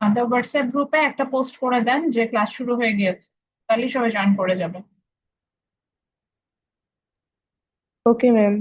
আমাদের হোয়াটসঅ্যাপ গ্রুপে একটা পোস্ট করে দেন যে ক্লাস শুরু হয়ে গিয়েছে, তাহলে সবাই জয়েন করে যাবে। Okay ma'am.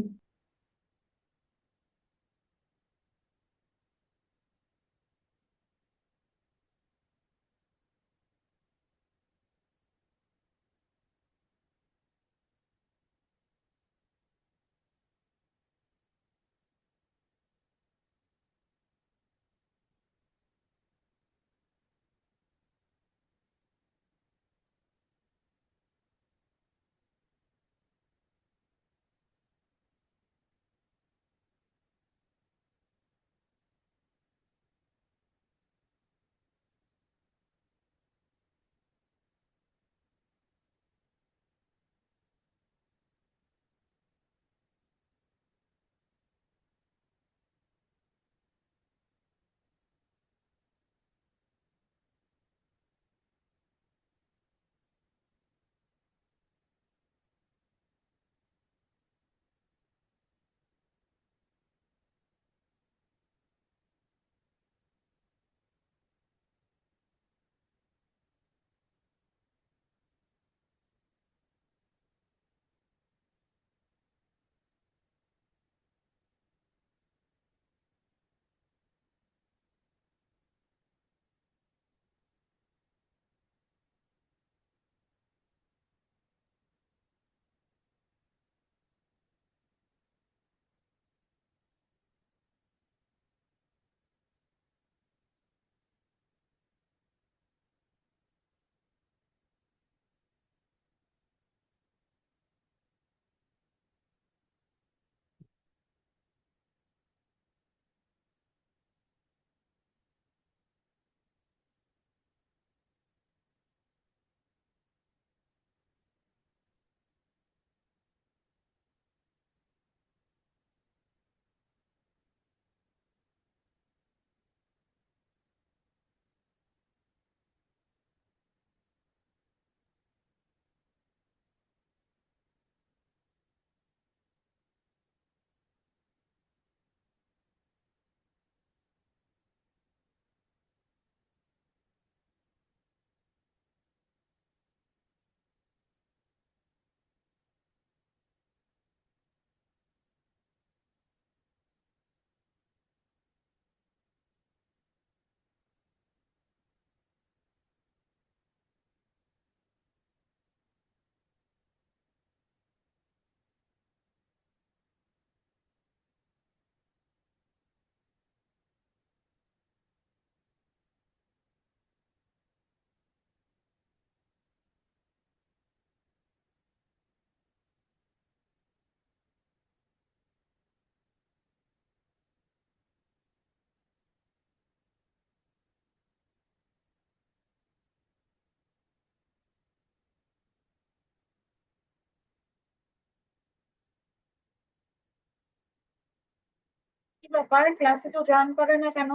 কি ব্যাপার, ক্লাসে তো জয়েন করে না কেন?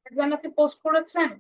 এক্সাম আপনি পোস্ট করেছেন?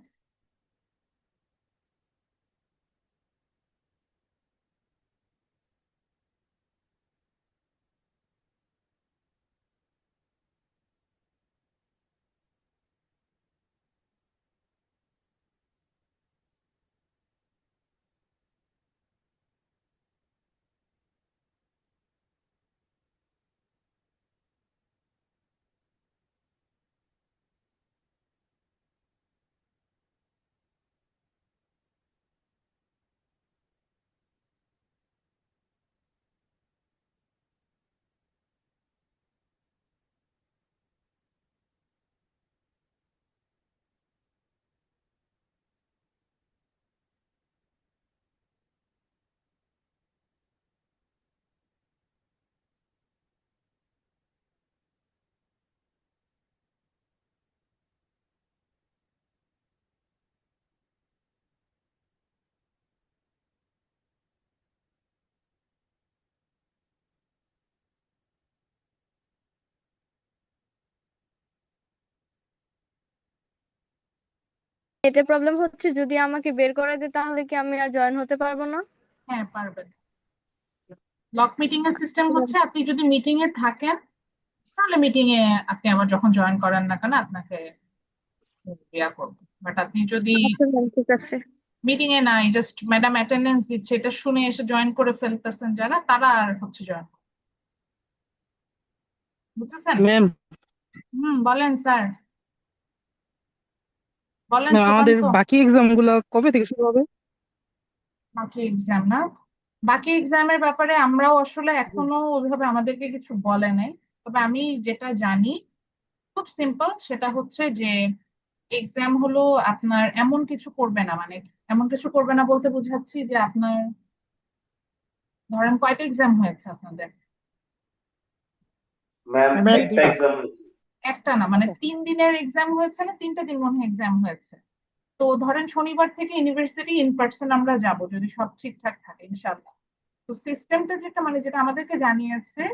এতে প্রবলেম হচ্ছে, যদি আমাকে বের করে দেয় তাহলে কি আমি আর জয়েন হতে পারবো না? হ্যাঁ, পারবেন। লক মিটিং এর সিস্টেম হচ্ছে, আপনি যদি মিটিং এ থাকেন তাহলে মিটিং এ আপনি আবার যখন জয়েন করেন না কেন আপনাকে ইয়া করবো। বাট আপনি যদি আচ্ছা ম্যাম, ঠিক আছে। মিটিং এ নাই, জাস্ট ম্যাডাম অ্যাটেন্ডেন্স দিচ্ছে এটা শুনে এসে জয়েন করে ফেলতেছেন যারা, তারা আর হচ্ছে জয়েন, বুঝেছেন? ম্যাম, বলেন স্যার, বলেন ম্যাম আমাদের সুকান্ত। বাকি এক্সাম গুলো কবে থেকে শুরু হবে? বাকি এক্সাম না, বাকি এক্সামের ব্যাপারে আমরাও আসলে জি। এখনো ওইভাবে আমাদেরকে কিছু বলে নাই। তবে আমি যেটা জানি খুব সিম্পল, সেটা হচ্ছে যে এক্সাম হলো আপনার এমন কিছু করবে না, মানে এমন কিছু করবে না বলতে বোঝাচ্ছি যে আপনার ধরেন কয়টা এক্সাম হয়েছে আপনাদের? ম্যাম ম্যাম একটা দুইটা। এক্সাম। একটা না, মানে 3 দিনের এক্সাম হয়েছে না, 3টে দিন মনে হয় এক্সাম হয়েছে। তো ধরেন শনিবার থেকে ইউনিভার্সিটি ইন পার্সন আমরা যাব যদি সব ঠিকঠাক থাকে ইনশাল্লাহ। তো সিস্টেমটা যেটা মানে যেটা আমাদেরকে জানিয়েছে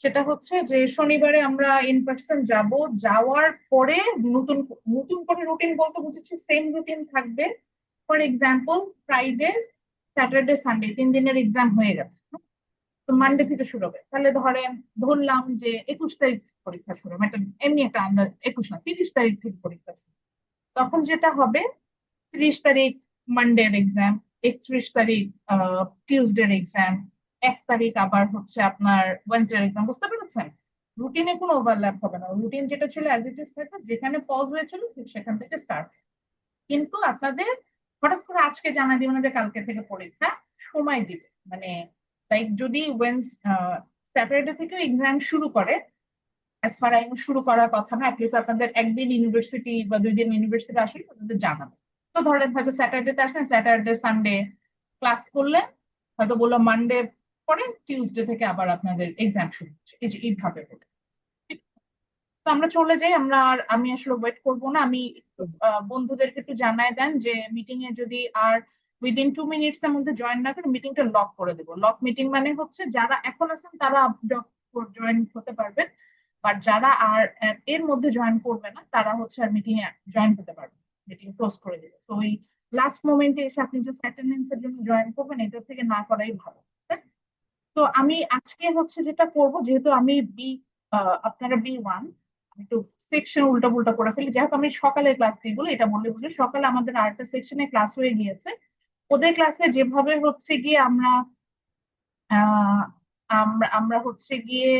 সেটা হচ্ছে যে শনিবারে আমরা ইন পার্সন যাব, যাওয়ার পরে নতুন নতুন করে রুটিন বলতে বুঝেছি সেম রুটিন থাকবে। For example Friday, Saturday, Sunday 3 দিনের এক্সাম হয়ে গেছে, তো মানডে থেকে শুরু হবে। তাহলে ধরলাম যে 21 তারিখ পরীক্ষা শুরু হবে, এটা এমনি একটা আন্দাজ, 21 না 30 তারিখ থেকে পরীক্ষা শুরু। তখন যেটা হবে 30 তারিখ মানডের এক্সাম, 31 তারিখ টিউসডের এক্সাম, 1 তারিখ আবার হচ্ছে আপনার ওয়েডনেসডের এক্সাম, বুঝতে পেরেছেন? রুটিনে কোনো ওভারল্যাপ হবে না, রুটিন যেটা ছিল অ্যাজ ইট ইজ থাকবে, যেখানে পজ হয়েছিল ঠিক সেখান থেকে স্টার্ট। কিন্তু আপনাদের হঠাৎ করে আজকে জানা দিবে না যে কালকে থেকে পরীক্ষা, সময় দিবে। মানে লাইক যদি স্যাটারডে থেকে এক্সাম শুরু করে, অ্যাজ ফার আই শুরু করার কথা না, অ্যাটলিস্ট আপনাদের একদিন ইউনিভার্সিটি বা 2 দিন ইউনিভার্সিটি আসলে আপনাদের জানাবে। তো ধরেন হয়তো স্যাটারডেতে আসলেন, স্যাটারডে সানডে ক্লাস করলেন, হয়তো বললো মানডে পরে টিউসডে থেকে আবার আপনাদের এক্সাম শুরু হচ্ছে, এই যে এইভাবে বলে। ঠিক? তো আমরা চলে যাই, আমি আসলে ওয়েট করবো না, আমি একটু বন্ধুদেরকে একটু জানায় দেন যে মিটিং এ যদি আর উইদিন 2 মিনিটস এর মধ্যে জয়েন না করে মিটিংটা লক করে দেবো। লক মিটিং মানে হচ্ছে যারা এখন আছেন তারা জয়েন হতে পারবেন, বাট যারা আর এর মধ্যে জয়েন করবে না তারা হচ্ছে আর মিটিং এ জয়েন হতে পারবে, মিটিং ক্লোজ করে দেবে। তো ওই লাস্ট মোমেন্টে এসে আপনি যে অ্যাটেন্ডেন্স এর জন্য জয়েন করবেন এটা থেকে না করাই ভালো। তো আমি আজকে হচ্ছে যেটা করব, যেহেতু আমি আপনারা B1, একটু সেকশন উল্টা পুল্টা করে ফেলি, যেহেতু আমি সকালে ক্লাস দিই বলে এটা বললে বুঝলি, সকালে আমাদের আরেকটা সেকশনে ক্লাস হয়ে গিয়েছে। ওদের ক্লাসে যেভাবে হচ্ছে গিয়ে আহ আমরা আমরা হচ্ছে গিয়ে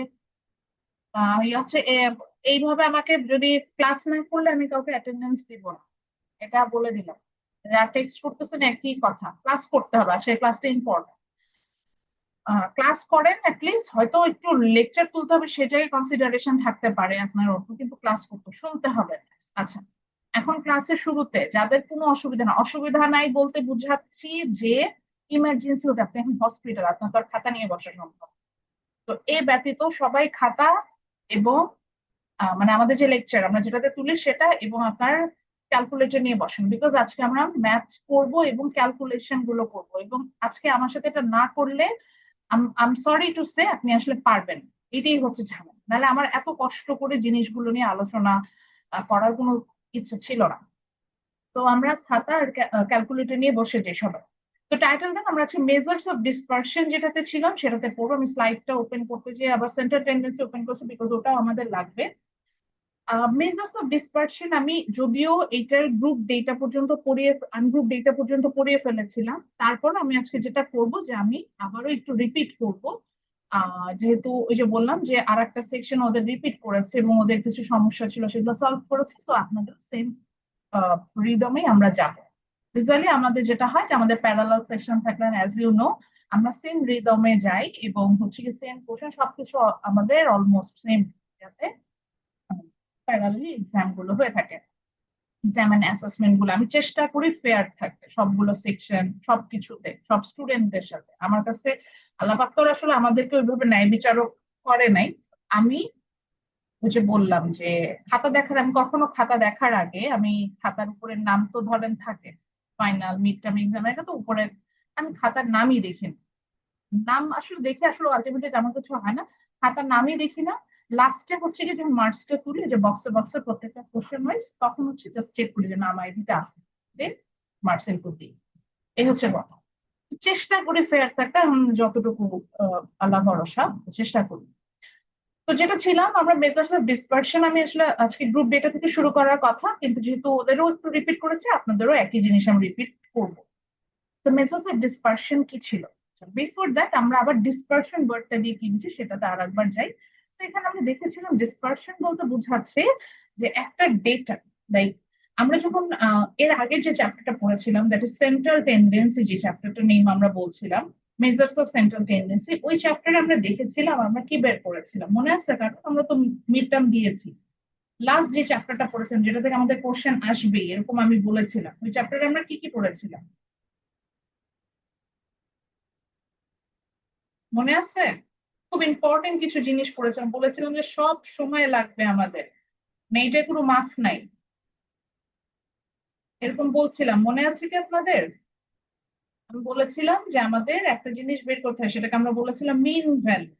ইয়ে হচ্ছে এইভাবে আমাকে যদি ক্লাস না করলে আমি কাউকে অ্যাটেন্ডেন্স দিব না, এটা বলে দিলাম। যারা টেক্সট করতেছেন একই কথা, ক্লাস করতে হবে, আজকে ক্লাসটা ইম্পর্টেন্ট। ক্লাস করেন অ্যাটলিস্ট, হয়তো একটু লেকচার তুলতে হবে সে জায়গায় কনসিডারেশন থাকতে পারে আপনার অর্থ, কিন্তু ক্লাস করতে শুনতে হবে। আচ্ছা, এখন ক্লাসের শুরুতে যাদের কোনো অসুবিধা নাই বলতে বুঝাচ্ছি যে ইমার্জেন্সি হতে, আপনি এখন হসপিটাল, আপনার তো আর খাতা নিয়ে বসা সম্ভব। তো এ ব্যতীত সবাই খাতা এবং মানে আমাদের যে লেকচার আমরা যেটাতে তুলি সেটা এবং আপনার ক্যালকুলেটর নিয়ে বসেন, বিকজ আজকে আমরা ম্যাথ করব এবং ক্যালকুলেশন গুলো করব, এবং আজকে আমার সাথে এটা না করলে আম সরি টু সে আপনি আসলে পারবেন না। এটাই হচ্ছে ঝামেলা, নাহলে আমার এত কষ্ট করে জিনিসগুলো নিয়ে আলোচনা করার কোনো ইচ্ছে ছিল না। তো আমরা খাতা আর ক্যালকুলেটর নিয়ে বসে যাই সবাই। তো টাইটেল দেন, আমরা আজকে মেজার্স অফ ডিসপারশন যেটাতে ছিলাম সেটাতে পড়বো। আমি স্লাইডটা ওপেন করতে যাই, আবার সেন্টার টেন্ডেন্সি ওপেন করছি বিকজ ওটাও আমাদের লাগবে। মেজার্স অফ ডিসপারশন আমি যদিও এটার গ্রুপ ডেটা পর্যন্ত পড়িয়ে ফেলেছিলাম, তারপর আমি আজকে যেটা করব যে আমি আবারও একটু রিপিট করব। যেহেতু ওই যে বললাম যে আর একটা সেকশন ওদের রিপিট করেছে এবং ওদের কিছু সমস্যা ছিল সেগুলো সলভ করেছে, তো আপনাদের সেম রিদমে আমরা যাব। ইউজুয়ালি আমাদের যেটা হয় যে আমাদের প্যারালাল সেকশন থাকলে অ্যাজ ইউ নো আমরা সেম রিদমে যাই এবং হচ্ছে কি সেম কোশ্চেন সবকিছু আমাদের অলমোস্ট সেম, যাতে প্যারালালি এক্সাম গুলো হয়ে থাকে। এক্সাম এন্ড অ্যাসেসমেন্ট গুলো আমি চেষ্টা করি ফেয়ার থাকতে, সবগুলো সেকশন সবকিছুতে সব স্টুডেন্টদের সাথে। আমার কাছে আল্লাহ পাক তো আসলে আমাদেরকে ওইভাবে ন্যায় বিচারক করে নাই। আমি ওই যে বললাম যে আমি কখনো খাতা দেখার আগে আমি খাতার উপরে নাম তো ধরেন থাকে, ফাইনাল মিড টার্ম এক্সামের তো উপরে, আমি খাতার নামই দেখি না। নাম আসলে দেখে আসলে আলটিমেটলি তেমন কিছু হয় না, খাতার নামই দেখি না। লাস্টে হচ্ছে কি যখন মার্কসটা তুলি যে বক্সে বক্সে প্রত্যেকটা কোশ্চেন ওয়াইজ, তখন হচ্ছে জাস্ট চেক করি যে নাম আইডিটা আছে, দেন মার্কস ইনপুট দিই। এই হচ্ছে কথা। চেষ্টা করি ফেয়ার থাকতে, যতটুকু আল্লাহ ভরসা চেষ্টা করি। তো যেটা ছিলাম আমরা মেজার্স অফ ডিসপারশন, আমি আসলে আজকে গ্রুপ ডেটা থেকে শুরু করার কথা, কিন্তু যেহেতু ওদেরও একটু রিপিট করেছে আপনাদেরও একই জিনিস আমি রিপিট করবো। তো মেথডস অফ ডিসপারশন কি ছিল? বিফোর দ্যাট আমরা আবার ডিসপারশন ওয়ার্ডটা দিয়ে কি বুঝি সেটাতে আর একবার যাই। তো এখানে আমরা দেখেছিলাম ডিসপারশন বলতে বোঝাচ্ছে যে একটা ডেটা, লাইক আমরা যখন এর আগে যে চ্যাপ্টারটা পড়েছিলাম, দ্যাট ইজ সেন্ট্রাল টেন্ডেন্সি, যে চ্যাপ্টারটার নেম আমরা বলছিলাম মেজার্স অফ সেন্ট্রাল টেন্ডেন্সি, ওই চ্যাপ্টারে আমরা দেখেছিলাম আমরা কি বের করেছিলাম মনে আছে? কারণ আমরা তো মিড টার্ম দিয়েছি। লাস্ট যে চ্যাপ্টারটা পড়েছিলাম যেটা থেকে আমাদের কোশ্চেন আসবে এরকম আমি বলেছিলাম, ওই চ্যাপ্টারে আমরা কি কি পড়েছিলাম মনে আছে? খুব ইম্পর্টেন্ট কিছু জিনিস পড়েছিলাম, বলেছিলাম যে সব সময় লাগবে আমাদের, মেয়েটার কোনো মাফ নাই, এরকম বলছিলাম মনে আছে কি আপনাদের? আমি বলেছিলাম যে আমাদের একটা জিনিস বের করতে হয়, সেটাকে আমরা বলেছিলাম মিন ভ্যালু,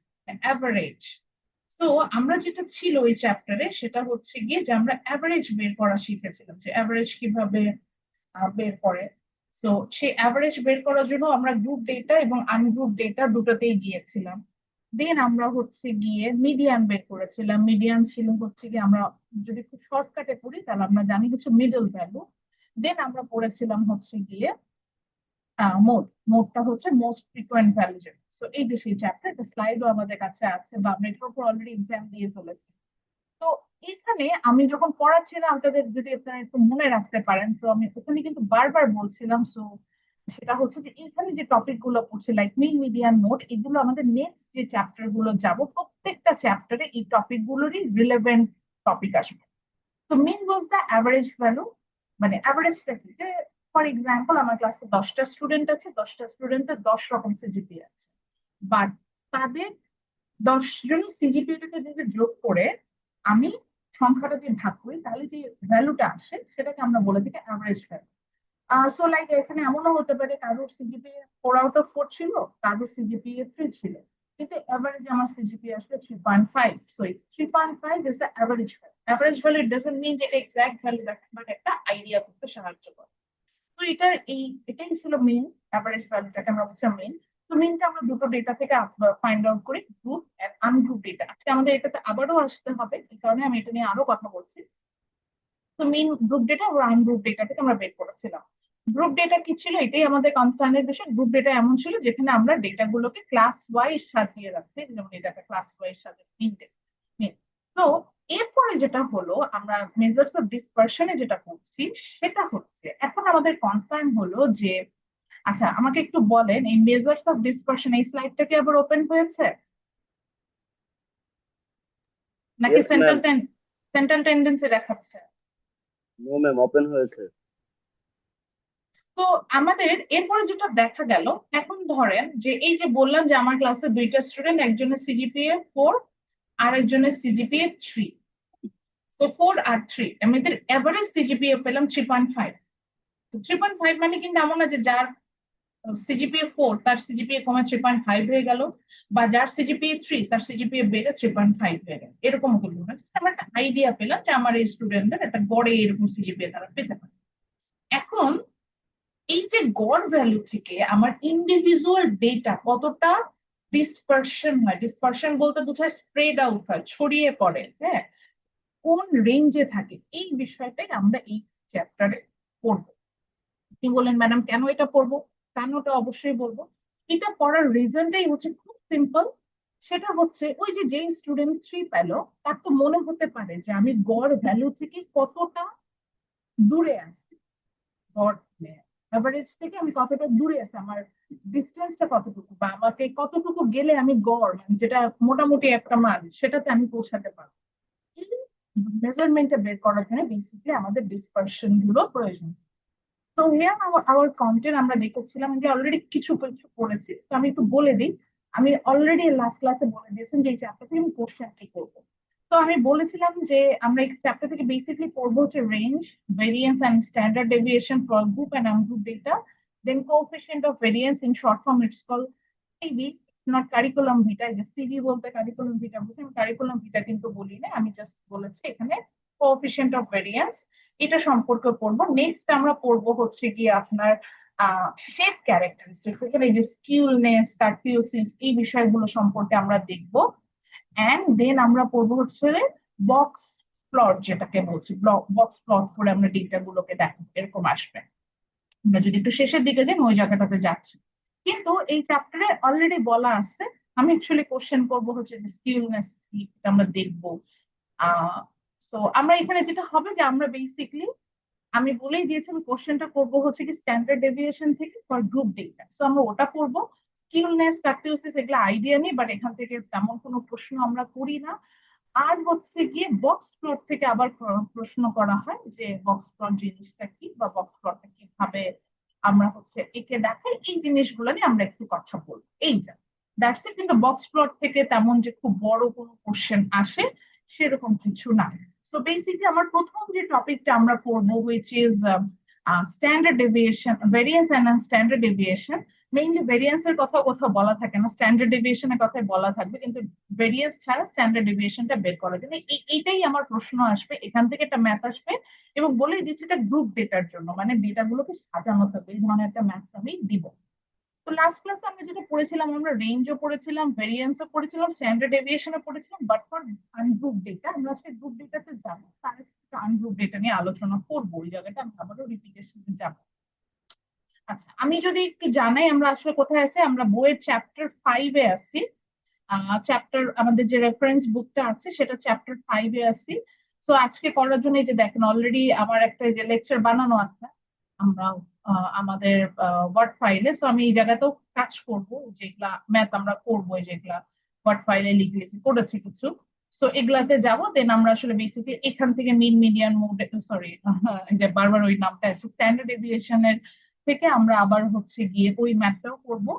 অ্যাভারেজ। তো আমরা যেটা ছিল ওই চ্যাপ্টারে সেটা হচ্ছে গিয়ে যে আমরা অ্যাভারেজ বের করা শিখেছিলাম, যে অ্যাভারেজ কিভাবে বের করে। তো সেই অ্যাভারেজ বের করার জন্য আমরা গ্রুপ ডেটা এবং আনগ্রুপ ডেটা দুটোতেই গিয়েছিলাম। দেন আমরা হচ্ছে গিয়ে মিডিয়ান বের করেছিলাম। মিডিয়ান ছিল হচ্ছে গিয়ে, আমরা যদি খুব শর্টকাটে করি তাহলে আমরা জানি হচ্ছে মিডল ভ্যালু। দেন আমরা পড়েছিলাম হচ্ছে গিয়ে মোড। মোডটা হচ্ছে মোস্ট ফ্রিকোয়েন্ট ভ্যালু। তো এই যে সেই চ্যাপ্টার, একটা স্লাইডও আমাদের কাছে আছে বা আমরা এটার উপর অলরেডি এক্সাম দিয়ে ফেলেছি। তো এখানে আমি যখন পড়াচ্ছিলাম আপনাদের যদি আপনারা একটু মনে রাখতে পারেন, তো আমি ওখানে কিন্তু বারবার বলছিলাম। তো সেটা হচ্ছে যে এখানে যে টপিক গুলো পড়ছে লাইক মিন মিডিয়ান মোড, এগুলো আমাদের নেক্সট যে চ্যাপ্টার গুলো যাব প্রত্যেকটা চ্যাপ্টারে এই টপিক গুলোরই রিলেভেন্ট টপিক আসবে। তো মিন ওয়াজ দ্য অ্যাভারেজ ভ্যালু, মানে অ্যাভারেজটা কি, যে ফর এক্সাম্পল আমার ক্লাসে 10টা স্টুডেন্ট আছে, 10টা স্টুডেন্টের 10 রকম সিজিপি আছে, বাট তাদের 10 জনের সিজিপিটাকে যদি যোগ করে আমি সংখ্যাটা দিয়ে ভাগ করি তাহলে যে ভ্যালুটা আসে সেটাকে আমরা বলে দিই অ্যাভারেজ ভ্যালু। সো লাইক এখানে এমনও হতে পারে কারোর সিজিপিএ 4 আউট অফ 4 ছিল, কারোর সিজিপিএ 3 ছিল, কিন্তু এভারেজ আমার সিজিপিএ আসলে 3.5। So 3.5 is the average value. Average value doesn't mean যে এটা এক্সাক্ট ভ্যালু দেখে, বাট একটা আইডিয়া করতে সাহায্য করে। তো এটাই ছিল মেইন, অ্যাভারেজ ভ্যালুটাকে আমরা বলছি মেইন। তো মেইনটা আমরা দুটো ডেটা থেকে ফাইন্ড আউট করি, গ্রুপ এন্ড আনগ্রুপ ডেটা। আজকে আমাদের এটাতে আবারও আসতে হবে, এই কারণে আমি এটা নিয়ে আরো কথা বলছি। তো মেইন গ্রুপ ডেটা আর আনগ্রুপ ডেটা থেকে আমরা বের করেছিলাম। গ্রুপ ডেটা কি ছিল, এটাই আমাদের কনসার্নের বিষয়। গ্রুপ ডেটা এমন ছিল যেখানে আমরা ডেটা গুলোকে ক্লাস ওয়াইজ সাজিয়ে রাখছি, যেমন এটাকে ক্লাস ওয়াইজ সাজিয়ে তো এরপরে যেটা হলো আমরা মেজার্স অফ ডিসপারশনে যেটা করছি সেটা হচ্ছে এখন আমাদের কনসার্ন হলো যে, আচ্ছা আমাকে একটু বলেন এই মেজার্স অফ ডিসপারশন এই স্লাইডটা কি আবার ওপেন হয়েছে নাকি ইয়েস ম্যাম। সেন্ট্রাল টেন্ডেন্সি দেখাচ্ছে? নো ম্যাম, ওপেন হয়েছে। তো আমাদের এরপরে যেটা দেখা গেল, এখন ধরেন যে এই যে বললাম যে আমার ক্লাসে 2টা স্টুডেন্ট, একজনের সিজিপিএ 4 আর একজনের সিজিপিএ 3। তো 4 আর 3 আমাদের এভারেজ সিজিপিএ পেলাম 3.5। 3.5 মানে কিন্তু এমন না যে যার সিজিপিএ 4 তার সিজিপিএ কমে 3.5 হয়ে গেল, বা যার সিজিপিএ 3 তার সিজিপিএ বেড়ে 3.5 হয়ে গেল, এরকম কিন্তু না। আমরা একটা আইডিয়া পেলাম যে আমার এই স্টুডেন্টদের একটা গড়ে এরকম সিজিপিএ তারা পেতে পারে। এখন এই যে গড় ভ্যালু থেকে আমার ইন্ডিভিজুয়াল ডেটা কতটা ডিসপারশন হয়, ডিসপারশন বলতে বোঝায় স্প্রেড আউট হয়, ছড়িয়ে পড়ে, হ্যাঁ, কোন রেঞ্জে থাকে, এই বিষয়টাই আমরা এই চ্যাপ্টারে পড়বো। কি বলেন ম্যাডাম, কেন এটা পড়বো? কেনটা অবশ্যই বলবো। এটা পড়ার রিজনটাই হচ্ছে খুব সিম্পল। সেটা হচ্ছে ওই যে যেই স্টুডেন্ট 3 পেলো তার তো মনে হতে পারে যে আমি গড় ভ্যালু থেকে কতটা দূরে আছি, গড় অ্যাভারেজ থেকে আমি কতটা দূরে আছি, আমার ডিস্টেন্সটা কতটুকু, বা আমাকে কতটুকু গেলে আমি গড় মানে যেটা মোটামুটি একটা মান সেটাতে আমি পৌঁছাতে পারবো। এই মেজারমেন্টটা বের করার জন্য বেসিক্যালি আমাদের ডিসপারশন গুলো প্রয়োজন। তো হিয়ার আওয়ার কন্টেন্ট আমরা দেখেছিলাম যে অলরেডি কিছু কিছু পড়েছি, তো আমি একটু বলে দিই। আমি অলরেডি লাস্ট ক্লাসে বলে দিয়েছেন যে এই চ্যাপ্টার থেকে আমি কোশ্চেন কি করবো। তো আমি বলেছিলাম যে আমরা এই চ্যাপ্টার থেকে বেসিক্যালি পড়বো হচ্ছে range, variance and standard deviation for group and ungroup data, then coefficient of variance in short form it's call CV, not curriculum vitae. যে সিভি বলতে কারিকুলাম ভিটা বুঝি, আমি কারিকুলাম ভিটা কিন্তু বলি না, আমি জাস্ট বলেছি এখানে কোএফিসিয়েন্ট অফ ভেরিয়েন্স, এটা সম্পর্কে পড়বো। নেক্সট আমরা পড়বো হচ্ছে গিয়ে আপনার শেপ ক্যারেক্টারিস্টিক্স, এখানে যে স্কিউলনেস, কার্টিওসিস, এই বিষয়গুলো সম্পর্কে আমরা দেখবো। অ্যান্ড দেন আমরা পড়বো হচ্ছে বক্স প্লট, যেটাকে বলছি বক্স প্লট করে আমরা ডেটা গুলোকে দেখাবো, এরকম আসবে। আমরা যদি একটু শেষের দিকে যাই ওই জায়গাটাতে যাচ্ছি, কিন্তু এই চ্যাপ্টারে অলরেডি বলা আছে। আমি অ্যাকচুয়ালি কোশ্চেন করবো হচ্ছে যে স্কিলনেস কি, এটা আমরা দেখবো। তো আমরা এখানে যেটা হবে যে আমরা বেসিকলি, আমি বলেই দিয়েছি আমি কোশ্চেনটা করবো হচ্ছে কি স্ট্যান্ডার্ড ডেভিয়েশন থেকে ফর গ্রুপ ডেটা, তো আমরা ওটা করবো। স্কিলনেস প্র্যাকটিসেস এগুলো আইডিয়া নেই, বাট এখান থেকে তেমন কোনো প্রশ্ন আমরা করি না। আর হচ্ছে গিয়ে বক্স প্লট থেকে আবার প্রশ্ন করা হয় যে বক্স প্লট জিনিসটা কি, বা বক্স প্লটটা কিভাবে আমরা হচ্ছে একে দেখাই, এই জিনিসগুলো নিয়ে আমরা একটু কথা বলবো। এই যা দ্যাটস ইট। কিন্তু বক্স প্লট থেকে তেমন যে খুব বড় কোনো কোশ্চেন আসে সেরকম কিছু না। সো বেসিকলি আমার প্রথম যে টপিকটা আমরা পড়বো which is standard deviation, variance and standard deviation. Mainly variance এর কথা কোথাও বলা থাকে না, স্ট্যান্ডার্ড ডেভিয়েশনের কথাই বলা থাকবে, কিন্তু ভেরিয়েন্স ছাড়া স্ট্যান্ডার্ড ডেভিয়েশনটা বের করার জন্য এইটাই আমার প্রশ্ন আসবে, এখান থেকে একটা ম্যাথ আসবে। এবং বলেই দিচ্ছি এটা গ্রুপ ডেটার জন্য, মানে ডেটাগুলোকে সাজানো থাকবে, এই ধরনের একটা ম্যাথস আমি দিব। তো লাস্ট ক্লাসে আমরা যেটা পড়েছিলাম, আমরা রেঞ্জও পড়েছিলাম, ভেরিয়েন্সও পড়েছিলাম, স্ট্যান্ডার্ড ডেভিয়েশনও পড়েছিলাম, বাট ফর আনগ্রুপ ডেটা আমরা আজকে গ্রুপ ডেটাতে যাবো, তার আনগ্রুপ ডেটা নিয়ে আলোচনা করবো, ওই জায়গাটা আমি আবারও রিপিটেশনে যাবো। আচ্ছা, আমি যদি একটু জানাই আমরা আসলে কোথায় আছি, আমরা বইয়ের চ্যাপ্টার 5-এ আছি। চ্যাপ্টার আমাদের যে রেফারেন্স বুকটা আছে সেটা চ্যাপ্টার 5-এ আছি। তো আজকে করার জন্য এই যে দেখেন অলরেডি আমার একটা যে লেকচার বানানো আছে আমরা আমাদের ওয়ার্ড ফাইলে, তো আমি এই জায়গাতেও কাজ করব, যেগুলা ম্যাথ আমরা করবো, যেগুলা ওয়ার্ড ফাইলে লিখে লিখে করেছি কিছু। তো এগুলাতে যাব, দেন আমরা আসলে বেসিক্যালি এখান থেকে মিন মিডিয়ান মোড, সরি যে বারবার ওই নামটা আছে, স্ট্যান্ডার্ড ডেভিয়েশনের থেকে আমরা আবার হচ্ছে গিয়ে ওই ম্যাথটাও করবো।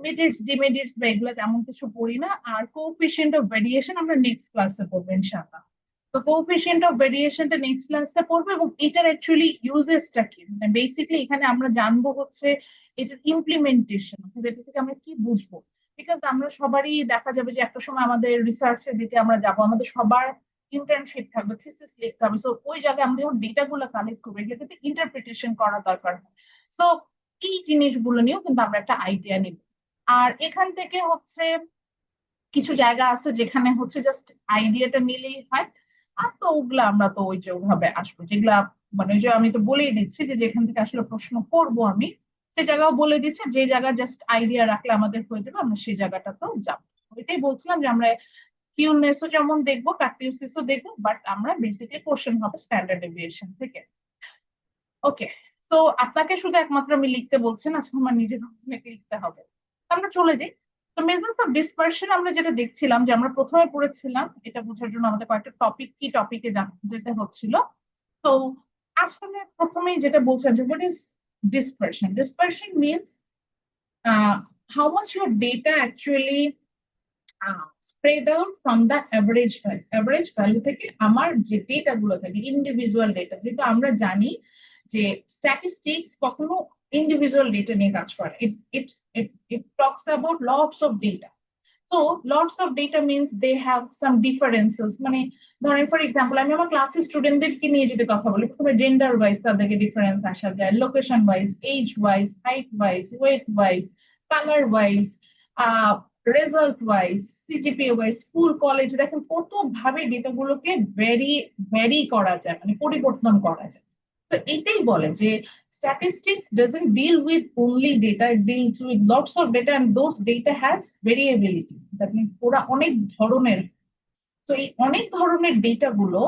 মেডিটস ডিমেডিটস বা এগুলো তেমন কিছু পড়ি না। আর কোএফিসিয়েন্ট অফ ভেরিয়েশন আমরা নেক্সট ক্লাসে পড়বো ইনশাআল্লাহ। তো কোএফিসিয়েন্ট অফ ভেরিয়েশনটা নেক্সট ক্লাসে পড়বো, এবং এটার অ্যাকচুয়ালি ইউজেসটা কি, মানে বেসিক্যালি এখানে আমরা জানবো হচ্ছে এটার ইমপ্লিমেন্টেশন, এটা থেকে আমরা কি বুঝবো। বিকজ আমরা সবারই দেখা যাবে যে একটা সময় আমাদের রিসার্চের দিকে আমরা যাব, আমাদের সবার ইন্টার্নশিপ থাকবে, থিসিস লিখতে হবে, সো ওই জায়গায় আমরা যখন ডেটা গুলো কালেক্ট করবো এগুলোতে ইন্টারপ্রিটেশন করা দরকার হয়। সো এই জিনিসগুলো নিয়েও কিন্তু আমরা একটা আইডিয়া নিব। আর এখান থেকে হচ্ছে কিছু জায়গা আছে যেখানে হচ্ছে জাস্ট আইডিয়াটা নিলেই হয়, আর তো ওগুলা আমরা তো ওই যে ওভাবে আসবো যেগুলা, মানে ওই যে আমি তো বলেই দিচ্ছি যে যেখান থেকে আসলে প্রশ্ন করব আমি, সে জায়গাও বলে দিচ্ছে, যে জায়গা জাস্ট আইডিয়া রাখলে আমাদের হয়ে যাবে, আমরা সেই জায়গাটাতেও যাবো। এটাই বলছিলাম যে আমরা কিউনেসও যেমন দেখবো, কার্টিউসিসও দেখবো, বাট আমরা বেসিক্যালি কোশ্চেন হবে স্ট্যান্ডার্ড ডেভিয়েশন থেকে। ওকে, তো আপনাকে শুধু একমাত্র আমি লিখতে বলছি না, আজকে আমার নিজের অনেক লিখতে হবে। তো আমরা চলে যাই। তো মেজার্স অফ ডিসপারশন আমরা যেটা দেখছিলাম যে আমরা প্রথমে পড়েছিলাম, এটা বোঝার জন্য আমাদের কয়েকটা টপিক কি টপিকে যেতে হচ্ছিল। তো আসলে প্রথমেই যেটা বলছিলাম যে what is dispersion. Dispersion means how much your data actually spread out from the average value. Average value থেকে আমার যে ডেটা গুলো থাকে, ইন্ডিভিজুয়াল ডেটা, যেহেতু আমরা জানি যে স্ট্যাটিস্টিক্স কখনো ইন্ডিভিজুয়াল ডেটা নিয়ে কাজ করে, it talks about lots of data. So lots of data means they have some differences, মানে ধরেন ফর এক্সাম্পল আমি আমার ক্লাসের স্টুডেন্টদেরকে নিয়ে যদি কথা বলি, প্রথমে জেন্ডার ওয়াইজ তাদেরকে ডিফারেন্স আসা যায়, location wise, age wise, height wise, weight wise, colour wise, result wise, CGPA wise, school college, দেখেন কত ভাবে ডেটাগুলোকে ভেরি করা যায়, মানে পরিবর্তন করা যায়। তো এটাই বলে যে statistics doesn't deal with only data, it deals with lots of data and those data has variability. That means ওরা অনেক ধরনের, তো এই অনেক ধরনের ডেটা গুলো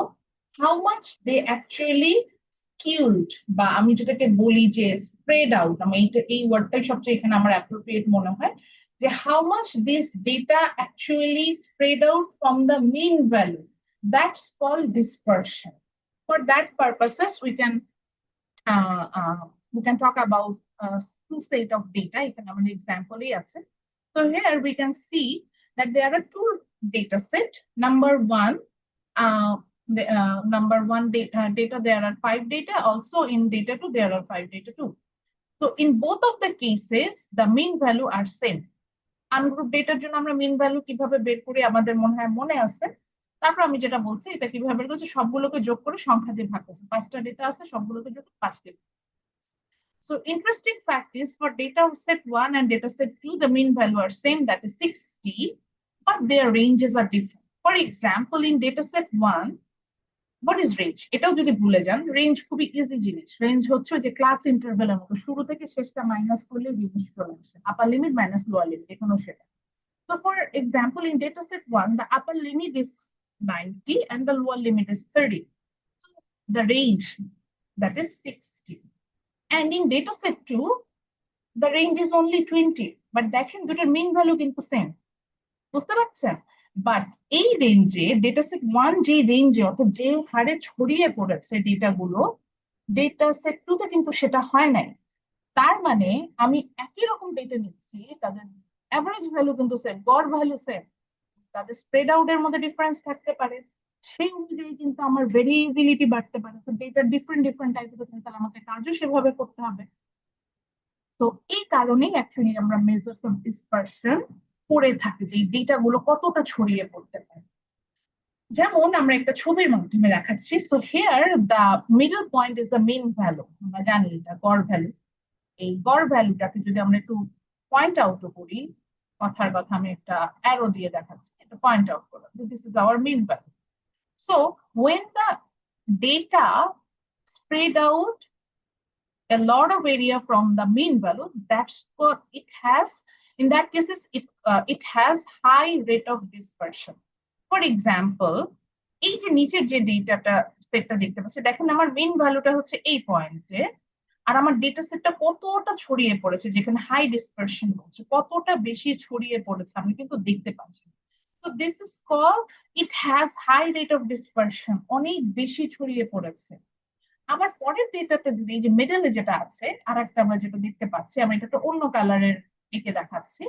how much they actually skewed, বা আমি যেটাকে বলি যে স্প্রেড আউট, আমি এই ওয়ার্ডটাই সবচেয়ে এখানে আমার অ্যাপ্রোপ্রিয়েট মনে হয়, যে how much this data actually spread out from the mean value, that's called dispersion. For that purposes we can talk about two set of data. এখানে আমাদের example আছে। So here we can see that there are two data set. Number one data, there are 5 data. Also in data 2 there are 5 data too. So in both of the cases the mean value are same. Ungroup ডেটার জন্য আমরা mean value কিভাবে বের করি আমাদের মনে আছে। তারপর আমি যেটা বলছি এটা কিভাবে বের করছি, সবগুলোকে যোগ করে সংখ্যা দিয়ে ভাগ করছি, 5টা ডেটা আছে সবগুলোকে যোগ করে 5 দিই। So interesting fact is for data set 1 and data set 2 the mean value are same, that is 60, but their ranges are different. For example, in dataset 1, what is range? এটাও যদি ভুলে যান, রেঞ্জ খুবই ইজি জিনিস। Range হচ্ছে ওই যে class ইন্টারভ্যালের মতো, শুরু থেকে শেষটা মাইনাস করলে রেঞ্জ চলে আসে, আপার লিমিট মাইনাস লোয়ার লিমিট, এখানে সেটা। So for example, in dataset 1, the upper limit is 90 and the lower limit is 30. So the range, that is 60. And in dataset 2, the range is only 20. But দেখেন দুটোর mean value কিন্তু same, বুঝতে পারছেন? But এই রেঞ্জে dataset 1 যে রেঞ্জে অর্থাৎ যে হারে ছড়িয়ে পড়েছে ডেটাগুলো, ডেটাসেট 2 তে কিন্তু সেটা হয় নাই। তার মানে আমি একই রকম ডেটা নিচ্ছি, তাদের অ্যাভারেজ ভ্যালু কিন্তু সেম, গড় ভ্যালু সেম, তাদের স্প্রেড আউট এর মধ্যে ডিফারেন্স থাকতে পারে, সেই অনুযায়ী কিন্তু আমার ভেরিয়েবিলিটি বাড়তে পারে। তো ডেটা ডিফারেন্ট ডিফারেন্ট টাইপের হতে তাহলে আমাকে কাজও সেভাবে করতে হবে। তো এই কারণেই অ্যাকচুয়ালি আমরা মেজার্স অফ ডিসপারশন করে থাকি, যে ডেটা গুলো কতটা ছড়িয়ে পড়তে পারে। যেমন আমরা একটা ছবির মাধ্যমে দেখাচ্ছি। So here the middle point is the main value, আমরা জানি এটা গড় ভ্যালু। এই গড় ভ্যালুটাকে যদি আমরা একটু পয়েন্ট আউট করি, কথার কথা আমি একটা অ্যারো দিয়ে দেখাচ্ছি, এটা পয়েন্ট আউট করলাম, this is our main value. So when the data spread out a lot of area from the mean value, that's what it has. In that cases, it has high rate of dispersion. For example, এই যে নিচের যে ডেটাটা সেটটা দেখতে পাচ্ছি, দেখেন আমার main ভ্যালুটা হচ্ছে এই পয়েন্টে, আর আমার ডেটা সেটটা কতটা ছড়িয়ে পড়েছে, যেখানে হাই ডিসপারশন হচ্ছে, কতটা বেশি ছড়িয়ে পড়েছে আমি কিন্তু দেখতে পাচ্ছি। তো this is call, it has high rate of dispersion, অনেক বেশি ছড়িয়ে পড়েছে। আবার পরের ডেটাতে যদি এই যে মিডলে যেটা আছে, আর একটা আমরা যেটা দেখতে পাচ্ছি, আমরা এটা একটা অন্য কালারের দিকে দেখাচ্ছি।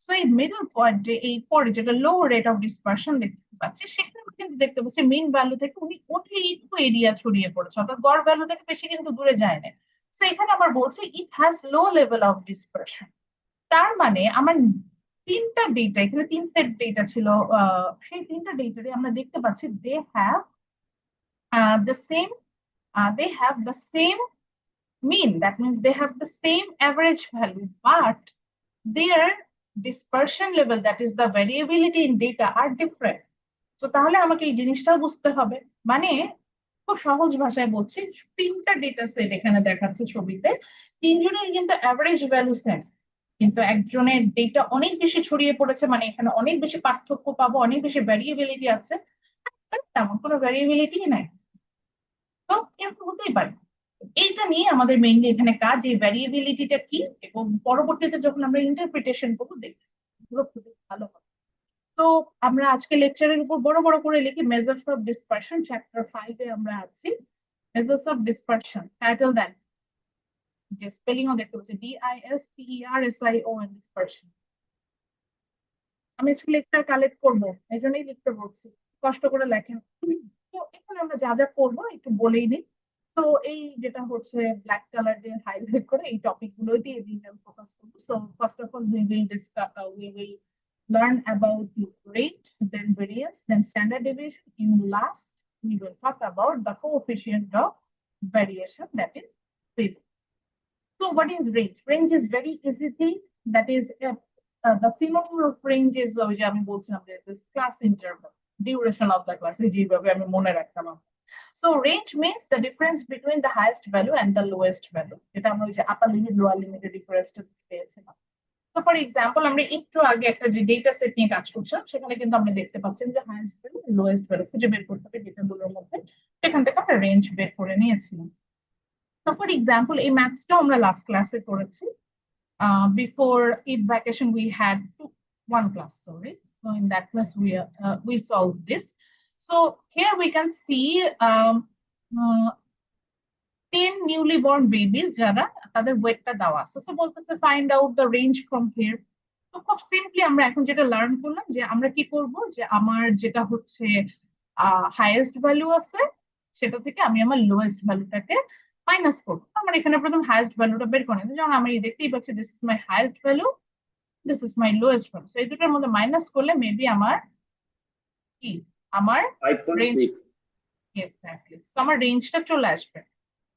সো এই মিডল পয়েন্টে এই পরে যেটা লো রেট অফ ডিসপারশন দেখতে পাচ্ছি, সেখানে কিন্তু দেখতে পাচ্ছি মেইন ভ্যালু থেকে উনি অতিরিক্ত এরিয়া ছড়িয়ে পড়েছে, অর্থাৎ গড় ভ্যালু থেকে বেশি কিন্তু দূরে যায় না। তো এখানে আবার বলছে it has low level of dispersion. তার মানে আমার তিনটা ডেটা, এখানে তিন সেট ডেটা ছিল, সেই তিনটা ডেটারে আমরা দেখতে পাচ্ছি they have the same they have the same mean, that means they have the same average value, but their dispersion level, that is the variability in data, are different. তো তাহলে আমাকে এই জিনিসটাও বুঝতে হবে। মানে খুব সহজ ভাষায় বলছি, তিনটা ডেটা সেট এখানে দেখাচ্ছে ছবিতে, তিনজনের কিন্তু অ্যাভারেজ ভ্যালু সেম, কিন্তু একজনের ডেটা অনেক বেশি ছড়িয়ে পড়েছে, মানে এখানে অনেক বেশি পার্থক্য পাবো, অনেক বেশি ভ্যারিয়েবিলিটি আছে, তেমন কোনো ভ্যারিয়েবিলিটি নাই। তো এরকম হতেই পারে। এইটা নিয়ে আমাদের মেইনলি এখানে কাজ, এই ভ্যারিয়েবিলিটিটা কি, এবং পরবর্তীতে যখন আমরা ইন্টারপ্রিটেশন করবো দেখবো এগুলো খুবই ভালো হবে। তো আমরা আজকে লেকচারের উপর বড় বড় করে লিখি মেজার্স অফ ডিসপারশন, চ্যাপ্টার 5 এ আমরা আছি। মেজার্স অফ ডিসপারশন, টাইটেল দেন, যে স্পেলিংও দেখতে পাচ্ছি, DISPERSION, ডিসপারশন। আমি আজকে লেকচার কালেক্ট করবো, এই জন্যই লিখতে বলছি, কষ্ট করে লেখেন। তো এখানে আমরা যা যা করবো একটু বলেই নিই। তো এই যেটা হচ্ছে ব্ল্যাক কালার দিয়ে হাইলাইট করে এই টপিক গুলো দিয়ে ফোকাস করবো। So first of all we will learn about the rate, then variance, then standard deviation. In last, we will talk about the coefficient of variation, that is zero. So what is range? Range is very easy thing. That is the synonym of range is ওই যে আমি বলছিলাম যে this class interval, duration of the class, যেভাবে আমি মনে রাখতাম। So range means the difference between the highest value and the lowest value, যেটা আমরা ওই যে আপার লিমিট লোয়ার লিমিটের ডিফারেন্স পেয়েছিলাম। তো ফর এক্সাম্পল, আমরা একটু আগে একটা যে ডেটা সেট নিয়ে কাজ করছিলাম, সেখানে কিন্তু আমরা দেখতে পাচ্ছেন যে হাইয়েস্ট ভ্যালু লোয়েস্ট ভ্যালু খুঁজে বের করতে হবে ডেটাগুলোর মধ্যে, সেখান থেকে আমরা রেঞ্জ বের করে নিয়েছিলাম। তো ফর এক্সাম্পল এই ম্যাথসটা আমরা লাস্ট ক্লাসে করেছি। Before Eid vacation we had one class, sorry. So in that class we solved this. So here we can see 10 newly born babies যারা, তাদের ওয়েটটা দেওয়া আছে। সো বলতেছে find out the range from here. তো খুব সিম্পলি আমরা এখন যেটা লার্ন করলাম, যে আমরা কি করব, যে আমার যেটা হচ্ছে হাইয়েস্ট ভ্যালু আছে সেটা থেকে আমি আমার লোয়েস্ট ভ্যালুটাকে মাইনাস করবো। আমার এখানে প্রথম হাইয়েস্ট ভ্যালুটা বের করে নিই, যেমন আমি দেখতেই পাচ্ছি this is my highest value, this is my lowest value. এই দুটোর মধ্যে মাইনাস করলে মেবি আমার কি, আমার রেঞ্জ, 5.6 এক্স্যাক্টলি, তো আমার রেঞ্জটা চলে আসবে।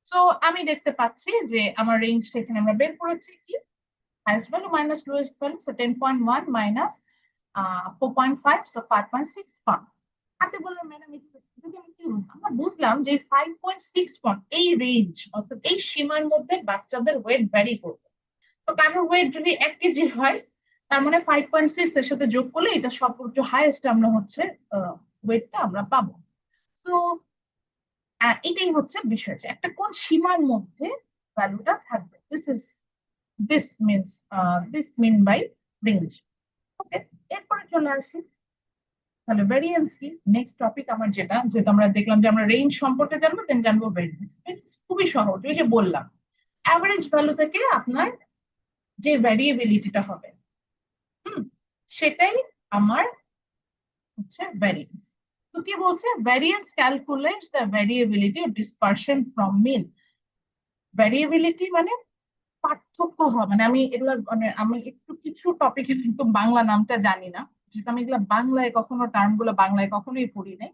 সো আমি দেখতে পাচ্ছি যে আমার রেঞ্জটা এখানে আমরা বের করেছি কি, highest value minus lowest value. So 10.1 minus 4.5, so 5.6 pound. হাতে বললাম ম্যাডাম যদি আমি কি বুঝলাম, আমরা বুঝলাম যে 5.6 পাউন্ড এই রেঞ্জ অর্থাৎ এই সীমার মধ্যে বাচ্চাদের ওয়েট ভ্যারি করবে। তো কারোর ওয়েট যদি 1 কেজি হয়, তার মানে 5.6 এর সাথে যোগ করলে এটা সর্বোচ্চ হাইয়েস্ট আমরা হচ্ছে ওয়েটটা আমরা পাবো। তো এটাই হচ্ছে বিষয়, যে একটা কোন সীমার মধ্যে ভ্যালুটা থাকবে। This means this mean by range. Okay, এরপরে চলে আসি তাহলে ভ্যারিয়েন্স কি। নেক্সট টপিক আমার যেটা যেটা আমরা দেখলাম যে আমরা রেঞ্জ সম্পর্কে জানবো, দেন জানবো ভ্যারিয়েন্স। খুবই সহজ, ওই যে বললাম অ্যাভারেজ ভ্যালু থেকে আপনার যে ভ্যারিয়েবিলিটিটা হবে, সেটাই আমার হচ্ছে ভ্যারিয়েন্স। তো কি বলছে, variance calculates the variability of dispersion from mean. Variability মানে পার্থক্য হয়, মানে আমি এগুলা মানে আমি একটু কিছু টপিকে কিন্তু বাংলা নামটা জানি না, যেহেতু আমি এগুলা বাংলায় কখনো টার্ম গুলো বাংলায় কখনোই পড়ি নাই।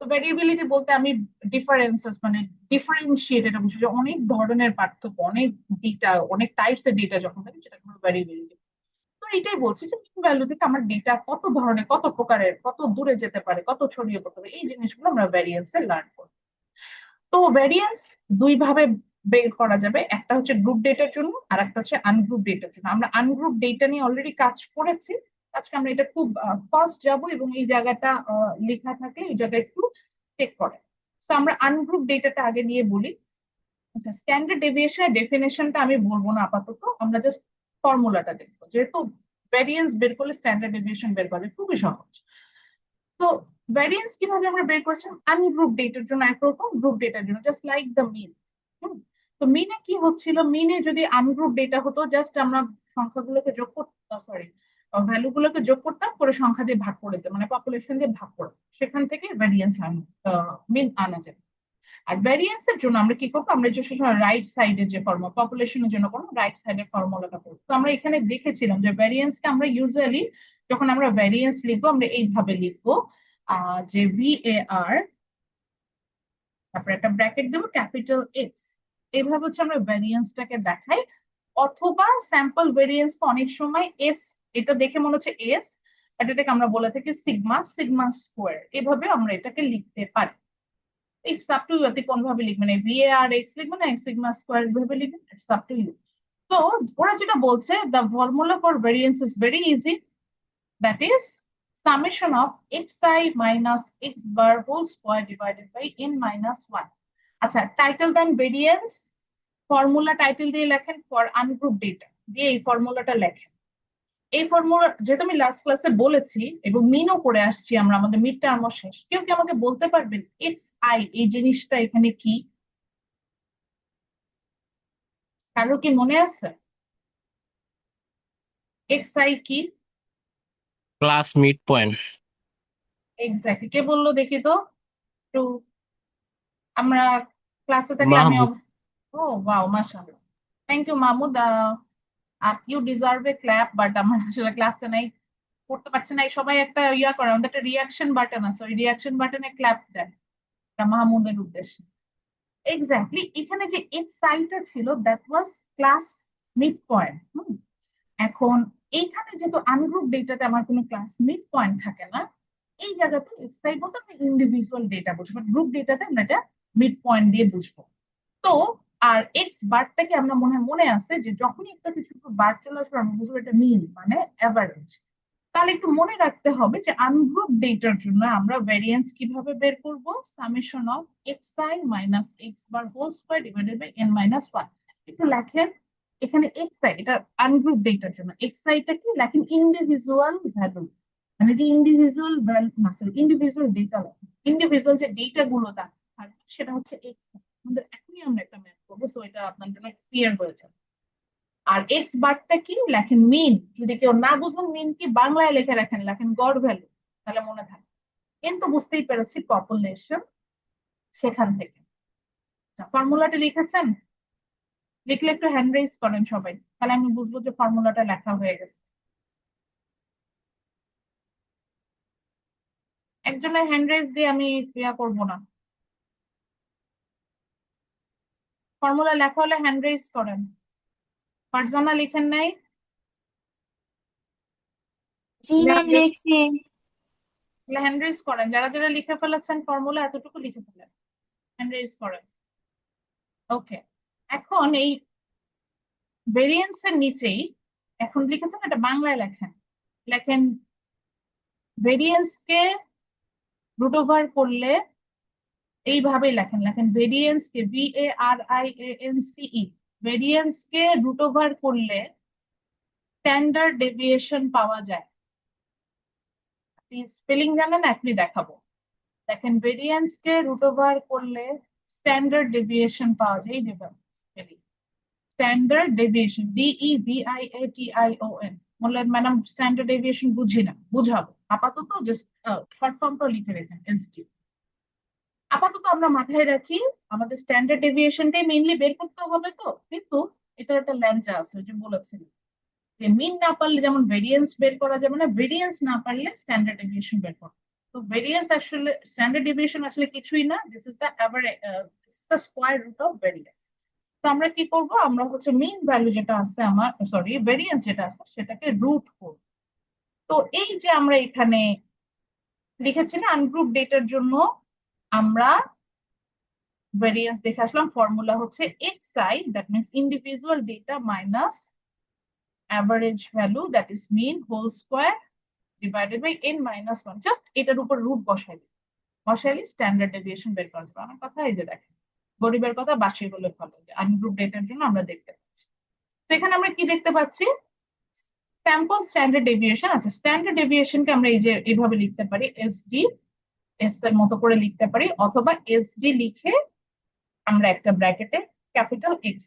তো ভ্যারিয়েবিলিটি বলতে আমি ডিফারেন্সেস মানে ডিফারেন্সিয়েট এটা বুঝি, যে অনেক ধরনের পার্থক্য, অনেক ডেটা, অনেক টাইপস এর ডেটা যখন থাকে সেটা হলো ভ্যারিয়েবিলিটি। তো এটাই বলছি যে মিন ভ্যালু থেকে আমার ডেটা কত ধরনের, কত প্রকারের, কত দূরে যেতে পারে, কত ছড়িয়ে পড়তে পারে, এই জিনিসগুলো আমরা ভ্যারিয়েন্সে লার্ন করব। তো ভ্যারিয়েন্স দুই ভাবে বের করা যাবে, একটা হচ্ছে গ্রুপ ডেটার জন্য আর একটা হচ্ছে আনগ্রুপ ডেটার জন্য। আমরা আনগ্রুপ ডেটা নিয়ে অলরেডি কাজ করেছি, আজকে আমরা এটা খুব ফাস্ট যাব, এবং এই জায়গাটা লেখা থাকলে এই জায়গায় একটু চেক করে। তো আমরা আনগ্রুপ ডেটাটা আগে নিয়ে বলি। আচ্ছা, স্ট্যান্ডার্ড ডেভিয়েশনের ডেফিনেশনটা আমি বলবো না আপাতত, আমরা জাস্ট ফর্মুলাটা দেখবো, যেহেতু ভ্যারিয়েন্স বের করলে স্ট্যান্ডার্ড ডেভিয়েশন বের করা যায়, খুবই সহজ। তো ভ্যারিয়েন্স কিভাবে আমরা বের করছিলাম, আনগ্রুপ ডেটার জন্য একরকম, গ্রুপ ডেটার জন্য জাস্ট লাইক দ্য মিন। তো মিনে কি হচ্ছিল, মিনে যদি আনগ্রুপ ডেটা হতো, জাস্ট আমরা সংখ্যাগুলোকে যোগ করতাম, সরি ভ্যালু গুলোকে যোগ করতাম, করে সংখ্যা দিয়ে ভাগ করে দিতাম, মানে পপুলেশন দিয়ে ভাগ করে সেখান থেকে ভ্যারিয়েন্স মিন আনা যায়। আর ভ্যারিয়েন্স এর জন্য আমরা কি করবো, আমরা যে রাইট সাইডের যে ফর্মুলা, পপুলেশনের জন্য কোনো রাইট সাইডের ফর্মুলাটা করবো। তো আমরা এখানে দেখেছিলাম যে ভ্যারিয়েন্সকে আমরা ইউজুয়ালি যখন আমরা ভ্যারিয়েন্স লিখবো, আমরা এইভাবে লিখবো যে VAR, তারপরে একটা ব্র্যাকেট দেবো, ক্যাপিটাল এক্স। এইভাবে হচ্ছে আমরা ভ্যারিয়েন্সটাকে দেখাই। অথবা স্যাম্পল ভ্যারিয়েন্স অনেক সময় এস, এটা দেখে মনে হচ্ছে এস, এটাকে আমরা বলে থাকি সিগমা, সিগমা স্কোয়ার, এভাবে আমরা এটাকে লিখতে পারি। ইটস আপ টু ইউ, আপনি কোন ভাবে লিখবেন, এই VAR এক্স লিখবেন না সিগমা স্কোয়ার ভাবে লিখবেন, ইটস আপ টু ইউ। তো ওরা যেটা বলছে, the formula for variance is very easy, that is summation of xi minus x bar whole square divided by n minus 1. আচ্ছা, টাইটেল দেন ভেরিয়েন্স, ফর্মুলা টাইটেল দিয়ে লেখেন for ungroup data, দিয়ে এই ফর্মুলাটা লেখেন। এই ফর্মুলা যেহেতু আমি লাস্ট ক্লাসে বলেছি এবং মিনও করে আসছি আমরা, আমাদের মিড টার্ম শেষ, কেউ কি আমাকে বলতে পারবেন এক্স আই এই জিনিসটা এখানে কি? কারো কি মনে আছে এক্স আই কি? Class mid point. এক্স্যাক্টলি, কে বললো দেখি তো একটু। আমরা ক্লাসে থাকলে আমি মাহমুদ। ও ওয়াও, মাশাআল্লাহ, thank you Mahmud. You deserve a clap, but আমার আসলে ক্লাসে নাই, করতে পারছে না। সবাই একটা ইয়া করে, আমাদের একটা রিয়াকশন বাটন আছে, ওই রিয়াকশন বাটনে ক্ল্যাপ দেন, এটা মাহমুদের উদ্দেশ্যে। এক্স্যাক্টলি, এখানে যে এক্স আইটা ছিল that was class mid point. এখন এইখানে যেহেতু আনগ্রুপ ডেটাতে আমার কোনো ক্লাস মিড পয়েন্ট থাকে না, এই জায়গাতে এক্স আই বলতে আমরা ইন্ডিভিজুয়াল ডেটা বুঝবো, গ্রুপ ডেটাতে আমরা এটা মিড পয়েন্ট দিয়ে বুঝবো। তো আর এক্স বারটাকে আমরা মনে আছে যে যখনই একটা কিছু বার চলে আসবে আমরা বুঝবো এটা মিন মানে অ্যাভারেজ। তাহলে একটু মনে রাখতে হবে যে আনগ্রুপ ডেটার জন্য আমরা ভ্যারিয়েন্স কিভাবে বের করব, summation of x i minus x bar whole square divided by n minus 1। একটু লেখেন এখানে এক্স আই, এটা আনগ্রুপ ডেটার জন্য এক্স আইটা কি লেখেন, ইন্ডিভিজুয়াল ভ্যালু, মানে যে ইন্ডিভিজুয়াল ভ্যালু না সরি ইন্ডিভিজুয়াল ডেটা লেখেন, ইন্ডিভিজুয়াল যে ডেটা গুলো থাকবে সেটা হচ্ছে এক্স। আমাদের এখনই আমরা একটা ম্যাথ করবো, সো এটা আপনার জন্য ক্লিয়ার হয়েছে। আর এক্স বারটা কি লেখেন, মিন। যদি কেউ না বুঝেন মিন কি, বাংলায় লেখে রাখেন, লেখেন গড় ভ্যালু, তাহলে মনে থাকে। কিন্তু বুঝতেই পেরেছি পপুলেশন, সেখান থেকে। ফর্মুলাটা লিখেছেন? লিখলে একটু হ্যান্ড রেজ করেন সবাই, তাহলে আমি বুঝবো যে ফর্মুলাটা লেখা হয়ে গেছে। একজনের হ্যান্ড রেজ দিয়ে আমি ক্রিয়া করব না, ফর্মুলা লেখা হলে হ্যান্ড রেজ করেন। ফারজানা লিখেন নাই? জি ম্যাম লিখছি। হ্যান্ড রেজ করেন, যারা যারা লিখে ফেলেছেন ফর্মুলা এতটুকু লিখে ফেলেন, হ্যান্ড রেজ করেন। ওকে, এখন এই ভেরিয়েন্স এর নিচেই এখন লিখেছেন, এটা বাংলায় লেখেন, লেখেন ভেরিয়েন্স কে রুট ওভার করলে এইভাবেই লেখেন, লেখেন ভেরিয়েন্স কে VARIANCE, ভেরিয়েন্স কে রুট ওভার করলে স্ট্যান্ডার্ড ডেভিয়েশন পাওয়া যায়। স্পেলিং জানেন, এখনই দেখাবো। দেখেন ভেরিয়েন্স কে রুট ওভার করলে স্ট্যান্ডার্ড ডেভিয়েশন পাওয়া যায়, এই যে স্পেলিং স্ট্যান্ডার্ড ডেভিয়েশন, DEVIATION। বললেন ম্যাডাম স্ট্যান্ডার্ড ডেভিয়েশন বুঝি না, বুঝাবো। আপাতত জাস্ট শর্ট ফর্মটা লিখে রেখেন SD। আপাতত আমরা মাথায় রাখি আমাদের স্ট্যান্ডার্ড ডেভিয়েশনটাই মেইনলি বের করতে হবে, তো কিন্তু এটা একটা ল্যাঞ্চা আছে, যে বলেছিলাম যে মিন না পারলে যেমন ভেরিয়েন্স বের করা যাবে না, ভেরিয়েন্স না পারলে স্ট্যান্ডার্ড ডেভিয়েশন বের করতে। তো ভেরিয়েন্স আসলে, স্ট্যান্ডার্ড ডেভিয়েশন আসলে কিছুই না, this is the average, this is the square root of variance. তো আমরা কি করব, আমরা হচ্ছে মিন ভ্যালু যেটা আছে আমার, সরি ভেরিয়েন্স যেটা আছে সেটাকে রুট করব। তো এই যে আমরা এখানে লিখেছি না আনগ্রুপ ডেটার জন্য আমরা ভেরিয়েন্স দেখে আসলাম, ফর্মুলা হচ্ছে xi, that means individual data minus average value, that is mean whole square divided by n-1। Just এটার উপর রুট বসাইলে স্ট্যান্ডার্ড ডেভিয়েশন বের করা যাবে। আমার কথা এই যে দেখেন, গরিবের কথা বাসি হলে ভালো, যে আনগ্রুপ ডেটার জন্য আমরা দেখতে পাচ্ছি। তো এখানে আমরা কি দেখতে পাচ্ছি, স্যাম্পল স্ট্যান্ডার্ড ডেভিয়েশন আছে। স্ট্যান্ডার্ড ডেভিয়েশনকে আমরা এই যে এইভাবে লিখতে পারি, SD, এস এর মতো করে লিখতে পারি, অথবা SD লিখে আমরা একটা ব্র্যাকেটে ক্যাপিটাল X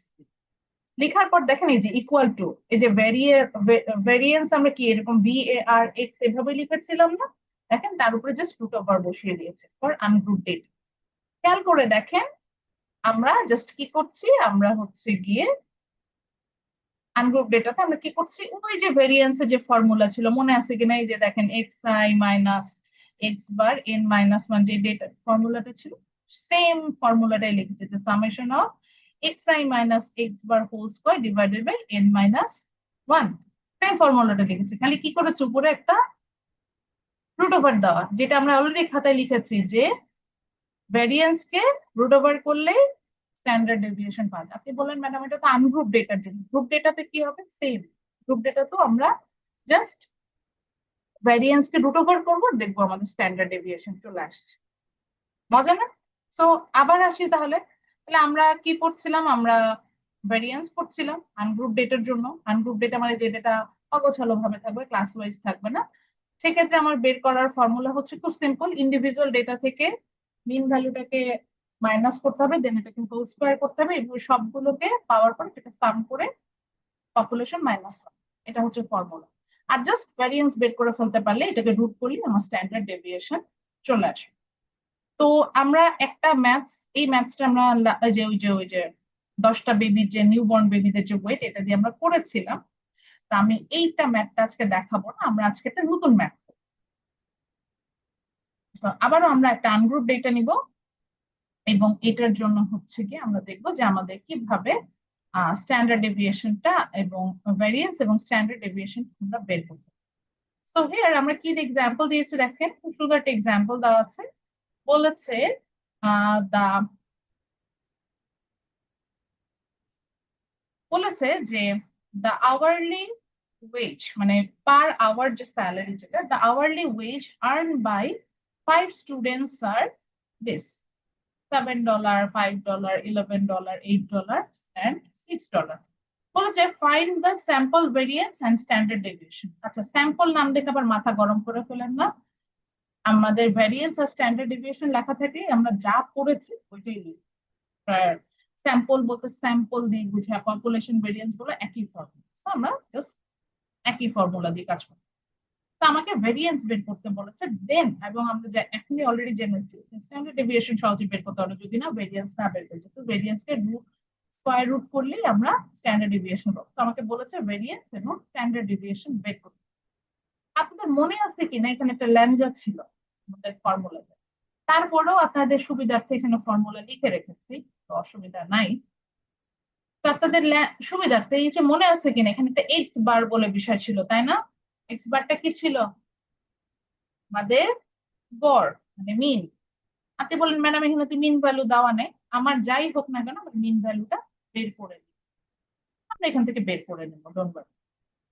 লেখার পর দেখেন এই যে ইকুয়াল টু, এই যে ভেরিয়েন্স আমরা কি এরকম VARX এভাবে লিখেছিলাম না, দেখেন তার উপরে জাস্ট রুট ওভার বসিয়ে দিয়েছে ফর আনগ্রুপ ডেটা। খেয়াল করে দেখেন আমরা জাস্ট কি করছি, আমরা হচ্ছে গিয়ে আনগ্রুপ ডেটাতে আমরা কি করছি, ওই যে ভেরিয়েন্সের যে ফর্মুলা ছিল মনে আছে কিনা, এই যে দেখেন xi মাইনাস x বার n-1 যে ডেটা ফর্মুলাটা ছিল, সেম ফর্মুলাটাই লিখেছে, যে summation of xi minus x bar whole square divided by n-1, same ফর্মুলাটা লিখেছি, খালি কি করেছে উপরে একটা রুট ওভার দেওয়া, যেটা আমরা অলরেডি খাতায় লিখেছি যে ভেরিয়েন্স কে রুট ওভার করলে স্ট্যান্ডার্ড ডেভিয়েশন পাওয়া যায়। আপনি বলেন ম্যাডাম এটা তো আনগ্রুপ ডেটার জন্য, গ্রুপ ডেটাতে কি হবে, সেম গ্রুপ ডেটা তো আমরা জাস্ট ভ্যারিয়েন্স কে রুট ওভার করবো, দেখবো আমাদের স্ট্যান্ডার্ড ডেভিয়েশন চলে আসছে। মজা না? সো আবার আসি তাহলে, আমরা কি পড়ছিলাম, আমরা ভ্যারিয়েন্স পড়ছিলাম আনগ্রুপ ডেটার জন্য। আনগ্রুপ ডেটা মানে যে ডেটা অগোছালো ভাবে থাকবে, ক্লাস ওয়াইজ থাকবে না, সেক্ষেত্রে আমার বের করার ফর্মুলা হচ্ছে খুব সিম্পল, ইন্ডিভিজুয়াল ডেটা থেকে মিন ভ্যালুটাকে মাইনাস করতে হবে, দেন এটাকে হোল স্কয়ার করতে হবে, এবং সবগুলোকে পাওয়ার পর এটাকে সাম করে পপুলেশন মাইনাস হবে, এটা হচ্ছে ফর্মুলা। আর জাস্ট ভ্যারিয়েন্স বের করে ফেলতে পারলে এটাকে রুট করলে আমার স্ট্যান্ডার্ড ডেভিয়েশন চলে আসে। তো আমরা একটা ম্যাথস, এই ম্যাথসটা আমরা ওই যে 10টা বেবির যে নিউবর্ন বেবিদের যে ওয়েট, এটা দিয়ে আমরা করেছিলাম। তা আমি এইটা ম্যাথটা আজকে দেখাবো না, আমরা আজকে একটা নতুন ম্যাথ, আবারও আমরা একটা আনগ্রুপ ডেটা নিব, এবং এটার জন্য হচ্ছে কি আমরা দেখবো যে আমাদের কিভাবে স্ট্যান্ডার্ড ডেভিয়েশনটা এবং ভ্যারিয়েন্স এবং স্ট্যান্ডার্ড ডেভিয়েশন আমরা বের করবো। তো হিয়ার আমরা কি এক্সাম্পল দিয়েছি দেখেন, খুব সুন্দর একটা এক্সাম্পল দেওয়া আছে, বলেছে যে দ্য আওয়ারলি ওয়েজ, মানে পার আওয়ার যে স্যালারি যেটা, the hourly wage earn by 5 students are this $7, $5, $11, $8 and $6। বলেছে find the sample variance and standard deviation. আচ্ছা, স্যাম্পল নাম দেখে আবার মাথা গরম করে ফেলেন না, আমাদের ভ্যারিয়েন্স আর স্ট্যান্ডার্ড ডেভিয়েশন লেখা থেকে আমরা যা পড়েছি ওইটাই লিখি। স্যাম্পল বলতে স্যাম্পল দিয়ে বুঝায়, পপুলেশন ভেরিয়েন্স গুলো একই ফর্মুলা, আমরা জাস্ট একই ফর্মুলা দিয়ে কাজ করি। তো আমাকে ভেরিয়েন্স বের করতে বলেছে, দেন এবং আমরা এখনই অলরেডি জেনেছি স্ট্যান্ডার্ড ডেভিয়েশন সহজে বের করতে হবে যদি না ভেরিয়েন্স না বের করতে, তো ভেরিয়েন্সকে স্কয়ার রুট করলেই আমরা স্ট্যান্ডার্ড ডেভিয়েশন পাবো। তো আমাকে বলেছে ভেরিয়েন্স এবং স্ট্যান্ডার্ড ডেভিয়েশন বের করতে। আপনাদের মনে আছে কিনা এখানে একটা ল্যাঞ্জা ছিল আমাদের ফর্মুলাতে, তারপরেও আপনাদের সুবিধার্থে এখানে ফর্মুলা লিখে রেখেছি, তো অসুবিধা নাই। তো আপনাদের সুবিধার্থে এই যে মনে আছে কিনা এখানে একটা এক্স বার বলে বিষয় ছিল, তাই না? এক্স বারটা কি ছিল? আমাদের গড় মানে মিন। আপনি বলেন ম্যাডাম এখানে তো মিন ভ্যালু দেওয়া নেই। আমার যাই হোক না কেন আমরা মিন ভ্যালুটা বের করে নিই, আমরা এখান থেকে বের করে নেবো, ডোন্ট ওয়ারি।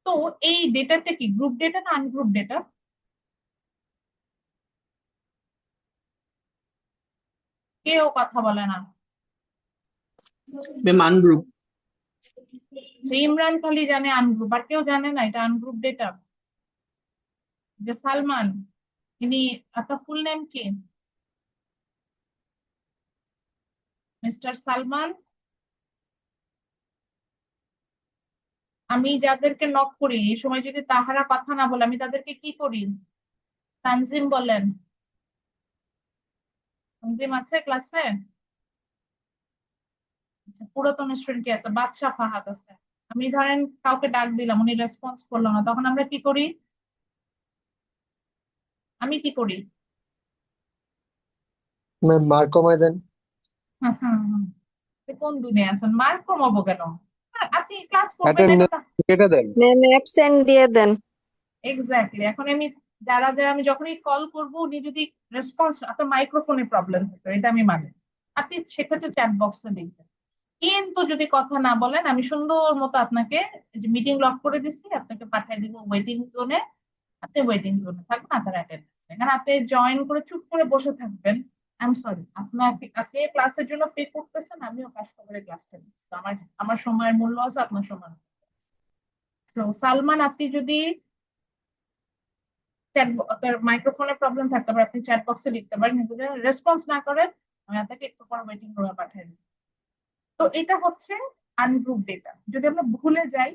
তো এই ডেটাটা কি গ্রুপ ডেটা না আনগ্রুপ ডেটা? কেউ কথা বলে না। Ma'am group. যে ইমরান খালি জানে আনগ্রুপ, আর কেউ জানে না এটা আনগ্রুপ ডেটা। যে সালমান, ইনি আপনার ফুল নেম কি? মিস্টার সালমান। আমি যাদেরকে নক করি এই সময় যদি তাহারা কথা না বলে আমি তাদেরকে কি করি? তানজিম বলেন। তানজিম আছে ক্লাসে? আচ্ছা, পুরাতন স্টুডেন্ট কি আছে? বাদশা ফাহাদ আছে। আমি ধরেন কাউকে ডাক দিলাম, উনি রেসপন্স করলো না, তখন আমরা কি করি? আমি কি করি? ম্যাম মার্ক কমায় দেন। কোন দুনিয়া আছেন, মার্ক কমাবো কেন? আপনি ক্লাস করবেন না অ্যাটেন্ডেন্স এটা। কেটে দেন। ম্যাম অ্যাবসেন্ট দিয়ে দেন। এক্স্যাক্টলি, এখন আমি যারা যারা আমি যখনই কল করবো উনি যদি রেসপন্স, আপনার মাইক্রোফোনে প্রবলেম হতো এটা আমি মানি, আপনি সেক্ষেত্রে চ্যাট বক্সে লিখবেন। কিন্তু যদি কথা না বলেন আমি সুন্দর মতো আপনাকে মিটিং লক করে দিচ্ছি, আপনাকে পাঠিয়ে দিব ওয়েটিং জোনে। আপনি ওয়েটিং জোনে থাকবেন, আপনার অ্যাটেন্ডেন্স এখানে আপনি জয়েন করে চুপ করে বসে থাকবেন। আই এম সরি, আপনি ক্লাসের জন্য পে করতেছেন, আমিও কষ্ট করে ক্লাসটা নিচ্ছি, তো আমার আমার সময়ের মূল্য আছে, আপনার সময়। তো সালমান, আপনি যদি চ্যাট, আপনার মাইক্রোফোনের প্রবলেম থাকতে পারে, আপনি চ্যাট বক্সে লিখতে পারেন, কিন্তু রেসপন্স না করেন আমি আপনাকে একটু পর ওয়েটিং রুমে পাঠিয়ে দিই। তো এটা হচ্ছে আনগ্রুপ ডেটা। যদি আমরা ভুলে যাই,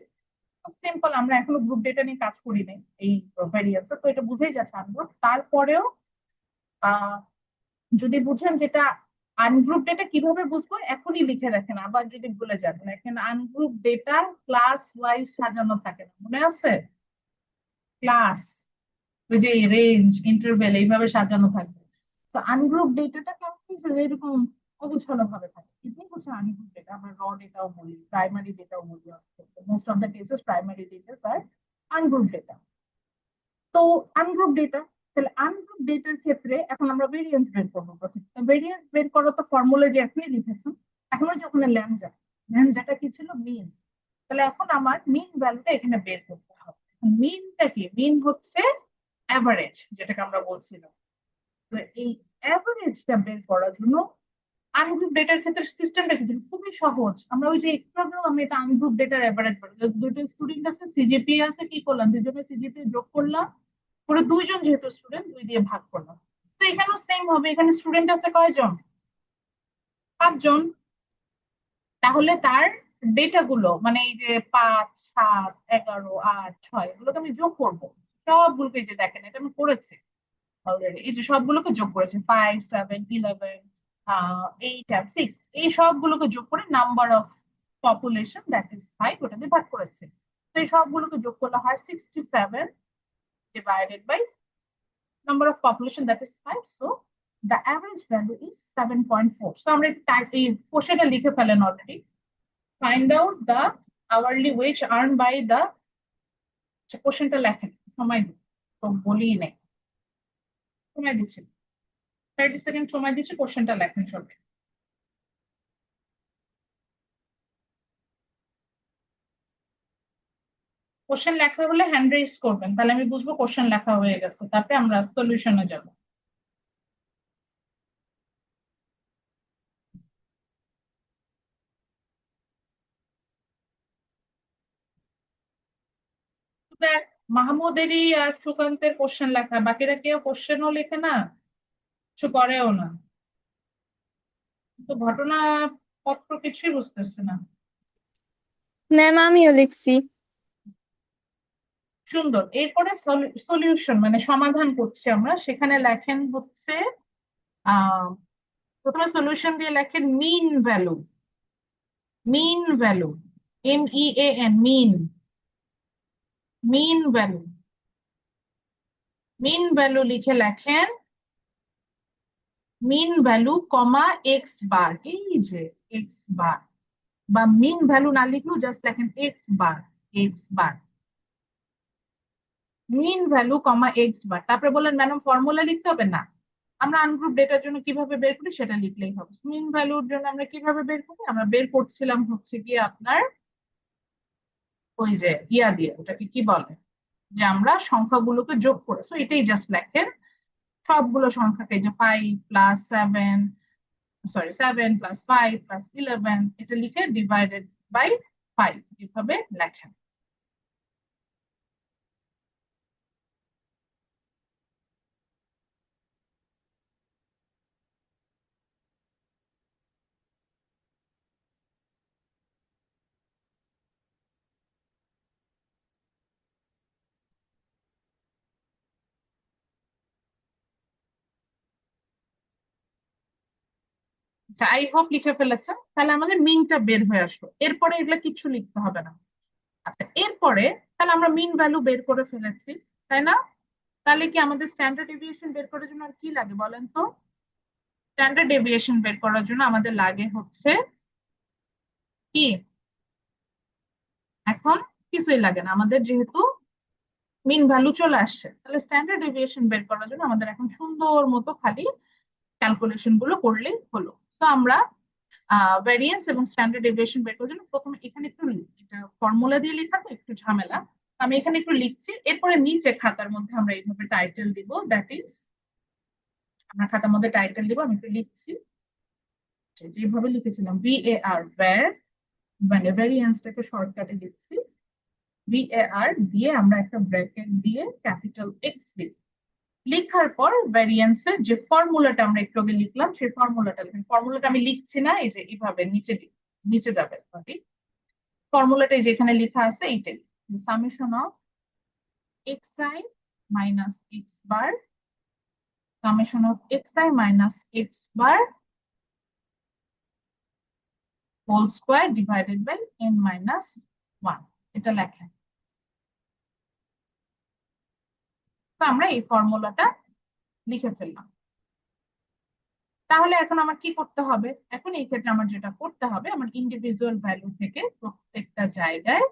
খুব সিম্পল, আমরা এখনো গ্রুপ ডেটা নিয়ে কাজ করি নাই এই ভ্যারিয়েন্স, তো এটা বুঝেই যাচ্ছে আনগ্রুপ। তারপরেও আহ যদি বুঝেন যেটা আনগ্রুপ ডেটা কিভাবে বুঝবো এখনই লিখে রাখেন, আবার যদি ভুলে যান দেখেন আনগ্রুপ ডেটা ক্লাস ওয়াইজ সাজানো থাকে না, মনে আছে? ক্লাস, ওই যে রেঞ্জ ইন্টারভেল এইভাবে সাজানো থাকবে। তো আনগ্রুপ ডেটাটা এরকম অগোছালো ভাবে থাকে, এটাই হচ্ছে আনগ্রুপ ডেটা। আমরা র ডেটাও বলি, প্রাইমারি ডেটাও বলি, most of the cases primary data আর আনগ্রুপ ডেটা। তো আনগ্রুপ ডেটা, তাহলে আনগ্রুপ ডেটার ক্ষেত্রে এখন আমরা ভেরিয়েন্স বের করবো। প্রথমে ভেরিয়েন্স বের করা তো ফর্মুলা যে এখনই লিখেছেন, এখন ওই যে ওখানে ল্যামজা, ল্যামজাটা কি ছিল? মিন। তাহলে এখন আমার মিন ভ্যালুটা এখানে বের করতে হবে। মিনটা কি? মিন হচ্ছে অ্যাভারেজ, যেটাকে আমরা বলছিলাম। তো এই অ্যাভারেজটা বের করার জন্য আনগ্রুপ ডেটার ক্ষেত্রে সিস্টেমটা কিন্তু খুবই সহজ। আমরা ওই যে একটু আগেও আমি এটা আনগ্রুপ ডেটার অ্যাভারেজ বলি, দুটো স্টুডেন্ট আছে, সিজিপিএ আছে, কি করলাম? দুজনের সিজিপিএ যোগ করলাম, করে দুইজন যেহেতু স্টুডেন্ট 2 দিয়ে ভাগ করলাম। তো এখানেও সেম হবে, এখানে স্টুডেন্ট আছে কয়জন? 5 জন। তাহলে তার ডেটা গুলো মানে এই যে 5, 7, 11, 8, 6 এগুলোকে আমি যোগ করবো। সবগুলোকে এই যে দেখেন এটা আমি করেছি অলরেডি, এই যে সবগুলোকে যোগ করেছি 5, 7, 11, 8 and 6, এই সবগুলোকে যোগ করে number of population that is 5 ওটা দিয়ে ভাগ করেছে। তো এই সবগুলোকে যোগ করলে হয় 67 divided by number of population that is 5, so the average value is 7.4. So আমরা এই কোশ্চেনটা লিখে ফেলেন already. Find out the hourly wage earned by the, কোশ্চেনটা লেখেন, সময় দিন, তো বলি নাই, সময় দিচ্ছি 30 সেকেন্ড সময় দিচ্ছি, কোশ্চেনটা লেখেন সবাই। কোশ্চেন লেখা হলে হ্যান্ড রেজ করবেন, তাহলে আমি বুঝবো কোশ্চেন লেখা হয়ে গেছে, তারপরে আমরা সলিউশনে যাব। দেখ, মাহমুদেরই আর সুকান্তের কোশ্চেন লেখা, বাকিরা কেউ কোশ্চেনও লেখে না, কিছু করেও না। তো ঘটনা পত্র কিছুই বুঝতেছে না। ম্যাম আমিও লিখছি। সুন্দর, এরপরে সলিউশন মানে সমাধান করছি আমরা, সেখানে লেখেন হচ্ছে প্রথমে সলিউশন দিয়ে লেখেন mean value. Mean value, MEAN, mean, mean value, mean value লিখে লেখেন mean value comma x bar, এই যে এক্স বার, বা মিন ভ্যালু না লিখলেও জাস্ট লেখেন x bar, x bar. Mean value comma x bar, তারপরে বললেন ম্যাডাম ফর্মুলা লিখতে হবে না, আমরা আনগ্রুপ ডেটার জন্য কিভাবে বের করি সেটা লিখলেই হবে। মিন ভ্যালুর জন্য আমরা কিভাবে বের করি, আমরা বের করছিলাম হচ্ছে গিয়ে আপনার ওই যে ইয়া দিয়ে, ওটাকে কি বলে, যে আমরা সংখ্যাগুলোকে যোগ করে, সো এটাই জাস্ট লেখেন সবগুলো সংখ্যাকে, যে 5 + 7, সরি 7 + 5 + 11, এটা লিখে ডিভাইডেড বাই 5 এভাবে লেখেন। আচ্ছা, আই হোপ লিখে ফেলেছেন, তাহলে আমাদের মিনটা বের হয়ে আসলো, এরপরে এগুলো কিছু লিখতে হবে না। আচ্ছা, এরপরে তাহলে আমরা মিন ভ্যালু বের করে ফেলেছি, তাই না? তাহলে কি আমাদের স্ট্যান্ডার্ড ডেভিয়েশন বের করার জন্য আর কি লাগে বলেন তো? স্ট্যান্ডার্ড ডেভিয়েশন বের করার জন্য আমাদের লাগে হচ্ছে কি, এখন কিছুই লাগে না আমাদের, যেহেতু মিন ভ্যালু চলে আসছে, তাহলে স্ট্যান্ডার্ড ডেভিয়েশন বের করার জন্য আমাদের এখন সুন্দর মতো খালি ক্যালকুলেশন গুলো করলেই হলো। তো আমরা ভ্যারিয়েন্স এবং স্ট্যান্ডার্ড ডেভিয়েশন বের করার জন্য প্রথমে এখানে একটু এটা ফর্মুলা দিয়ে লেখা তো একটু ঝামেলা, আমি এখানে একটু লিখছি, এরপরে নিচে খাতার মধ্যে আমরা এইভাবে টাইটেল দিব, দ্যাট ইজ আমরা খাতার মধ্যে টাইটেল দিব, আমি একটু লিখছি, যেভাবে লিখেছিলাম VAR ভ্যার, মানে ভ্যারিয়েন্সটাকে শর্টকাটে লিখছি, VAR দিয়ে আমরা একটা ব্র্যাকেট দিয়ে ক্যাপিটাল এক্স লিখি, লেখার পর ভ্যারিয়েন্সের যে ফর্মুলাটা আমরা একটু আগে লিখলাম সেই ফর্মুলাটা লিখেন। ফর্মুলাটা আমি লিখছি না, এই যে এইভাবে নিচে নিচে যাবে সরি, ফর্মুলাটা যেখানে লেখা আছে এইটাই, summation of xi minus x bar, summation of xi minus x bar whole square divided by n-1, এটা লেখেন। তো আমরা এই ফর্মুলাটা লিখে ফেললাম। তাহলে এখন আমার কি করতে হবে, এখন এই ক্ষেত্রে আমার যেটা করতে হবে, আমার ইন্ডিভিজুয়াল ভ্যালু থেকে প্রত্যেকটা জায়গায়,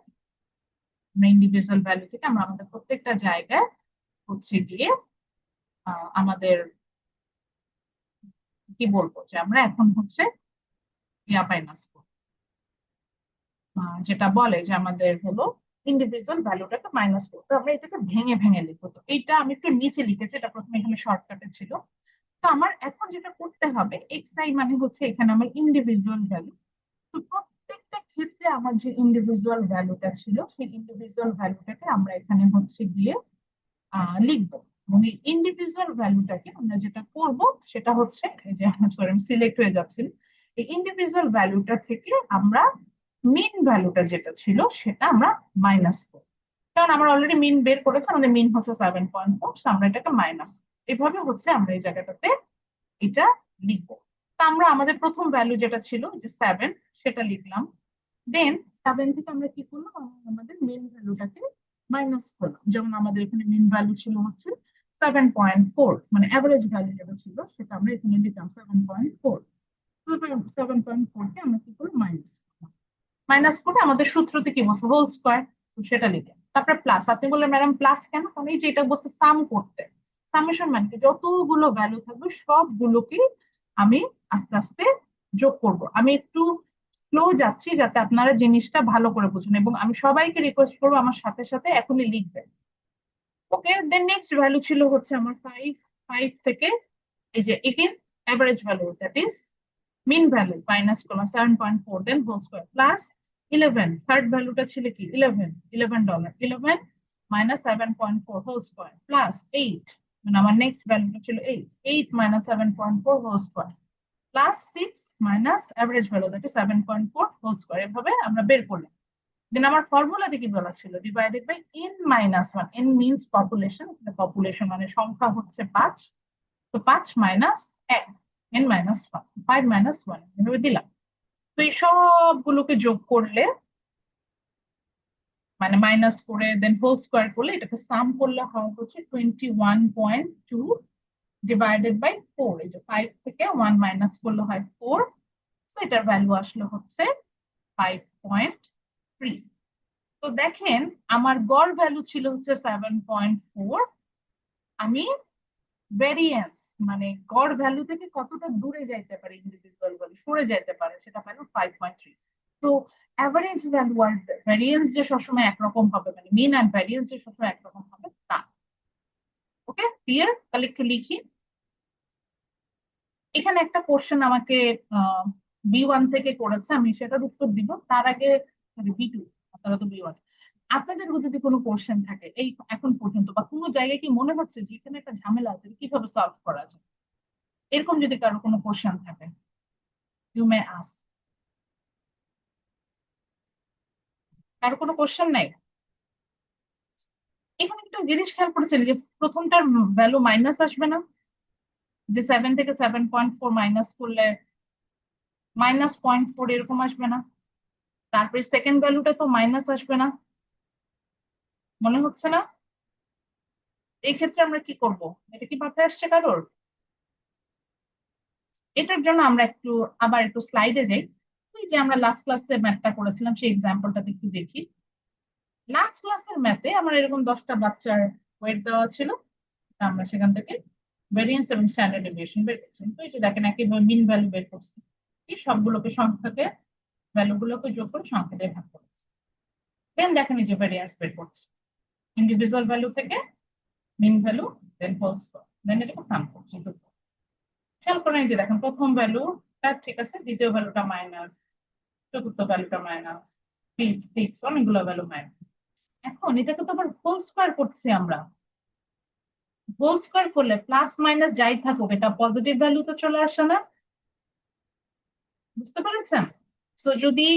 ইন্ডিভিজুয়াল ভ্যালু থেকে আমরা আমাদের প্রত্যেকটা জায়গায় হচ্ছে গিয়ে আমাদের কি বলবো, যে আমরা এখন হচ্ছে ইয়া মাইনাস, যেটা বলে যে আমাদের হলো ইন্ডিভিজুয়াল ভ্যালুটাকে মাইনাস করতে, আমরা এটাকে ভেঙে ভেঙে লিখবো। তো এইটা আমি একটু নিচে লিখেছি, এটা প্রথমে এখানে শর্টকাটে ছিল। তো আমার এখন যেটা করতে হবে, xi মানে হচ্ছে এখানে আমার ইন্ডিভিজুয়াল ভ্যালু, তো প্রত্যেকটা ক্ষেত্রে আমার যে ইন্ডিভিজুয়াল ভ্যালুটা ছিল সেই ইন্ডিভিজুয়াল ভ্যালুটাকে আমরা এখানে হচ্ছে গিয়ে লিখবো, এবং এই ইন্ডিভিজুয়াল ভ্যালুটাকে আমরা যেটা করব সেটা হচ্ছে, এই যে সরি আমি সিলেক্ট হয়ে যাচ্ছি, এই ইন্ডিভিজুয়াল ভ্যালুটা থেকে আমরা মিন ভ্যালুটা যেটা ছিল সেটা আমরা মাইনাস করব, কারণ আমরা অলরেডি মিন বের করেছি, আমাদের মিন হচ্ছে 7.4, আমরা এটাকে মাইনাস, এভাবে হচ্ছে আমরা এই জায়গাটাতে এটা লিখবো। তা আমরা আমাদের প্রথম ভ্যালু যেটা ছিল যে 7 সেটা লিখলাম, দেন 7 থেকে আমরা কি করলাম, আমাদের মেন ভ্যালুটাকে মাইনাস করলাম, যেমন আমাদের এখানে মেন ভ্যালু ছিল হচ্ছে 7.4, মানে অ্যাভারেজ ভ্যালু যেটা ছিল সেটা আমরা এখানে দিতাম 7.4, 7.4 কে আমরা কি করলাম মাইনাস, মাইনাস করে আমাদের সূত্রতে কি বলছে হোল স্কোয়ার, সেটা লিখে তারপরে প্লাস। আপনি বললেন ম্যাডাম প্লাস কেন, কারণ এই যে এটা বলছে সাম করতে, সামেশন মানে কি, যতগুলো ভ্যালু থাকবে সবগুলোকে আমি আস্তে আস্তে যোগ করব। আমি একটু স্লো যাচ্ছি যাতে আপনারা জিনিসটা ভালো করে বুঝুন, এবং আমি সবাইকে রিকোয়েস্ট করবো আমার সাথে সাথে এখনই লিখবেন। ওকে, দেন নেক্সট ভ্যালু ছিল হচ্ছে আমার 5, 5 থেকে এই যে again average value that is mean value minus করলাম 7.4, then whole square plus 11, third ভ্যালুটা ছিল কি $11, 11 মাইনাস 7.4 হোল স্কোয়ার প্লাস 8, মানে আমার নেক্সট ভ্যালুটা ছিল 8 minus 7.4 whole square plus 6 minus average value that is 7.4 whole square, এভাবে আমরা বের করলাম। দেন আমার ফর্মুলাতে কি বলা ছিল, divided by n-1, n means population, population মানে সংখ্যা হচ্ছে 5, তো 5 মাইনাস 1, n-1, 5 মাইনাস 1 এভাবে দিলাম। তো এই সবগুলোকে যোগ করলে মানে মাইনাস করে দেন হোল স্কোয়ার করলে এটাকে সাম করলে হয় হচ্ছে 21.2 ডিভাইডেড বাই 4, এই যে 5 থেকে 1 মাইনাস করলে হয় 4, তো এটার ভ্যালু আসলে হচ্ছে 5.3। তো তো দেখেন আমার গড় ভ্যালু ছিল হচ্ছে 7.4। আমি ভেরিয়েন্স মানে গড় ভ্যালু থেকে কতটা দূরে যাইতে পারে, ইন্ডিভিজুয়াল ভ্যালু সরে যাইতে পারে, সেটা পেলাম 5.3। তো অ্যাভারেজ ভ্যালু আর ভ্যারিয়েন্স যে সবসময় একরকম হবে, মানে মিন আর ভ্যারিয়েন্স যে সবসময় একরকম হবে তা। ওকে, ক্লিয়ার? তাহলে একটু লিখি। এখানে একটা কোশ্চেন আমাকে B1 থেকে করেছে, আমি সেটার উত্তর দিব তার আগে। B2, আপনারা তো B1। আপনাদের যদি কোনো কোশ্চেন থাকে এই এখন পর্যন্ত বা কোনো জায়গায় কি মনে হচ্ছে যে এখানে একটা ঝামেলা আছে, কিভাবে সলভ করা যায়, এরকম যদি কারো কোনো কোশ্চেন থাকে, ইউ মে আস্ক। কারো কোনো কোশ্চেন নাই? এখানে একটা জিনিস খেয়াল করেছেন যে প্রথমটার ভ্যালু মাইনাস আসবে না, যে 7 থেকে 7.4 মাইনাস করলে -0.4 এরকম আসবে না। তারপরে সেকেন্ড ভ্যালুটা তো মাইনাস আসবে না, মনে হচ্ছে না? এই ক্ষেত্রে আমরা কি করব? এটা কি মাথায় আসছে কারোর? এটার জন্য আমরা আবার একটু স্লাইডে যাই। ওই যে আমরা লাস্ট ক্লাসে ম্যাথটা করেছিলাম সেই এক্সাম্পলটাতে একটু দেখি। লাস্ট ক্লাসের ম্যাথে আমার এরকম 10টা বাচ্চার ওয়েট দেওয়া ছিল, আমরা সেখান থেকে ভেরিয়েন্স এবং স্ট্যান্ডার্ড ডেভিয়েশন বের করছি। তো এই যে দেখেন একেবারে মিন ভ্যালু বের করছি, এই সবগুলোকে সংখ্যাকে ভ্যালুগুলোকে যোগ করে সংখ্যা দিয়ে ভাগ করেছি। দেন দেখেন এই যে ভেরিয়েন্স বের করছি ইন্ডিভিজুয়াল ভ্যালু থেকে mean value, then whole square, then এটাকে সাম করছি। খেয়াল করেন এই যে দেখেন প্রথম ভ্যালু তার ঠিক আছে, দ্বিতীয় ভ্যালুটা মাইনাস, চতুর্থ ভ্যালুটা মাইনাস, ফিফথ, সিক্স, অনেকগুলো ভ্যালু মাইনাস। এখন এটাকে তো আবার হোল স্কোয়ার করছি আমরা। হোল স্কোয়ার করলে প্লাস মাইনাস যাই থাকুক এটা পজিটিভ ভ্যালু তো চলে আসে না, বুঝতে পেরেছেন? সো যদি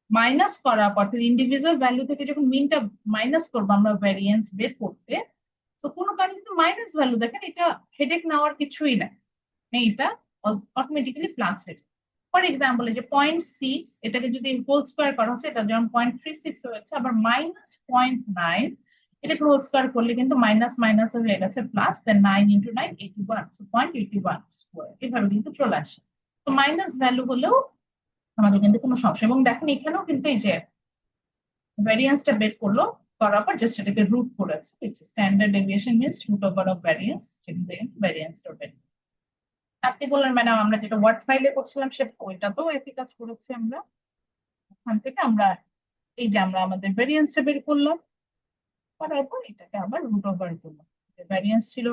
মাইনাস করার পর ইন্ডিভিজুয়াল ভ্যালু থেকে যখন মিনটা মাইনাস করবো আমরা ভ্যারিয়েন্স বের করতে, তো কোনো কারণে কিন্তু মাইনাস ভ্যালু দেখেন এটা হেডেক নেওয়ার কিছুই না, এটা অটোমেটিক্যালি প্লাস হয়ে যায়। ফর এক্সাম্পল এই যে 0.6 এটাকে যদি হোল স্কোয়ার করা হচ্ছে, এটা যেমন 0.36 হয়েছে, আবার -0.9 এটাকে হোল স্কোয়ার করলে কিন্তু মাইনাস মাইনাস হয়ে গেছে প্লাস, দেন 9 × 9 81, 0.81 স্কোয়ার এভাবে কিন্তু চলে আসে। তো মাইনাস ভ্যালু হলেও আমাদের কিন্তু কোনো সমস্যা। এবং দেখেন এখানেও কিন্তু এই যে ভ্যারিয়েন্সটা বের করলো, করার পর জাস্ট এটাকে রুট করেছে, standard deviation means root over of variance, সেখান থেকে ভ্যারিয়েন্সটা বের। আপনি বললেন ম্যাডাম আমরা যেটা ওয়ার্ড ফাইলে করছিলাম সেটা ওইটাতেও একই কাজ করেছি আমরা। ওখান থেকে আমরা এই যে আমরা আমাদের ভ্যারিয়েন্সটা বের করলাম, করার পর এটাকে আবার রুট ওভার করলাম। ভ্যারিয়েন্স ছিল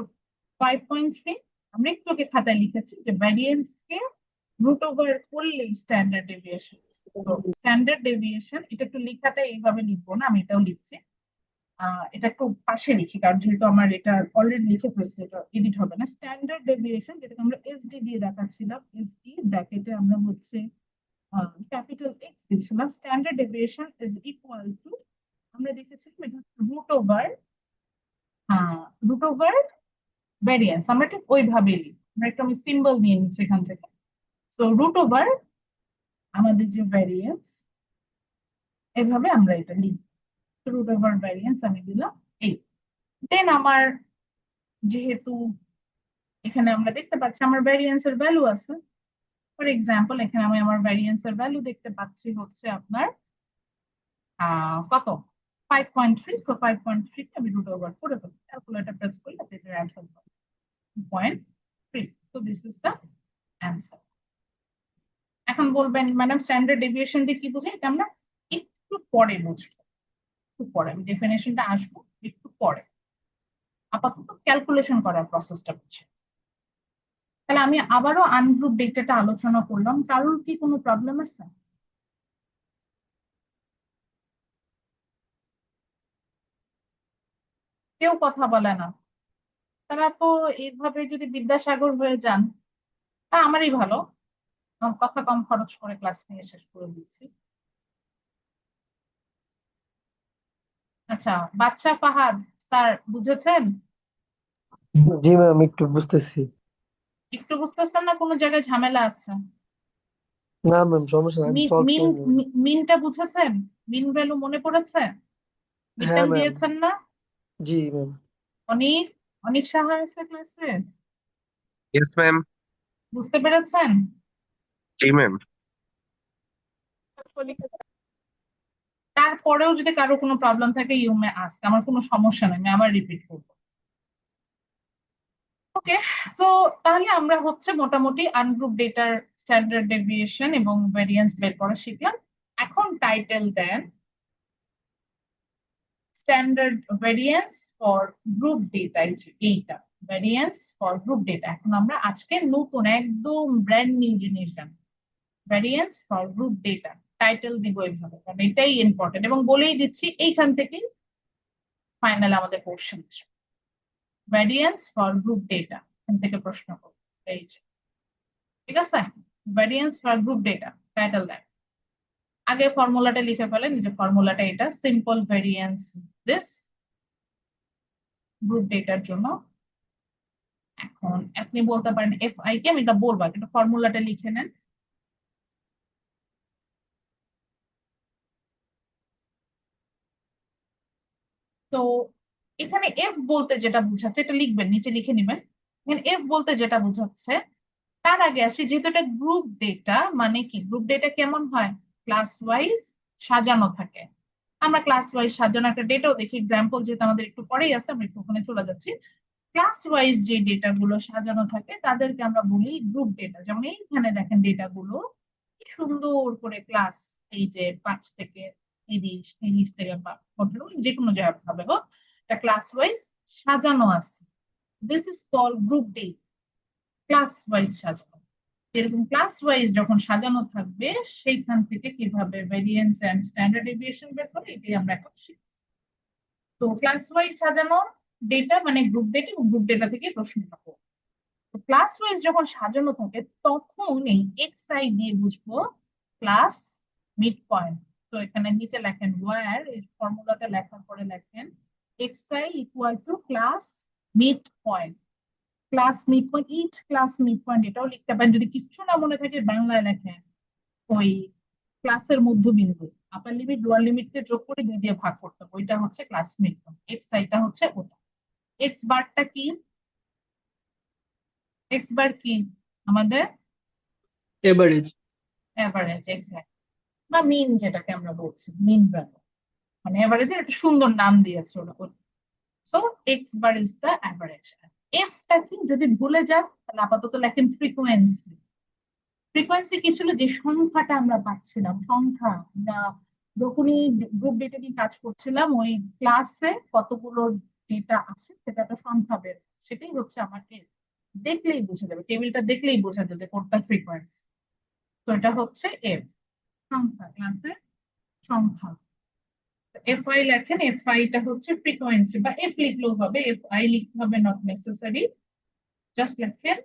5.3, আমরা একটু আগে খাতায় লিখেছি যে ভ্যারিয়েন্সকে রুট ওভার করলে স্ট্যান্ডার্ড ডেভিয়েশন। তো স্ট্যান্ডার্ড ডেভিয়েশন এটা একটু লেখাটা এইভাবে লিখবো না, আমি এটাও লিখছি। এটা একটু পাশে লিখি কারণ যেহেতু আমার এটা অলরেডি লিখে ফেলছি, এটা এডিট হবে না। স্ট্যান্ডার্ড ডেভিয়েশন যেটাকে আমরা এসডি দিয়ে দেখাচ্ছিলাম, এসডি ব্র্যাকেটে আমরা হচ্ছে ক্যাপিটাল এক্স দিচ্ছিলাম। Standard deviation is equal two, আমরা দেখেছিলাম এটা রুট ওভার ভ্যারিয়েন্স, আমরা ঠিক ওইভাবে লিখি। আমরা একটু আমি সিম্বল নিয়ে নিচ্ছি এখান থেকে। তো রুট ওভার আমাদের যে ভ্যারিয়েন্স, এভাবে আমরা এটা লিখি। রুট ওভার ভ্যারিয়েন্স আমি দিলাম এই। দেন আমার যেহেতু এখানে আমরা দেখতে পাচ্ছি আমার ভ্যারিয়েন্স এর ভ্যালু আছে, ফর এক্সাম্পল এখানে আমি আমার ভ্যারিয়েন্স এর ভ্যালু দেখতে পাচ্ছি হচ্ছে আপনার কত 5.3। তো 5.3 আমি রুট ওভার করে ফেলছি, ক্যালকুলেটর প্রেস করলে এটার অ্যান্সার পাবো 2.3। তো দিস ইজ দ্য অ্যান্সার। এখন বলবেন ম্যাডাম স্ট্যান্ডার্ড ডেভিয়েশন দিয়ে কি বোঝায়, এটা আমরা একটু পরে বুঝবো, একটু পরে আমি ডেফিনেশনটা আসবো একটু পরে। আপাতত ক্যালকুলেশন করার প্রসেসটা বুঝছি। তাহলে আমি আবারও আনগ্রুপ ডেটাটা আলোচনা করলাম, কারোর কি কোনো প্রবলেম আছে? কেউ কথা বলে না, তারা তো এইভাবে যদি বিদ্যাসাগর হয়ে যান তা আমারই ভালো, কথা কম খরচ করে ক্লাস নিয়ে শেষ করে দিচ্ছি। আচ্ছা, বাচ্চা ফাহাদ স্যার বুঝেছেন? জি ম্যাম, একটু বুঝতেছি। একটু বুঝতেছেন না, কোনো জায়গায় ঝামেলা আছে? না ম্যাম, সমস্যা নাই, আমি মিন সলভ মিন করে নেব। মিনটা বুঝেছেন? মিন ভ্যালু মনে পড়েছে? মিড হ্যাঁ টার্ম ম্যাম। দিয়েছেন না? জি ম্যাম। অনেক অনেক সাহা আছে ক্লাসে, ইয়েস ম্যাম। বুঝতে পেরেছেন? জি ম্যাম। তারপরেও যদি কারো কোনো প্রবলেম থাকে ইউ মে আস্ক, আমার কোনো সমস্যা নেই, আমি আবার রিপিট করবো। ওকে, সো তাহলে আমরা হচ্ছে মোটামুটি আনগ্রুপ ডেটার স্ট্যান্ডার্ড ডেভিয়েশন এবং ভেরিয়েন্স বের করা শিখলাম। এখন টাইটেল দেন standard variance for group data, এইটা ভেরিয়েন্স ফর গ্রুপ ডেটা। এখন আমরা আজকে নতুন একদম ব্র্যান্ড নিউ জিনিস জানবো, variance for group data. Title দিব এইভাবে কারণ এটাই ইম্পর্টেন্ট, এবং বলেই দিচ্ছি এইখান থেকেই ফাইনাল আমাদের কোশ্চেন আসবে। ভেরিয়েন্স ফর গ্রুপ ডেটা এখান থেকে প্রশ্ন করবো, এই যে, ঠিক আছে? Variance for group data title দেন। আগে ফর্মুলাটা লিখে ফেলেন, যে ফর্মুলাটা এটা, সিম্পল ভেরিয়েন্স দিস গ্রুপ ডেটার জন্য। এখন আপনি বলতে পারেন এফ আই কে, আমি এটা বলবো, কিন্তু ফর্মুলাটা লিখে নেন। তো এখানে এফ বলতে যেটা বোঝাচ্ছে, এটা লিখবেন, নিচে লিখে নিবেন। এখানে এফ বলতে যেটা বোঝাচ্ছে, তার আগে আসি, যেহেতু এটা গ্রুপ ডেটা, মানে কি গ্রুপ ডেটা কেমন হয়? ক্লাস ওয়াইজ সাজানো থাকে। আমরা ক্লাস ওয়াইজ সাজানো একটা ডেটাও দেখি, এক্সাম্পল যেহেতু আমাদের একটু পরেই আছে, আমরা একটু ওখানে চলে যাচ্ছি। ক্লাস ওয়াইজ যে ডেটা গুলো সাজানো থাকে তাদেরকে আমরা বলি গ্রুপ ডেটা। যেমন এইখানে দেখেন ডেটা গুলো কি সুন্দর করে ক্লাস, এই যে 5 থেকে 30, 30 থেকে 15, যে কোনো জায়গা হবে হোক, এটা ক্লাস ওয়াইজ সাজানো আছে। This is call group data, class wise সাজানো। এরকম ক্লাস ওয়াইজ যখন সাজানো থাকবে, সেইখান থেকে কিভাবে ভেরিয়েন্স এন্ড স্ট্যান্ডার্ড ডেভিয়েশন বের করে, এটাই আমরা এখন শিখব। তো ক্লাস ওয়াইজ সাজানো ডেটা মানে গ্রুপ ডেটা, এবং গ্রুপ ডেটা থেকে প্রশ্ন পাবো। তো ক্লাস ওয়াইজ যখন সাজানো থাকে তখন এই এক্স আই দিয়ে বুঝবো ক্লাস মিড পয়েন্ট। তো এখানে নিচে লেখেন ওয়্যার, এই ফর্মুলাটা লেখার পরে লেখেন x i equal to class mid point. Class mid point, each class mid point, এটাও লিখতে পারেন। যদি কিছু না মনে থাকে বাংলায় লেখেন ওই ক্লাসের মধ্যবিন্দু, আপার লিমিট লোয়ার লিমিটকে যোগ করে 2 দিয়ে ভাগ করতে হবে, ওইটা হচ্ছে ক্লাস মিড পয়েন্ট। এক্স আইটা হচ্ছে ওটা। এক্স বারটা কি? এক্স বার কি আমাদের? এভারেজ। এভারেজ, এক্সাক্ট, বা মিন, যেটাকে আমরা বলছি মিন ভ্যালু, মানে এভারেজের একটা সুন্দর নাম দিয়েছে ওরা। So X bar is the average. এফটা কি যদি ভুলে যান তাহলে আপাতত লেখেন ফ্রিকোয়েন্সি। ফ্রিকোয়েন্সি কি ছিল? যে সংখ্যাটা আমরা পাচ্ছিলাম, সংখ্যা না, যখনই গ্রুপ ডেটা নিয়ে কাজ করছিলাম, ওই ক্লাসে কতগুলো ডেটা আসে সেটা একটা সংখ্যা বের হয়। সেটাই হচ্ছে আমাকে দেখলেই বোঝা যাবে, টেবিলটা দেখলেই বোঝা যাবে কোনটা ফ্রিকোয়েন্সি। তো এটা হচ্ছে এফ, সংখ্যা, ক্লাসের সংখ্যা। এফ আই লেখেন, এফ আইটা হচ্ছে ফ্রিকোয়েন্সি, বা এফ লিখলেও হবে, এফ আই লিখতে হবে, নট নেসেসারি। জাস্ট লেখেন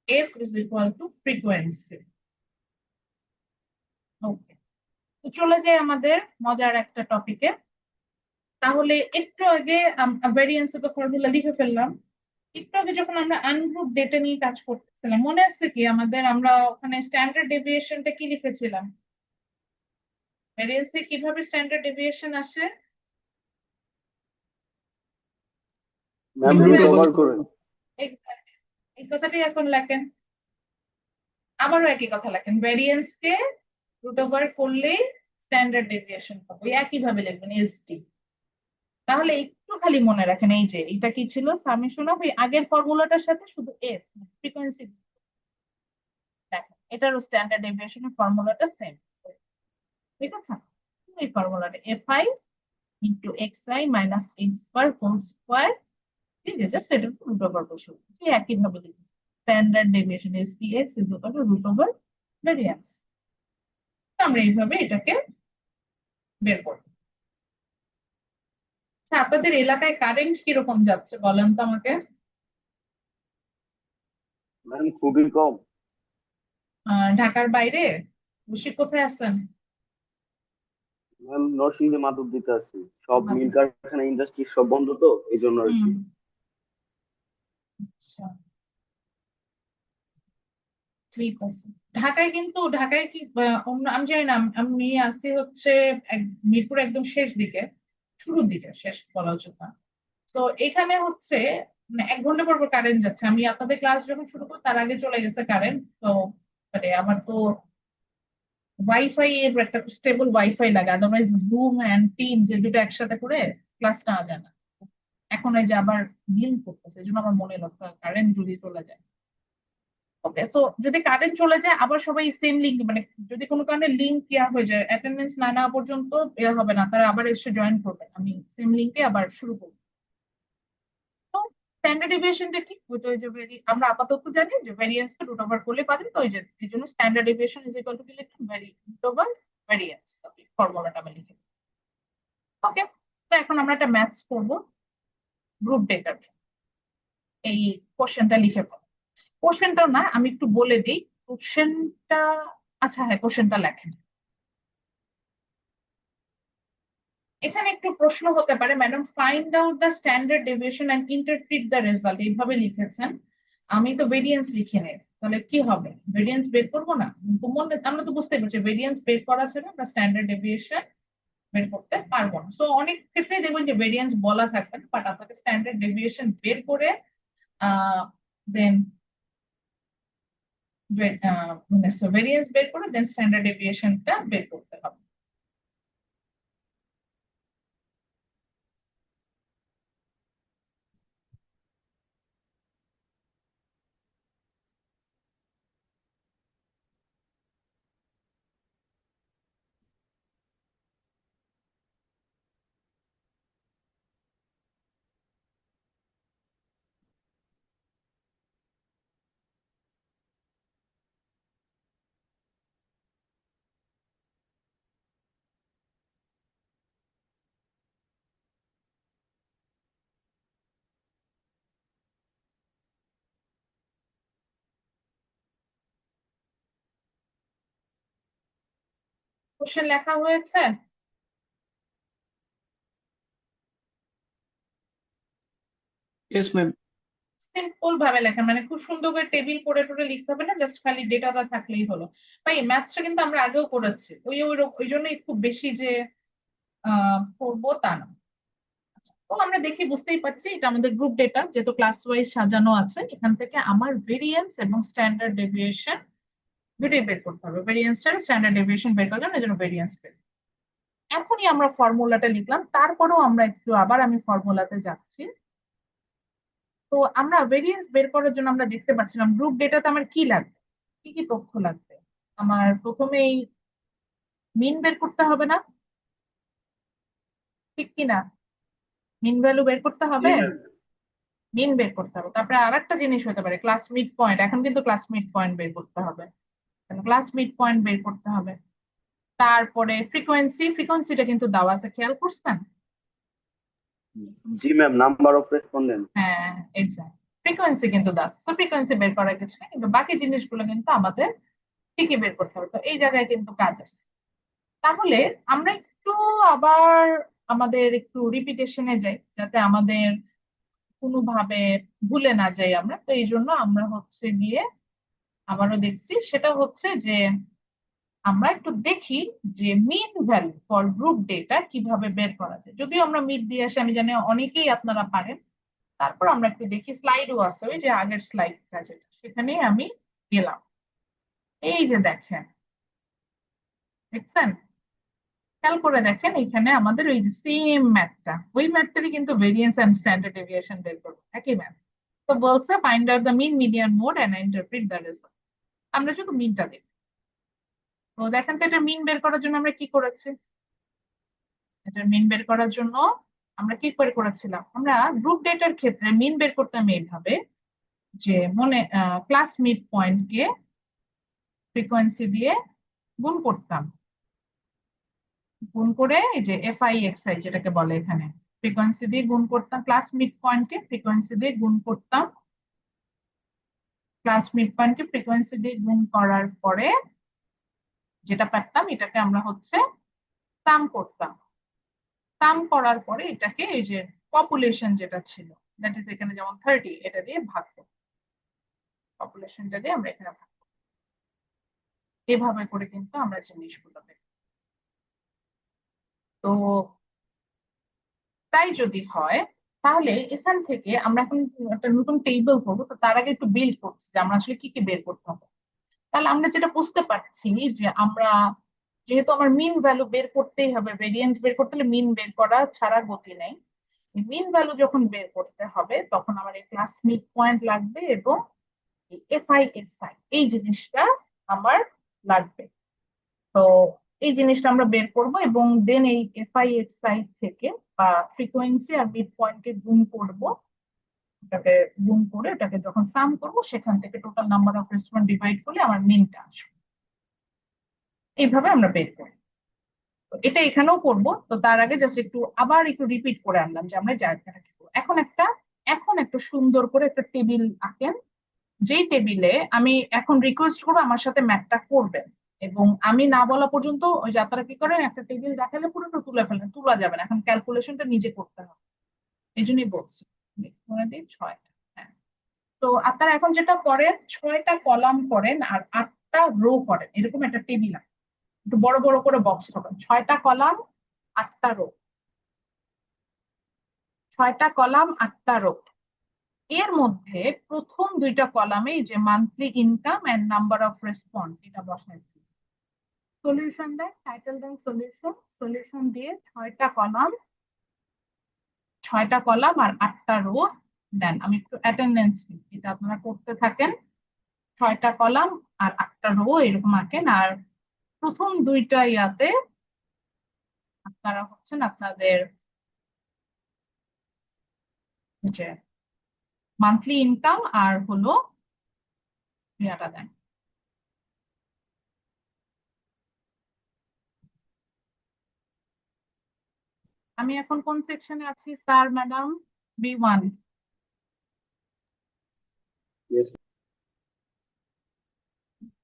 F is equal to frequency. Okay, তো চলে যাই আমাদের মজার একটা টপিকে। তাহলে একটু আগে ভেরিয়েন্স তো ফর্মুলা লিখে ফেললাম। একটু আগে যখন আমরা আনগ্রুপ ডেটা নিয়ে কাজ করতেছিলাম, মনে আছে কি আমাদের? আমরা ওখানে স্ট্যান্ডার্ড ডেভিয়েশনটা কি লিখেছিলাম? ভেরিয়েন্স থেকে কিভাবে স্ট্যান্ডার্ড ডেভিয়েশন আসে? Ma'am Root root over over করে। করে। Exactly. এই কথাটাই এখন লেখেন, আবারও একই কথা লেখেন, ভেরিয়েন্স কে রুট ওভার করলেই স্ট্যান্ডার্ড ডেভিয়েশন পাবো, একই ভাবে লিখবেন এসডি। তাহলে একটু খালি মনে রাখেন, এই যে এটা কি ছিল? সামেশন অফ এই আগের ফর্মুলাটার সাথে শুধু এফ, ফ্রিকোয়েন্সি। দেখেন এটারও স্ট্যান্ডার্ড ডেভিয়েশনের ফর্মুলাটা সেম, ঠিক আছে? এই ফর্মুলাটা f i into x i minus x bar whole square, ঠিক আছে? জাস্ট এটার রুট ওভার বসে, একই ভাবে লিখবেন standard deviation s d x is equal to root over variance. আমরা এইভাবে এটাকে বের করব। আচ্ছা, আপনাদের এলাকায় কারেন্ট কিরকম যাচ্ছে বলেন তো আমাকে? ম্যাম খুবই কম। ঢাকার বাইরে বসে কোথায় আছেন? ম্যাম নরসিংদী মাধব দিতে আছি, সব মিল মাধবদী। কারখানা ইন্ডাস্ট্রি সব বন্ধ, তো এই জন্য আর কি। হুম, আচ্ছা, ঠিক আছে। ঢাকায় কিন্তু, ঢাকায় কি অন্য আমি জানি না, আমি আছি হচ্ছে মিরপুর একদম শেষ দিকে, শুরুর দিকে, শেষ বলা উচিত না। তো এখানে হচ্ছে মানে 1 ঘন্টা পর পর কারেন্ট যাচ্ছে। আমি আপনাদের ক্লাস যখন শুরু করি তার আগে চলে গেছে কারেন্ট। তো মানে আমার তো ওয়াইফাই এর একটা স্টেবল ওয়াইফাই লাগে, আদারওয়াইজ জুম এন্ড টিমস এই দুটো একসাথে করে ক্লাস নেওয়া যায় না। এখন এই যে আবার লিঙ্ক করতেছে, এই জন্য আমার মনে হলো কারেন্ট যদি চলে যায়। ওকে, সো যদি কারেন্ট চলে যায় আবার সবাই সেম লিঙ্ক, মানে যদি কোনো কারণে লিঙ্ক ক্লিয়ার হয়ে যায়, অ্যাটেন্ডেন্স না নেওয়া পর্যন্ত ইয়ে হবে না, তারা আবার এসে জয়েন করবে, আমি সেম লিঙ্কে আবার শুরু করবো। তো স্ট্যান্ডার্ড ডেভিয়েশনটা কি, ওইটা ওই যে আমরা আপাতত জানি যে ভেরিয়েন্স কে রুট ওভার করলে পাবেন, তো ওই যে এই জন্য standard deviation is equal two কি লিখলাম, রুট ওভার ভেরিয়েন্স। ওকে, ফর্মুলাটা আমি লিখে, ওকে। তো এখন আমরা একটা ম্যাথস করবো গ্রুপ ডেটার, এই কোশ্চেনটা লিখে পড়ো। কোশ্চেনটা না, আমি একটু বলে দিই কোশ্চেনটা। আচ্ছা হ্যাঁ, কোশ্চেনটা লেখেন। এখানে একটু প্রশ্ন হতে পারে, madam find out the standard deviation and interpret the result, এইভাবে লিখেছেন। আমি তো ভেরিয়েন্স লিখে নেই, তাহলে কি হবে, ভেরিয়েন্স বের করবো না? আমরা তো বুঝতে পারছি ভেরিয়েন্স বের করা ছাড়া আমরা স্ট্যান্ডার্ড ডেভিয়েশন বের করতে পারবো না। সো অনেক ক্ষেত্রে দেখবেন যে ভেরিয়েন্স বলা থাকবে না, বাট আপনাকে স্ট্যান্ডার্ড ডেভিয়েশন বের করে দেন ভেরিয়েন্স বের করে দেন স্ট্যান্ডার্ড ডেভিয়েশনটা বের করতে হবে। কোশ্চেন লেখা হয়েছে? Yes, ma'am. সিম্পল ভাবে লেখেন, মানে খুব সুন্দর করে টেবিল করে টোরে লিখতে হবে না, জাস্ট খালি ডেটাটা থাকলেই হলো। ভাই ম্যাথসটা কিন্তু আমরা আগেও করেছি, ওই জন্যই খুব বেশি যে পড়বো তা না। তো আমরা দেখি বুঝতেই পারছি এটা আমাদের গ্রুপ ডেটা, যেহেতু ক্লাস ওয়াইজ সাজানো আছে, এখান থেকে আমার ভেরিয়েন্স এবং স্ট্যান্ডার্ড ডেভিয়েশন দুটোই বের করতে হবে। ভেরিয়েন্সটা স্ট্যান্ডার্ড ডেভিয়েশন বের করার জন্য এই জন্য ভেরিয়েন্স বের। এখনই আমরা ফর্মুলাটা লিখলাম, তারপরেও আমরা একটু আবার আমি ফর্মুলাতে যাচ্ছি। তো আমরা ভেরিয়েন্স বের করার জন্য আমরা দেখতে পাচ্ছিলাম গ্রুপ ডেটাতে আমার কি লাগবে, কি কি তথ্য লাগবে। আমার প্রথমেই মিন বের করতে হবে না, ঠিক কি না? মিন ভ্যালু বের করতে জি হবে, ম্যাম। মিন বের করতে হবে। তারপরে আর একটা জিনিস হতে পারে ক্লাস মিড পয়েন্ট, এখন কিন্তু ক্লাস মিড পয়েন্ট বের করতে হবে, ক্লাস মিড পয়েন্ট বের করতে হবে। তারপরে ফ্রিকোয়েন্সিটা কিন্তু দেওয়া আছে, খেয়াল করছেন? জি ম্যাম, নাম্বার অফ রেসপন্ডেন্ট। হ্যাঁ, এক্সাক্ট, ফ্রিকোয়েন্সি কিন্তু দাস, তো ফ্রিকোয়েন্সি বের করার কিছু নেই, কিন্তু বাকি জিনিসগুলো কিন্তু আমাদের ঠিকই বের করতে হবে। তো এই জায়গায় কিন্তু কাজ আছে। তাহলে আমরা একটু আবার আমাদের একটু রিপিটেশনে যাই, যাতে আমাদের কোনোভাবে ভুলে না যাই আমরা। তো এই জন্য আমরা হচ্ছে গিয়ে আবারও দেখছি, সেটা হচ্ছে যে আমরা একটু দেখি যে mean value for group data কিভাবে বের করা যায়। যদিও আমরা মিড দিয়ে আসি, আমি জানি অনেকেই আপনারা পারেন। তারপর আমরা একটু দেখি, স্লাইডও আছে, ওই যে আগের স্লাইডটা যেটা, সেখানে আমি গেলাম। এই যে দেখেন, দেখছেন? খেয়াল করে দেখেন, এখানে আমাদের ওই যে সেম ম্যাথটা, ওই ম্যাথটারই কিন্তু ভেরিয়েন্স এন্ড স্ট্যান্ডার্ড ডেভিয়েশন বের করবো, একই ম্যাথ। তো বলছে find out the mean, median, mode and interpret the result. আমরা শুধু মিনটা দেখি। তো দেখেন তো এটা মিন বের করার জন্য আমরা কি করেছি, এটা মিন বের করার জন্য আমরা কি করে করেছিলাম, আমরা গ্রুপ ডেটার ক্ষেত্রে মিন বের করতাম এইভাবে যে মনে ক্লাস মিড পয়েন্টকে ফ্রিকোয়েন্সি দিয়ে গুণ করতাম, গুণ করে এই যে FI/XI যেটাকে বলে এখানে, ফ্রিকোয়েন্সি দিয়ে গুণ করতাম, ক্লাস মিড পয়েন্টকে ফ্রিকোয়েন্সি দিয়ে গুণ করতাম, ক্লাস মিড পয়েন্টকে ফ্রিকোয়েন্সি দিয়ে গুণ করার পরে যেটা পারতাম এটাকে আমরা হচ্ছে সাম করতাম, সাম করার পরে এটাকে এই যে পপুলেশন যেটা ছিল, দ্যাট ইজ এখানে যেমন 30, এটা দিয়ে ভাগ করতাম, পপুলেশনটা দিয়ে আমরা এখানে ভাগ করতাম। এভাবে করে কিন্তু আমরা জিনিসগুলো দেখি। তো তাই যদি হয়, তাহলে এখান থেকে আমরা এখন একটা নতুন টেবিল করবো। তো তার আগে একটু বিল্ড করছি যে আমরা আসলে কি কি বের করতে হবে। তাহলে আমরা যেটা বুঝতে পারছি যে আমরা যেহেতু আমার মিন ভ্যালু বের করতেই হবে, ভেরিয়েন্স বের করতে হলে মিন বের করা ছাড়া গতি নেই। মিন ভ্যালু যখন বের করতে হবে তখন আমার এই ক্লাস মিড পয়েন্ট লাগবে এবং এফআই এফআই এই জিনিসটা আমার লাগবে। তো এই জিনিসটা আমরা বের করব এবং দেন এই এফআই এফআই থেকে বা ফ্রিকোয়েন্সি আর মিড পয়েন্টকে গুণ করব, ওটাকে গুণ করে ওটাকে যখন সাম করব সেখান থেকে total number of response divide করলে আমার মিনটা আসবে। এইভাবে আমরা বের করি। তো এটা এখানেও করবো, তো তার আগে জাস্ট আবার একটু রিপিট করে আনলাম যে আমরা জায়গাটা কি করবো। এখন একটু সুন্দর করে একটা টেবিল আঁকেন, যেই টেবিলে আমি এখন রিকোয়েস্ট করবো আমার সাথে ম্যাথটা করবেন এবং আমি না বলা পর্যন্ত ওই যে আপনারা কি করেন একটা টেবিল দেখালে পুরোটা তুলে ফেলেন, তোলা যাবে না, এখন ক্যালকুলেশনটা নিজে করতে হবে, এই জন্যই বলছি। মনে দিই 6টা। হ্যাঁ, তো আপনারা এখন যেটা করেন 6টা কলাম করেন আর 8টা রো করেন, এরকম একটা টেবিল আছে, একটু বড় বড় করে বক্স করবেন, 6টা কলাম 8টা রো, 6টা কলাম 8টা রো। এর মধ্যে প্রথম 2টা কলামে যে monthly income and number of response এটা বসাই, সলিউশন দেন, টাইটেল দেন সলিউশন, সলিউশন দিয়ে 6টা কলাম আর 8টা রো দেন। আমি একটু অ্যাটেন্ডেন্স নিই, এটা আপনারা করতে থাকেন। 6টা কলাম আর 8টা রো এরকম আঁকেন আর প্রথম 2টা ইয়াতে আপনারা হচ্ছেন আপনাদের যে মান্থলি ইনকাম আর হলো ইয়াটা দেন। আমি এখন কোন সেকশনে আছি sir madam? B1। Yes,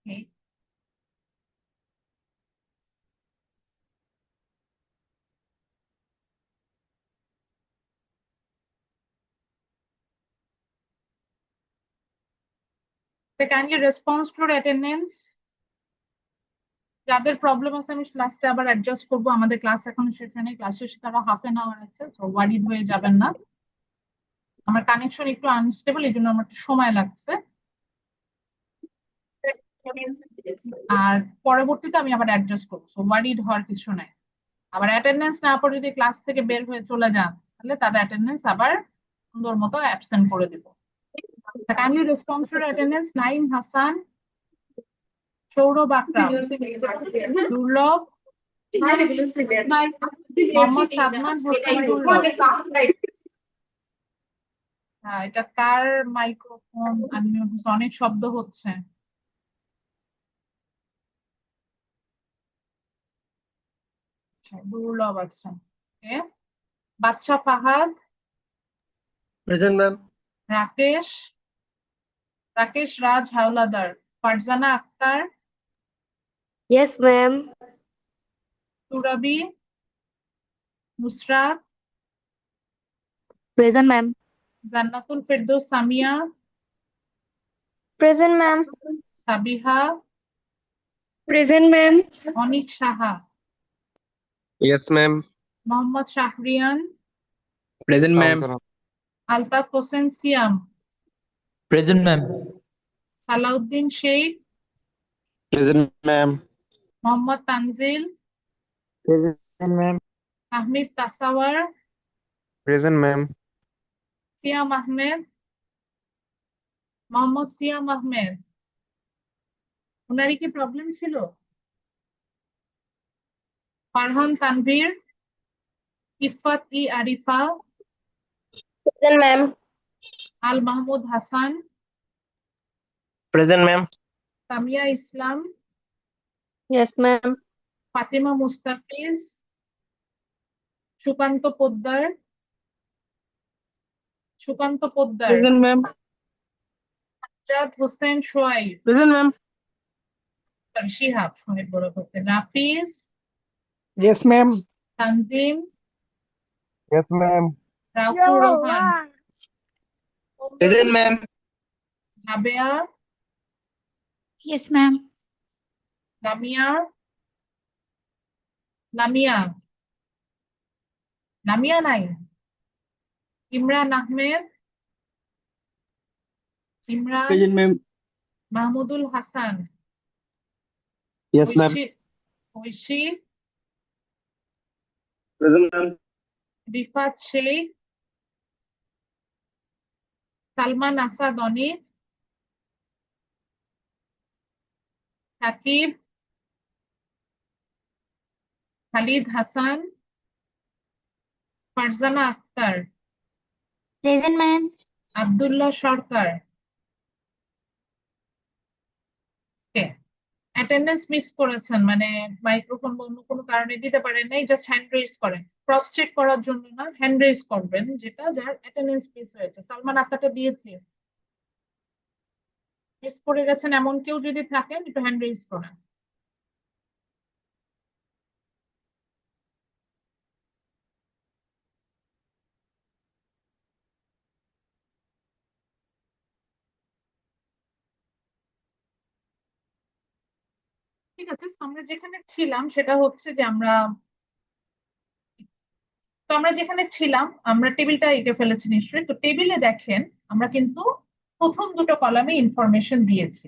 Okay. So kindly response to attendance. যাদের প্রবলেম আছে আমি ক্লাসটা আবার অ্যাডজাস্ট করবো, আমাদের ক্লাস এখন সেখানে ক্লাস শেষে তারা ½ আছে, তো ওয়ারিড হয়ে যাবেন না। আমার কানেকশন একটু আনস্টেবল, এই জন্য আমার একটু সময় লাগছে। আর পরবর্তীতে আমি আবার অ্যাডজাস্ট করবো, সো ওয়ারিড হওয়ার কিছু নাই। আবার অ্যাটেন্ডেন্স না পর যদি ক্লাস থেকে বের হয়ে চলে যান তাহলে তাদের অ্যাটেন্ডেন্স আবার সুন্দর মতো অ্যাবসেন্ট করে দিব। Kindly response to attendance Naim Hasan, Sourav Akram, Durlabh, Mohammad Sadman Hossain দুর্লভ। হ্যাঁ, এটা কার মাইক্রোফোন আনমিউট হচ্ছে? অনেক শব্দ হচ্ছে। আচ্ছা, দুর্লভ আছে। Okay, Badsha Fahad, present ma'am. Rakesh, Rakesh Raj Howlader, Farzana Akter, Yes, ma'am. Turabi, Nusrat, Present, ma'am. Jannatul Ferdous Samia, Present, ma'am. Sabiha, Present, ma'am. Anik Saha, Yes, ma'am. Mohammad Shahriyan, Present, ma'am. Altaf Hossain Siam, Present, ma'am. Salauddin Sheikh, Present, ma'am. Mohammad Tanzil, Present, ma'am. Ahmid Tasawar, Present, ma'am. Siam Ahmed, Mohammad Siam Ahmed. ওনারই কি প্রবলেম ছিল? Farhan Tanvir, Ifat Arifa, Present, ma'am. Al Mahmud Hasan, Present, ma'am. Samia Islam, Yes, ma'am. Fatima Mustafiz, Sukanta Poddar, Present, ma'am. Sajjad Hossain Shoaib, Present, ma'am. Shihab Soheb বড় করতে, নাফিস, Yes, ma'am. Tanzim, Yes, ma'am. রাউফুর Rahman, Present, ma'am. Rabeya, Yes, ma'am. Lamia, Lamia, Lamia নাই, Imran Ahmed, Imran, Present, ma'am. Mahmudul Hasan, Yes, ma'am. Oishi- Oishi, present ma'am. Rifat Sheikh, Salman Asad Anik, Sakib, Khalid Hasan, Farzana Akter, Present, ma'am. Abdullah Sarkar. Attendance miss করেছেন মানে microphone বা অন্য কোনো কারণে দিতে পারেন নাই, জাস্ট হ্যান্ড রেজ করেন। ক্রস চেক করার জন্য না, হ্যান্ড রেজ করবেন যেটা যার অ্যাটেন্ডেন্স মিস হয়েছে। সালমান আপনারটা দিয়েছি, মিস করে গেছেন এমন কেউ যদি থাকেন একটু হ্যান্ড রেজ করেন। ঠিক আছে, so আমরা যেখানে ছিলাম সেটা হচ্ছে যে আমরা যেখানে ছিলাম আমরা টেবিলটা এঁকে ফেলেছি নিশ্চয়ই। তো টেবিলে দেখেন আমরা কিন্তু প্রথম দুটো কলামে ইনফরমেশন দিয়েছি,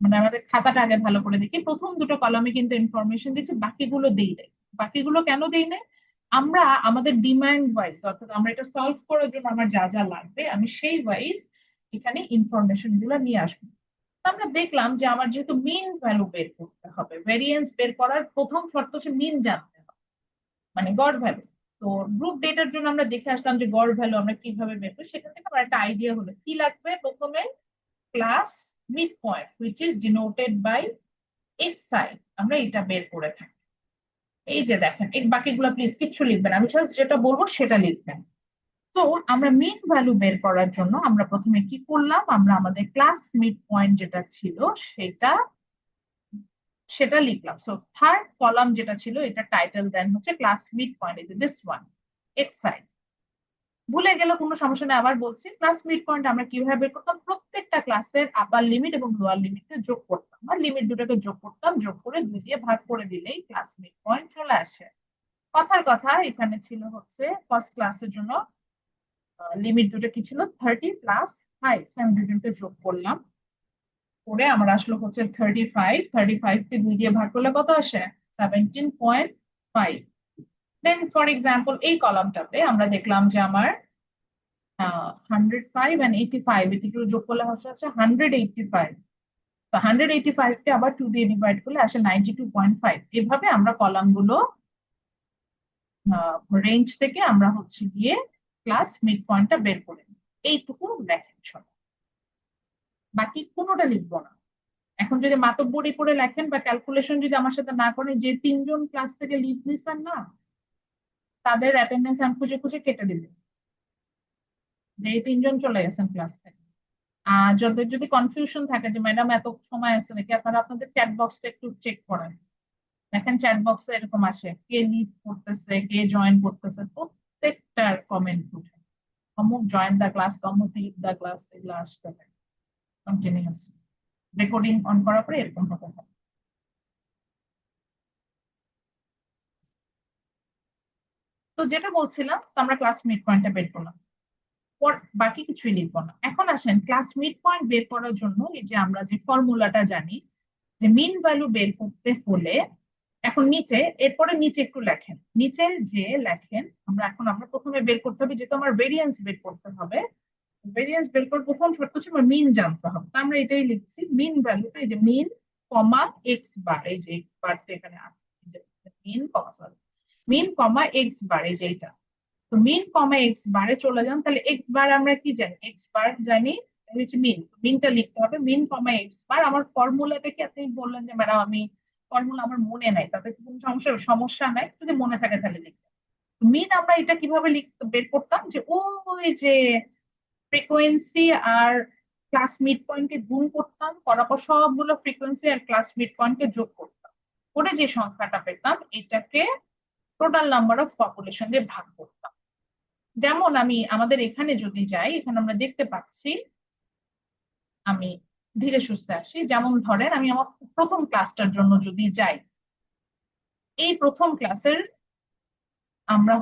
মানে আমাদের খাতাটা আগে ভালো করে দেখি। প্রথম দুটো কলামে কিন্তু ইনফরমেশন দিয়েছি, বাকিগুলো দেই নাই। বাকিগুলো কেন দেই নাই? আমরা আমাদের ডিমান্ড ওয়াইজ, অর্থাৎ আমরা এটা সলভ করার জন্য আমার যা যা লাগবে আমি সেই ওয়াইজ এখানে ইনফরমেশন গুলো নিয়ে আসবো। তো আমরা দেখলাম যে আমার যেহেতু মিন ভ্যালু বের করতে হবে, ভেরিয়েন্স বের করার প্রথম শর্ত হচ্ছে মিন জানতে হবে, মানে গড় ভ্যালু। তো গ্রুপ ডেটার জন্য আমরা দেখে আসলাম যে গড় ভ্যালু আমরা কিভাবে বের করি। সেখান থেকে আমার একটা আইডিয়া হলো কি লাগবে। প্রথমে class mid point which is denoted by xi, আমরা এটা বের করে থাকি। এই যে দেখেন, এই বাকিগুলো প্লিজ কিচ্ছু লিখবেন, আমি জাস্ট যেটা বলবো সেটা লিখবেন। তো আমরা মিড ভ্যালু বের করার জন্য আমরা প্রথমে কি করলাম, আমরা আমাদের ক্লাস মিড পয়েন্ট যেটা ছিল সেটা লিখলাম। সো থার্ড কলাম যেটা ছিল এটা টাইটেল দেন হচ্ছে ক্লাস মিড পয়েন্ট, এই যে দিস ওয়ান xi। ভুলে গেলে কোনো সমস্যা নেই, আবার বলছি, ক্লাস মিড পয়েন্ট আমরা কিভাবে বের করতাম, প্রত্যেকটা ক্লাসের আপার লিমিট এবং লোয়ার লিমিটকে যোগ করতাম, বা লিমিট দুটাকে যোগ করতাম, যোগ করে 2 দিয়ে ভাগ করে দিলেই ক্লাস মিড পয়েন্ট চলে আসে। কথার কথা এখানে ছিল হচ্ছে ফার্স্ট ক্লাসের জন্য লিমিট দুটো কি ছিল, 30+5, আমি দুজনকে যোগ করলাম, করে আমার আসলো হচ্ছে 35। 35 কে 2 দিয়ে ভাগ করলে কত আসে, 17.5। দেন ফর এক্সাম্পল এই কলামটাতে আমরা দেখলাম যে আমার 105 and 85 এটিগুলো যোগ করলে হচ্ছে 185। তো 185 কে আবার 2 দিয়ে ডিভাইড করলে আসে 92.5। এভাবে আমরা কলামগুলো রেঞ্জ থেকে আমরা হচ্ছে গিয়ে ক্লাস মিড পয়েন্টটা বের করে নিই। এইটুকু লেখেন সব, বাকি কোনোটা লিখবো না। এখন যদি মাতব্বরি করে লেখেন বা ক্যালকুলেশন যদি আমার সাথে না করেন, যে 3জন ক্লাস থেকে লিভ নিছেন না তাদের অ্যাটেন্ডেন্স আমি খুঁজে খুঁজে কেটে দিবে, যে এই 3জন চলে গেছেন ক্লাস থেকে। যাদের যদি কনফিউশন থাকে যে ম্যাডাম এত সময় আছে নাকি, আপনারা আপনাদের চ্যাট বক্সটা একটু চেক করেন। দেখেন চ্যাট বক্সে এরকম আসে কে লিভ করতেছে, কে জয়েন করতেছে, প্রত্যেকটার কমেন্ট উঠে অমুক জয়েন দা ক্লাস, অমুক লিভ দা ক্লাস, এগুলো আসতে থাকে কন্টিনিউয়াস। রেকর্ডিং অন করার পরে এরকম হতে থাকে। তো যেটা বলছিলাম, তো আমরা ক্লাস মিড পয়েন্টটা বের করলাম, বাকি কিছুই লিখবো না। এখন আসেন ক্লাস মিড পয়েন্ট বের করার জন্য এই যে আমরা যে ফর্মুলাটা জানি যে মিন ভ্যালু বের করতে হলে, এখন নিচে এরপরে নিচে একটু লেখেন, নিচে যে লেখেন আমরা প্রথমে বের করতে হবে, যেহেতু আমার ভেরিয়েন্স বের করতে হবে, ভেরিয়েন্স বের করার প্রথম শর্ত হচ্ছে আমার মিন জানতে হবে। তো আমরা এটাই লিখছি, মিন ভ্যালুটা এই যে মিন কমা এক্স বার, এই যে এক্স বার এখানে আসছে, মিন কমা সরি মিন কমা এক্স বার, এই যে এটা। তো মিন কমা এক্স বারে চলে যান, তাহলে এক্স বার আমরা কি জানি, এক্স বার জানি হচ্ছে মিন, মিনটা লিখতে হবে মিন কমা এক্স বার। আমার ফর্মুলাটা কি, আপনি বললেন যে ম্যাডাম আমি ফর্মুলা আমার মনে নাই, তাতে কোনো সমস্যা নাই, যদি মনে থাকে তাহলে লিখতে। মিন আমরা এটা কিভাবে বের করতাম, যে ওই যে ফ্রিকোয়েন্সি আর ক্লাস মিড পয়েন্টকে গুণ করতাম, করার পর সবগুলো ফ্রিকোয়েন্সি আর ক্লাস মিড পয়েন্টকে যোগ করতাম, করে যে সংখ্যাটা পেতাম এটাকে টোটাল নাম্বার অফ পপুলেশন দিয়ে ভাগ করতাম। যেমন আমি আমাদের এখানে যদি যাই, এখানে আমরা দেখতে পাচ্ছি, আমি ধীরে সুস্থে আসি, যেমন ধরেন আমি আমার প্রথম ক্লাসটার জন্য যদি যাই, এই প্রথম ক্লাসের আমরা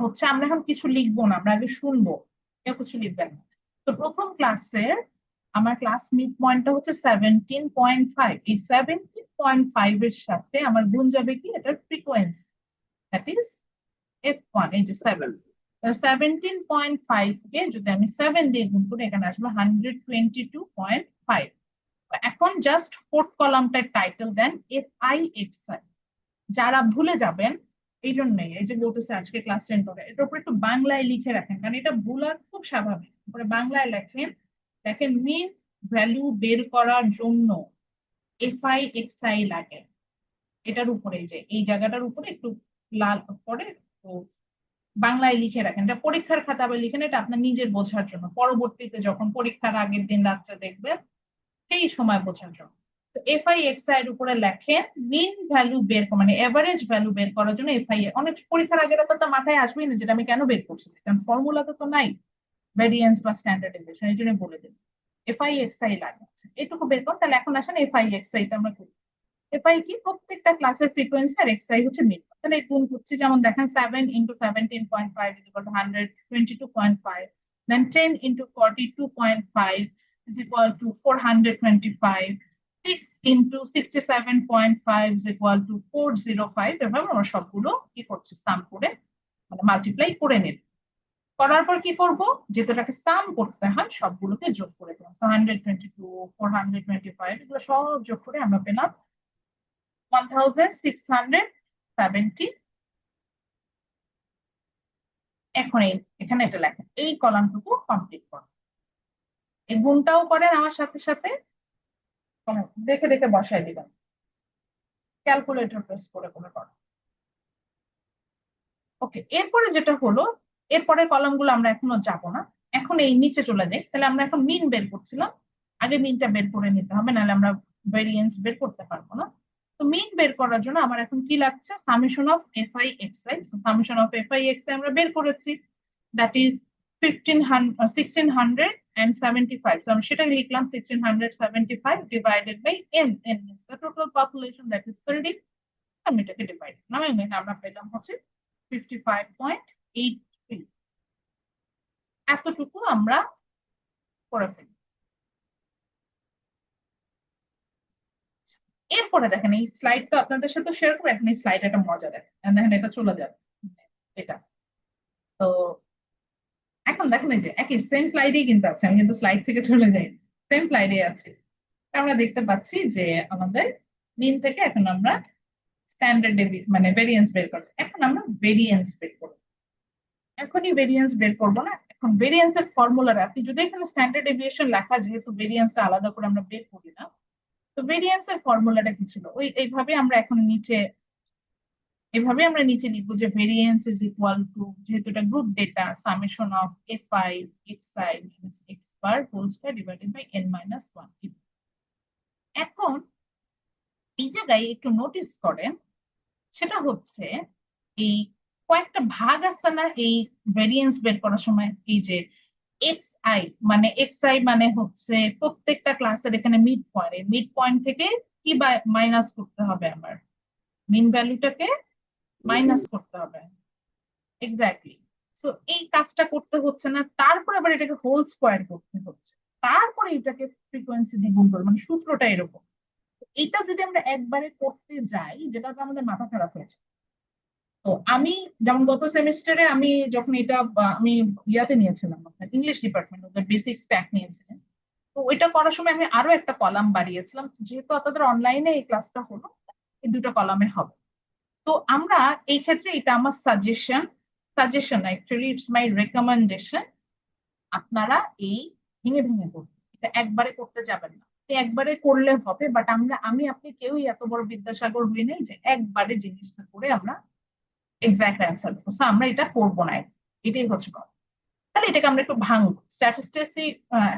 এখন কিছু লিখবো না, আমরা আগে শুনবো, কেউ কিছু লিখবেন না। তো প্রথম ক্লাসের আমার ক্লাস মিড পয়েন্টটা হচ্ছে 17.5, এই 17.5 এর সাথে আমার গুণ যাবে কি এটার ফ্রিকোয়েন্সি, দ্যাট ইজ f1, এই যে 7, 17.5 কে যদি আমি 7 দিয়ে গুণ করি এখানে আসবে 122.5। এখন জাস্ট ফোর্থ কলামটার টাইটেল দেন FI/XI। যারা ভুলে যাবেন এই জন্যই এই যে বলতেছে আজকে ক্লাস 10 করে এটার উপর একটু বাংলায় লিখে রাখেন, কারণ এটা ভুলা খুব স্বাভাবিক। উপরে বাংলায় লেখেন, দেখেন মিন ভ্যালু বের করার জন্য FI/XI লাগে। এটার উপরে যে এই জায়গাটার উপরে একটু লাল করে তো বাংলায় লিখে রাখেন, এটা পরীক্ষার খাতায় লিখেন, এটা আপনার নিজের বোঝার জন্য, পরবর্তীতে যখন পরীক্ষার আগের দিন রাত্রে দেখবেন সেই সময় বোঝার জন্য। তো FI/XI এর উপরে লেখেন মিন ভ্যালু বের মানে এভারেজ ভ্যালু বের করার জন্য FI, অনেক পরীক্ষার আগের তো মাথায় আসবেই না যেটা আমি কেন বের করছি, কারণ ফর্মুলা তো নাই ভ্যারিয়েন্স বা স্ট্যান্ডার্ড ডেভিয়েশন, এই জন্য বলে দিন FI/XI লাগে। এটুকু বের কর, তাহলে এখন আসেন FI/XI টা আমরা করি। FI কি প্রত্যেকটা ক্লাসের ফ্রিকোয়েন্সি আর XI হচ্ছে মিড, তাহলে এই গুণ করছি, যেমন দেখেন 7 into 17.5 is equal to 122.5, then 10 into 42.5 is equal to 425, 6 into 67.5 is equal to 405। এভাবে আমরা সবগুলো কি করছি সাম করে মানে মাল্টিপ্লাই করে নিন, করার পর কি করব যেটাকে সাম করতে হয় সবগুলোকে যোগ করে দেবো। 122, 425 এগুলো সব যোগ করে আমরা পেলাম 1670। এখন এখানে এটা লেখেন এই কলামটুকু কমপ্লিট করুন, এই গুণটাও করেন আমার সাথে সাথে, দেখে দেখে বসায় দিবেন, ক্যালকুলেটর প্রেস করে করে করেন। ওকে, এরপরে যেটা হলো এরপরে কলামগুলো আমরা এখনো যাব না, এখন এই নিচে চলে যাই। তাহলে আমরা এখন মিন বের করছিলাম, আগে মিনটা বের করে নিতে হবে, নাহলে আমরা ভেরিয়েন্স বের করতে পারবো না। তো মিন বের করার জন্য আমার এখন কি লাগছে, summation of FI/XI। Summation of FI/XI আমরা বের করেছি, দ্যাট ইজ 1675। তো আমি সেটা লিখলাম 1675 divided by n, n means the total population, that is 30। আমি এটাকে ডিভাইড করলাম, আমরা পেলাম হচ্ছে 55.83। এতটুকু আমরা করে ফেলি। এরপরে দেখেন এই স্লাইডটা আপনাদের সাথে শেয়ার করে, এখন এই স্লাইড একটা মজা দেখেন, দেখেন এটা চলে যাবে এটা। তো এখন দেখেন এই যে একই সেম স্লাইডেই কিন্তু আছে, আমি কিন্তু স্লাইড থেকে চলে যাই, সেম স্লাইডে আছে। আমরা দেখতে পাচ্ছি যে আমাদের মিন থেকে এখন আমরা স্ট্যান্ডার্ড মানে ভেরিয়েন্স বের করবো। এখন আমরা ভেরিয়েন্স বের করবো, এখনই ভেরিয়েন্স বের করবো না, এখন ভেরিয়েন্স এর ফর্মুলা আপনি যদি এখানে স্ট্যান্ডার্ড ডেভিয়েশন লেখা, যেহেতু ভেরিয়েন্সটা আলাদা করে আমরা বের করি না, তো ভেরিয়েন্স এর ফর্মুলাটা কি ছিল এইভাবে আমরা এখন নিচে লিখবো যে ভেরিয়েন্স ইজ ইকুয়াল টু, যেহেতু এটা group data, summation of FI/XI minus x bar whole square divided by n minus 1। এখন এই জায়গায় একটু নোটিস করেন, সেটা হচ্ছে এই কয়েকটা ভাগ আছে না এই ভেরিয়েন্স বের করার সময়, এই যে XI মানে হচ্ছে প্রত্যেকটা ক্লাসের এখানে মিড পয়েন্ট থেকে কি মাইনাস করতে হবে, আমার মিন ভ্যালুটাকে মাইনাস করতে হবে, এক্স্যাক্টলি। সো এই কাজটা করতে হচ্ছে না, তারপর আবার এটাকে হোল স্কোয়ার করতে হচ্ছে, তারপরে এটাকে ফ্রিকোয়েন্সি দিয়ে গুণ করবে, মানে সূত্রটা এরকম। এটা যদি আমরা একবারে করতে যাই, যেটা আমাদের মাথা খারাপ হয়েছে। তো আমি যেমন গত সেমিস্টারে আমি যখন এটা আমি ইয়াতে নিয়েছিলাম, ইংলিশ ডিপার্টমেন্ট, ওদের বেসিক স্ট্যাক নিয়েছিলেন, তো ওইটা করার সময় আমি আরো একটা কলাম বাড়িয়েছিলাম, যেহেতু আপনাদের অনলাইনে এই ক্লাসটা হলো, এই দুটো কলামে হবে। তো আমরা এই ক্ষেত্রে এটা আমার suggestion actually it's my recommendation, আপনারা এই ভেঙে ভেঙে করবেন, এটা একবারে করতে যাবেন না। একবারে করলে হবে, বাট আমি আপনি কেউই এত বড় বিদ্যাসাগর হই নাই যে একবারে জিনিসটা করে আমরা এক্সাক্ট অ্যান্সার দেবো, আমরা এটা করবো না, এটাই হচ্ছে কথা। তাহলে এটাকে আমরা একটু ভাঙবো,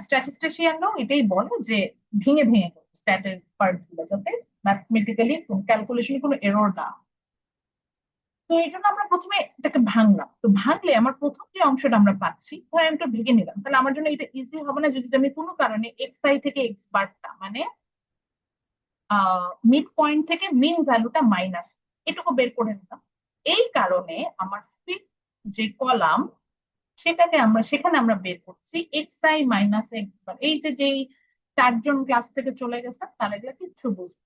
স্ট্যাটিস্টিশিয়ানরাও এটাই বলে যে ভেঙে ভেঙে স্ট্যাটের পার্ট গুলো, যাতে ম্যাথমেটিক্যালি ক্যালকুলেশনে কোনো এরর না। তো এই জন্য আমরা প্রথমে এটাকে ভাঙলাম, তো ভাঙলে আমার প্রথম যে অংশটা আমরা পাচ্ছি, ধর আমি ভেঙে নিলাম, তাহলে আমার জন্য এটা ইজি হবে না যদি আমি কোনো কারণে XI থেকে X বারটা মানে মিড পয়েন্ট থেকে মিন ভ্যালুটা মাইনাস এটুকু বের করে নিলাম। এই কারণে আমার ফিফথ যে কলাম সেখানে আমরা বের করছি XI minus X বার, এই যে যেই 4 জন ক্লাস থেকে চলে গেছেন, তারা এগুলো কিচ্ছু বুঝবে।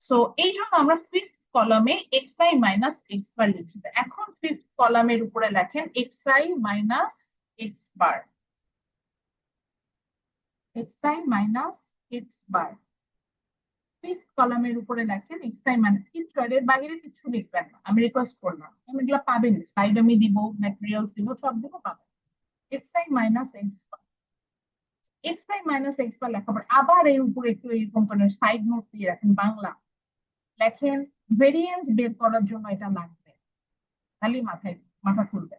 সো এই জন্য আমরা ফিফথ কলামে xi মাইনাস এক্স বার লিখছি। তো এখন ফিফথ কলামের উপরে লেখেন xi মাইনাস এক্স বার, xi মাইনাস এক্স বার। ফিফথ কলামের উপরে লেখেন xi মাইনাস, কিচ্ছু এর বাইরে কিছু লিখবেন না, আমি রিকোয়েস্ট করলাম। এগুলো পাবেন, স্লাইড আমি দিব, ম্যাটেরিয়ালস দিব, সব দিব, পাবেন। xi মাইনাস এক্স বার, xi মাইনাস এক্স বার লেখার পর আবার এর উপরে একটু এরকম করে সাইড নোট দিয়ে রাখেন বাংলা। লেখেন ভেরিয়েন্স বের করার জন্য এটা লাগবে, খালি মাথা খুলবে।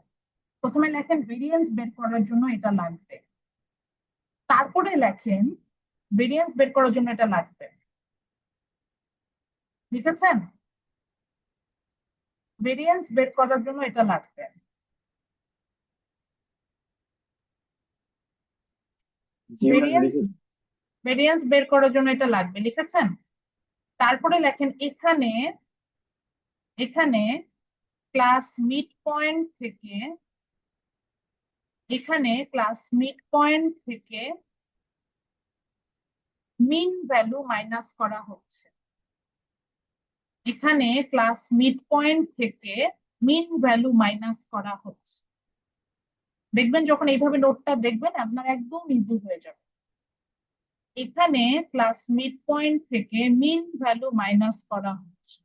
প্রথমে লেখেন ভেরিয়েন্স বের করার জন্য এটা লাগবে, তারপরে লেখেন ভেরিয়েন্স বের করার জন্য এটা লাগবে। লিখেছেন? ভেরিয়েন্স বের করার জন্য এটা লাগবে। জি ম্যাম, ভেরিয়েন্স লিখেছি। ভেরিয়েন্স বের করার জন্য এটা লাগবে, লিখেছেন? তারপরে লেখেন এখানে এখানে ক্লাস মিড পয়েন্ট থেকে, এখানে ক্লাস মিড পয়েন্ট থেকে মিন ভ্যালু মাইনাস করা হচ্ছে। এখানে ক্লাস মিড পয়েন্ট থেকে মিন ভ্যালু মাইনাস করা হচ্ছে। দেখবেন যখন এইভাবে নোটটা দেখবেন আপনার একদম ইজি হয়ে যাবে। এখানে ক্লাস মিড পয়েন্ট থেকে মিন ভ্যালু মাইনাস করা হচ্ছে।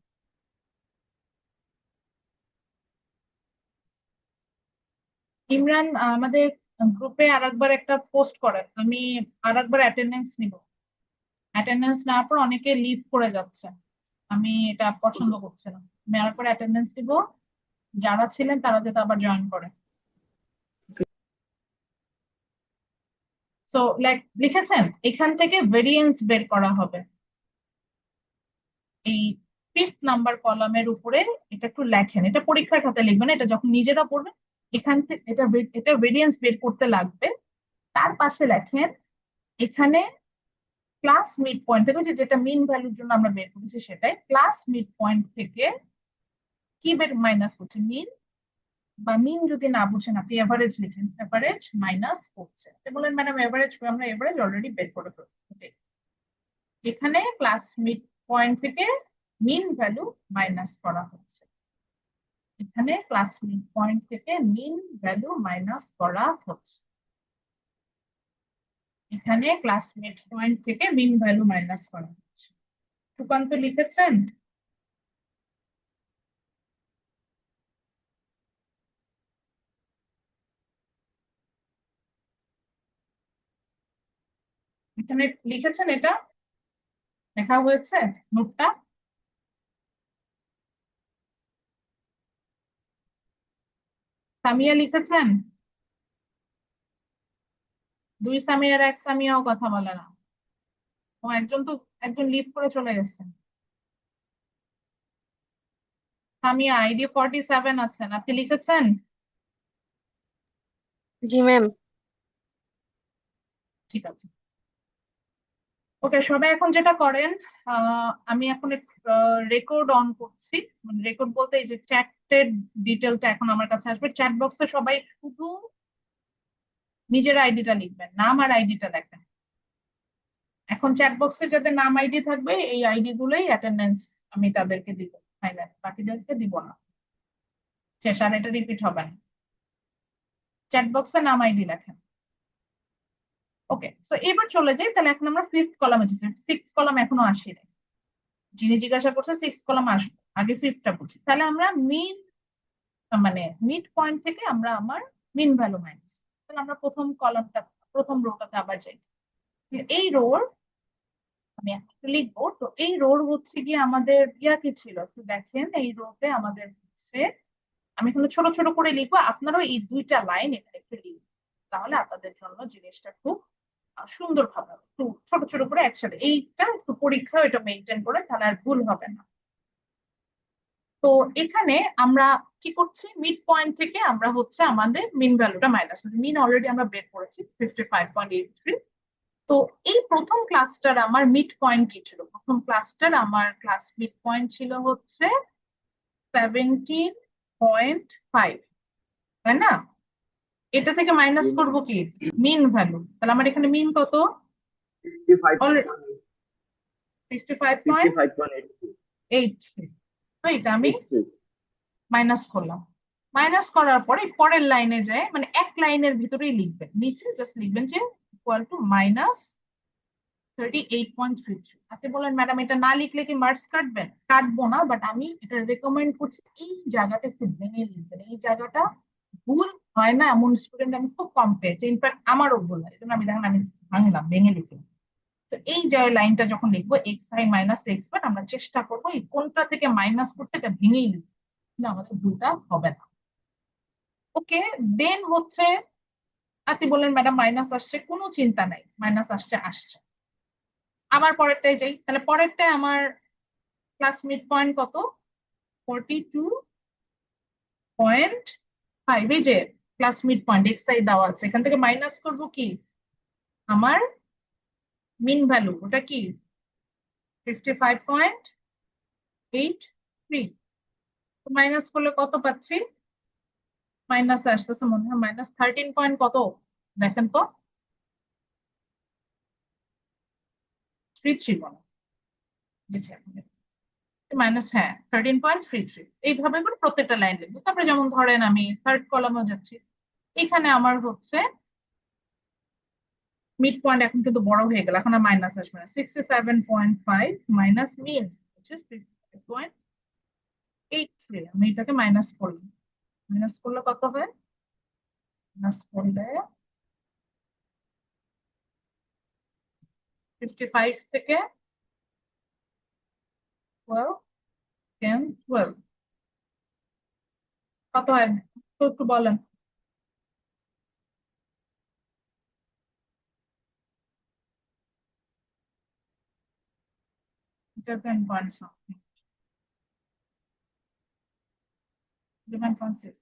ইমরান, আমাদের গ্রুপে আরেকবার একটা পোস্ট করেন, আমি আরেকবার অ্যাটেন্ডেন্স নিব। অ্যাটেন্ডেন্স নেওয়ার পর অনেকে লিভ করে যাচ্ছে, আমি এটা পছন্দ করছি না। আমি আরেকবার অ্যাটেন্ডেন্স দিব, যারা ছিলেন তারা যাতে আবার জয়েন করে। তো লিখেছেন এখান থেকে ভেরিয়েন্স বের করা হবে। এই ফিফথ নাম্বার কলামের উপরে এটা একটু লেখেন, এটা পরীক্ষার খাতায় লিখবেন, এটা যখন নিজেরা পড়বেন এখান থেকে এটা ভেরিয়েন্স বের করতে লাগবে। তার পাশে লেখেন এখানে ক্লাস মিড পয়েন্ট থেকে, যেটা মিন ভ্যালুর জন্য আমরা বের করেছি সেটাই, ক্লাস মিড পয়েন্ট থেকে কি বের মাইনাস করছে, মিন, বা মিন যদি না বুঝেন আপনি এভারেজ লিখেন, এভারেজ মাইনাস করছে। বলেন ম্যাডাম এভারেজ, আমরা এভারেজ অলরেডি বের করে ফেলছি। এখানে ক্লাস মিড পয়েন্ট থেকে মিন ভ্যালু মাইনাস করা হচ্ছে, এখানে ক্লাস মিড পয়েন্ট থেকে মিন ভ্যালু মাইনাস করা হচ্ছে, এখানে ক্লাস মিড পয়েন্ট থেকে মিন ভ্যালু মাইনাস করা হচ্ছে। সুকান্ত লিখেছেন? এখানে লিখেছেন? এটা লেখা হয়েছে নোটটা? সামিয়া লিখেছেন? 2 সামিয়ার 1 সামিয়াও কথা বলে না। ও একজন লিভ করে চলে গেছেন। সামিয়া আইডি 47 আছেন, আপনি লিখেছেন? জি ম্যাম। ঠিক আছে, ওকে। সবাই এখন যেটা করেন, আমি এখন রেকর্ড অন করছি, মানে রেকর্ড বলতে এই যে চ্যাটের ডিটেলটা এখন আমার কাছে আসবে। চ্যাট বক্সে সবাই শুধু নিজের আইডিটা লিখবেন, নাম আর আইডিটা লেখেন। এখন চ্যাট বক্সে যাদের নাম আইডি থাকবে এই আইডি গুলোই অ্যাটেন্ডেন্স আমি তাদেরকে দিব, ফাইনাল বাকিদেরকে দিব না, শেষ আর এটা রিপিট হবে না। চ্যাট বক্সে নাম আইডি লেখেন। ওকে, সো এবার চলে যাই, তাহলে এখন আমরা ফিফথ কলামে যাচ্ছি। সিক্স কলাম এখনো আসেনি, যিনি জিজ্ঞাসা করছে সিক্স কলাম আসবো, আগে ফিফথটা বুঝি। তাহলে আমরা মিন, মানে মিড পয়েন্ট থেকে আমরা আমার মিন ভ্যালু মাইনাস, তাহলে আমরা প্রথম কলামটা, প্রথম রোটাতে আবার যাই। এই রোর আমি একটা লিখবো, তো এই রোর হচ্ছে গিয়ে আমাদের কি ছিল একটু দেখেন। এই রোতে আমাদের হচ্ছে, আমি এখানে ছোট ছোট করে লিখবো, আপনারাও এই 2টা লাইন এখানে একটু লিখবো, তাহলে আপনাদের জন্য জিনিসটা খুব সুন্দর ভাবে একটু ছোট ছোট করে একসাথে, এইটা একটু পরীক্ষা এটা মেনটেন করে, তাহলে আর ভুল হবে না। তো এখানে আমরা কি করছি, মিড পয়েন্ট থেকে আমরা হচ্ছে আমাদের মিন ভ্যালুটা মাইনাস করছি। মিন অলরেডি আমরা বের করেছি 55.83। তো এই প্রথম ক্লাসটার আমার মিড পয়েন্ট কি ছিল, প্রথম ক্লাসটার আমার ক্লাস মিড পয়েন্ট ছিল হচ্ছে 17.5, তাই না? এটা থেকে মাইনাস করব কি মিন ভ্যালু, তাহলে আমার এখানে মিন কত? 55.83। 55.83 তো এটা আমি মাইনাস করলাম। মাইনাস করার পরে পরের লাইনে যায়, মানে এক লাইনের ভিতরেই লিখবেন, নিচে জাস্ট লিখবেন যে ইকুয়াল টু মাইনাস 38.33। আপনি বলেন ম্যাডাম এটা না লিখলে কি মার্কস কাটবেন? কাটবো না, বাট আমি এটা রেকমেন্ড করছি এই জায়গাটা একটু ভেঙে লিখবেন। এই জায়গাটা ভুল হয় না এমন স্টুডেন্ট আমি খুব কম পেয়েছি, ইনফ্যাক্ট আমারও ভুল হয়, এই জন্য আমি দেখেন আমি ভাঙলাম, ভেঙে লিখলাম। তো এই যে লাইনটা যখন লিখবো এক্স আই মাইনাস এক্স বার, আমরা চেষ্টা করবো এই কোনটা থেকে মাইনাস করতে এটা ভেঙেই লিখবো, না আমাদের ভুলটা হবে না। ওকে, দেন হচ্ছে আপনি বললেন ম্যাডাম মাইনাস আসছে, কোনো চিন্তা নাই, মাইনাস আসছে আসছে। আমার পরেরটায় যাই, তাহলে পরেরটায় আমার ক্লাস মিড পয়েন্ট কত? 42.5। এই যে class mid point x I দেওয়া আছে, এখান থেকে মাইনাস করব কি আমার মিন ভ্যালু, ওটা কি 55.83। মাইনাস করলে কত পাচ্ছি? মাইনাস আসতেছে মনে হয় মাইনাস 13 পয়েন্ট কত, দেখেন তো 33 মনে মাইনাস, হ্যাঁ 13.33। এইভাবে করে প্রত্যেকটা লাইন লিখবো। তারপরে যেমন ধরেন আমি থার্ড কলামে যাচ্ছি, এখানে আমার হচ্ছে মিড পয়েন্ট এখন কিন্তু বড় হয়ে গেল, এখন আর মাইনাস আসবে না। 67.5 মাইনাস মিন হচ্ছে 55.83। আমি এটাকে মাইনাস করলাম, মাইনাস করলে কত হয়? মাইনাস করলে 55 থেকে 12, 10, 12 কত হয় তো একটু বলেন। এটা 10 পয়েন্ট something, 11.6,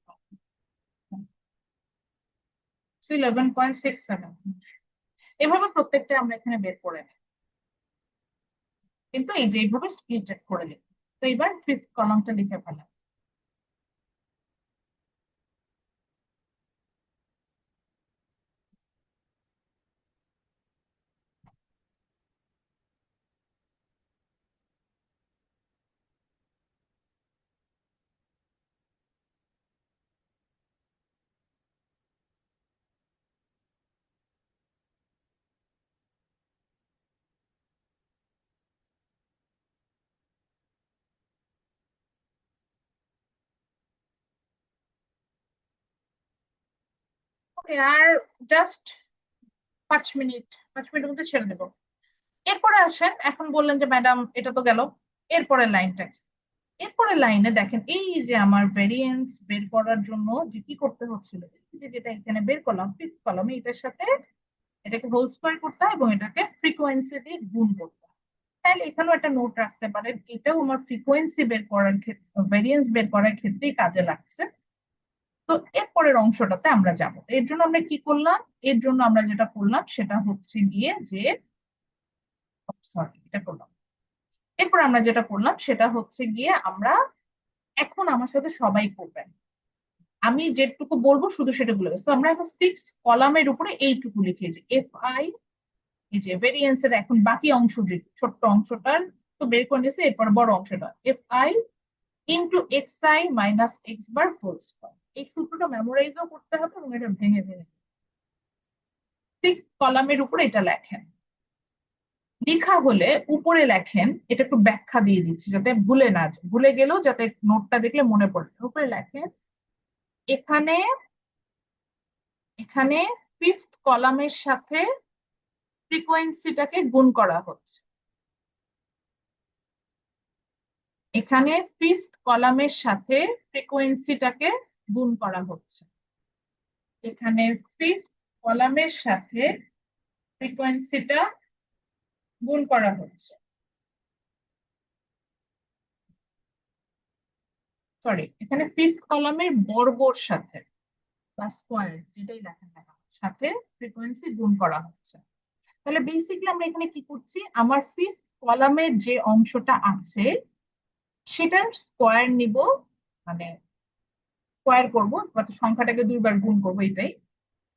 11.67। এভাবে প্রত্যেকটা আমরা এখানে বের করে নিই, কিন্তু এই যে এইভাবে স্প্লিট করে লিখি। তো এবার ফিফথ কলামটা লিখে ফেলাম। ওকে, আর জাস্ট 5 মিনিট, 5 মিনিটের মধ্যে ছেড়ে দেবো। এরপরে আসেন, এখন বললেন যে ম্যাডাম এটা তো গেল, এরপরের লাইনটা কি? এরপরের লাইনে দেখেন এই যে আমার ভেরিয়েন্স বের করার জন্য যে কি করতে হচ্ছিল, যে যেটা এখানে বের করলাম ফিফথ কলামে, এটার সাথে এটাকে হোল স্কয়ার করতে হয় এবং এটাকে ফ্রিকোয়েন্সি দিয়ে গুণ করতে হয়। তাহলে এখানেও একটা নোট রাখতে পারেন, এটাও আমার ফ্রিকোয়েন্সি বের করার ক্ষেত্রে, ভেরিয়েন্স বের করার ক্ষেত্রেই কাজে লাগছে। তো এরপরের অংশটাতে আমরা যাব। এর জন্য আমরা কি করলাম? এর জন্য আমরা যেটা করলাম সেটা হচ্ছে গিয়ে যে সরি এটা করলাম, এরপর আমরা যেটা করলাম সেটা হচ্ছে গিয়ে আমরা এখন আমার সাথে সবাই করবেন, আমি যেটুকু বলবো শুধু সেটা বলবো। তো আমরা এখন 6 কলামের উপরে এইটুকু লিখেছি এফ আই, এই যে ভেরিয়েন্সের এখন বাকি অংশ যে ছোট্ট অংশটার তো বের করে নিয়েছে, এরপর বড় অংশটা f i into x i minus x bar whole square. এই সূত্রটা মেমোরাইজও করতে হবে এবং এটা ভেঙে ভেঙে 6 কলামের উপরে এটা লেখেন। লেখা হলে উপরে লেখেন, এটা একটু ব্যাখ্যা দিয়ে দিচ্ছি যাতে ভুলে না যায়, ভুলে গেলেও যাতে নোটটা দেখলে মনে পড়ে। উপরে লেখেন এখানে, এখানে ফিফথ কলামের সাথে ফ্রিকোয়েন্সিটাকে গুণ করা হচ্ছে। এখানে ফিফথ কলামের সাথে ফ্রিকোয়েন্সিটাকে গুণ করা হচ্ছে। এখানে ফিফথ কলামের সাথে ফ্রিকোয়েন্সিটা গুণ করা হচ্ছে, সরি এখানে ফিফথ কলামের বর্গর সাথে বা স্কয়ার যেটাই লেখা থাকা সাথে ফ্রিকোয়েন্সি গুণ করা হচ্ছে। তাহলে বেসিক্যালি আমরা এখানে কি করছি, আমার ফিফথ কলামের যে অংশটা আছে সেটার স্কয়ার নিব, মানে স্কয়ার করবো, সংখ্যাটাকে 2 বার গুণ করবো, এটাই